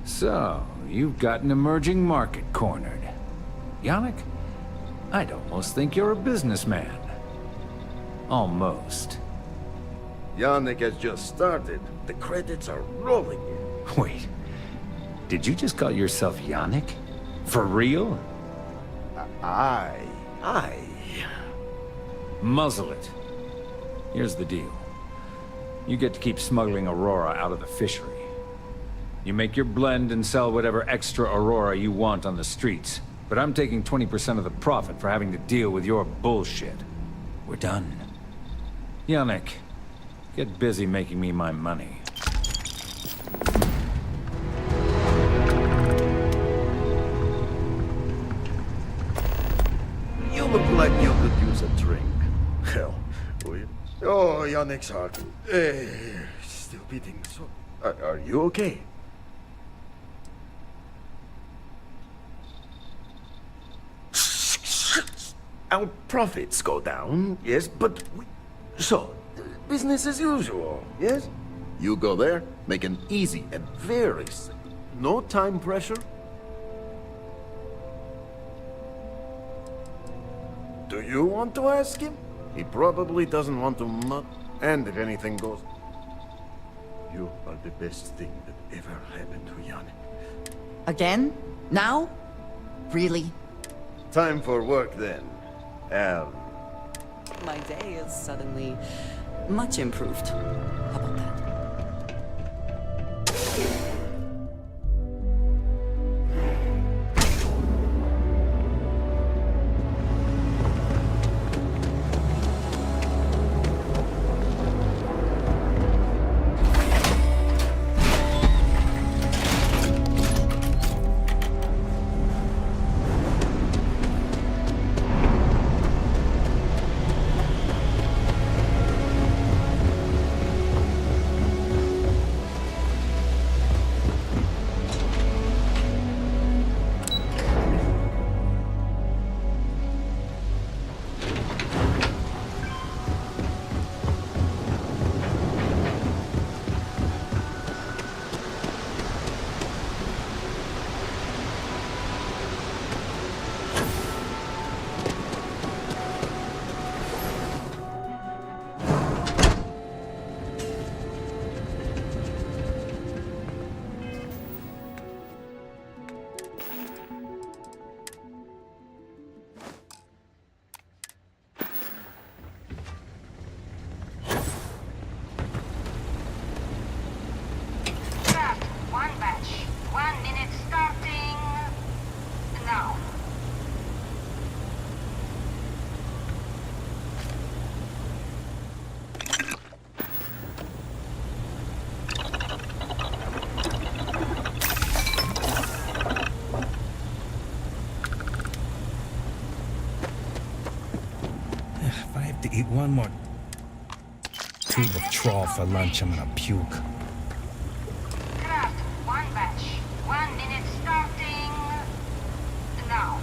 R: So, you've got an emerging market cornered. Yannick, I'd almost think you're a businessman. Almost.
O: Yannick has just started. The credits are rolling in.
R: Wait, did you just call yourself Yannick? For real?
O: Aye.
R: Muzzle it. Here's the deal. You get to keep smuggling Aurora out of the fishery. You make your blend and sell whatever extra Aurora you want on the streets. But I'm taking 20% of the profit for having to deal with your bullshit. We're done. Yannick, get busy making me my money.
O: You look like you could use a drink. Hell, Oh, Yannick's heart. Still beating. So, are you okay? Our profits go down, yes, but so, business as usual, yes? You go there, make an easy and very no time pressure. Do you want to ask him? He probably doesn't want to and if anything goes... You are the best thing that ever happened to Yannick.
A: Again? Now? Really?
O: Time for work then. Al.
A: My day is suddenly much improved. How about that?
F: To eat one more tube of trawl for lunch, I'm gonna puke.
Y: Craft, one batch. 1 minute starting now.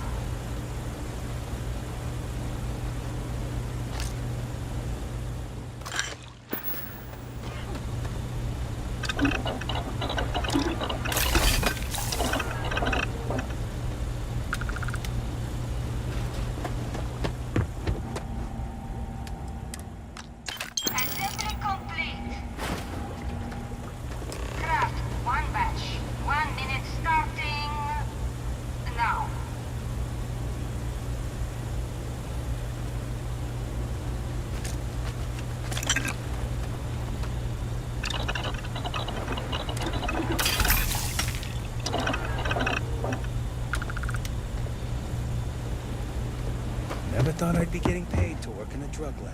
F: Never thought I'd be getting paid to work in a drug lab.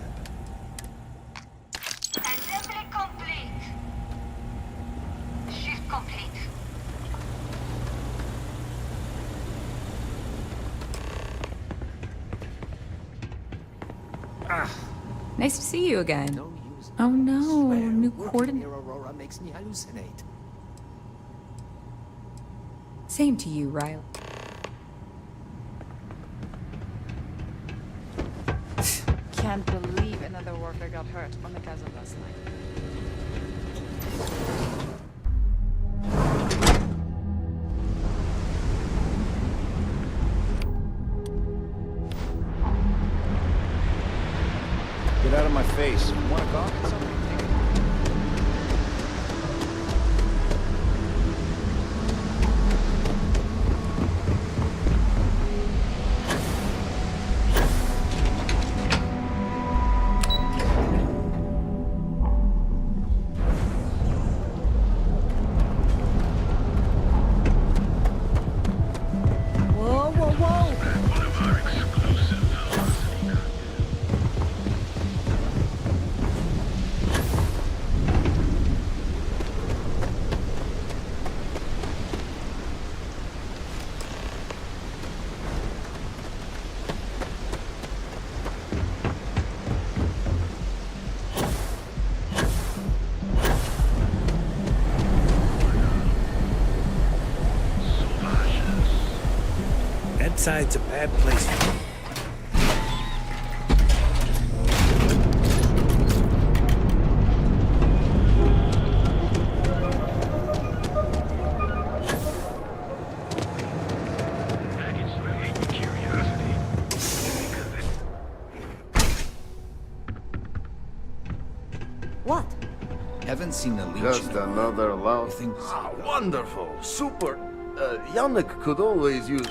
Y: Assembly complete. Shift complete.
L: Nice to see you again. Oh no, new coordinate.
G: Aurora makes me hallucinate.
L: Same to you, Riley.
M: Can't believe another worker got hurt on the chasm last night.
C: Get out of my face. Want a coffee? Something?
F: Outside's a bad place for me.
X: What?
Q: Haven't seen a leech.
O: Just another loud thing. Ah, wonderful. Super. Yannick could always use...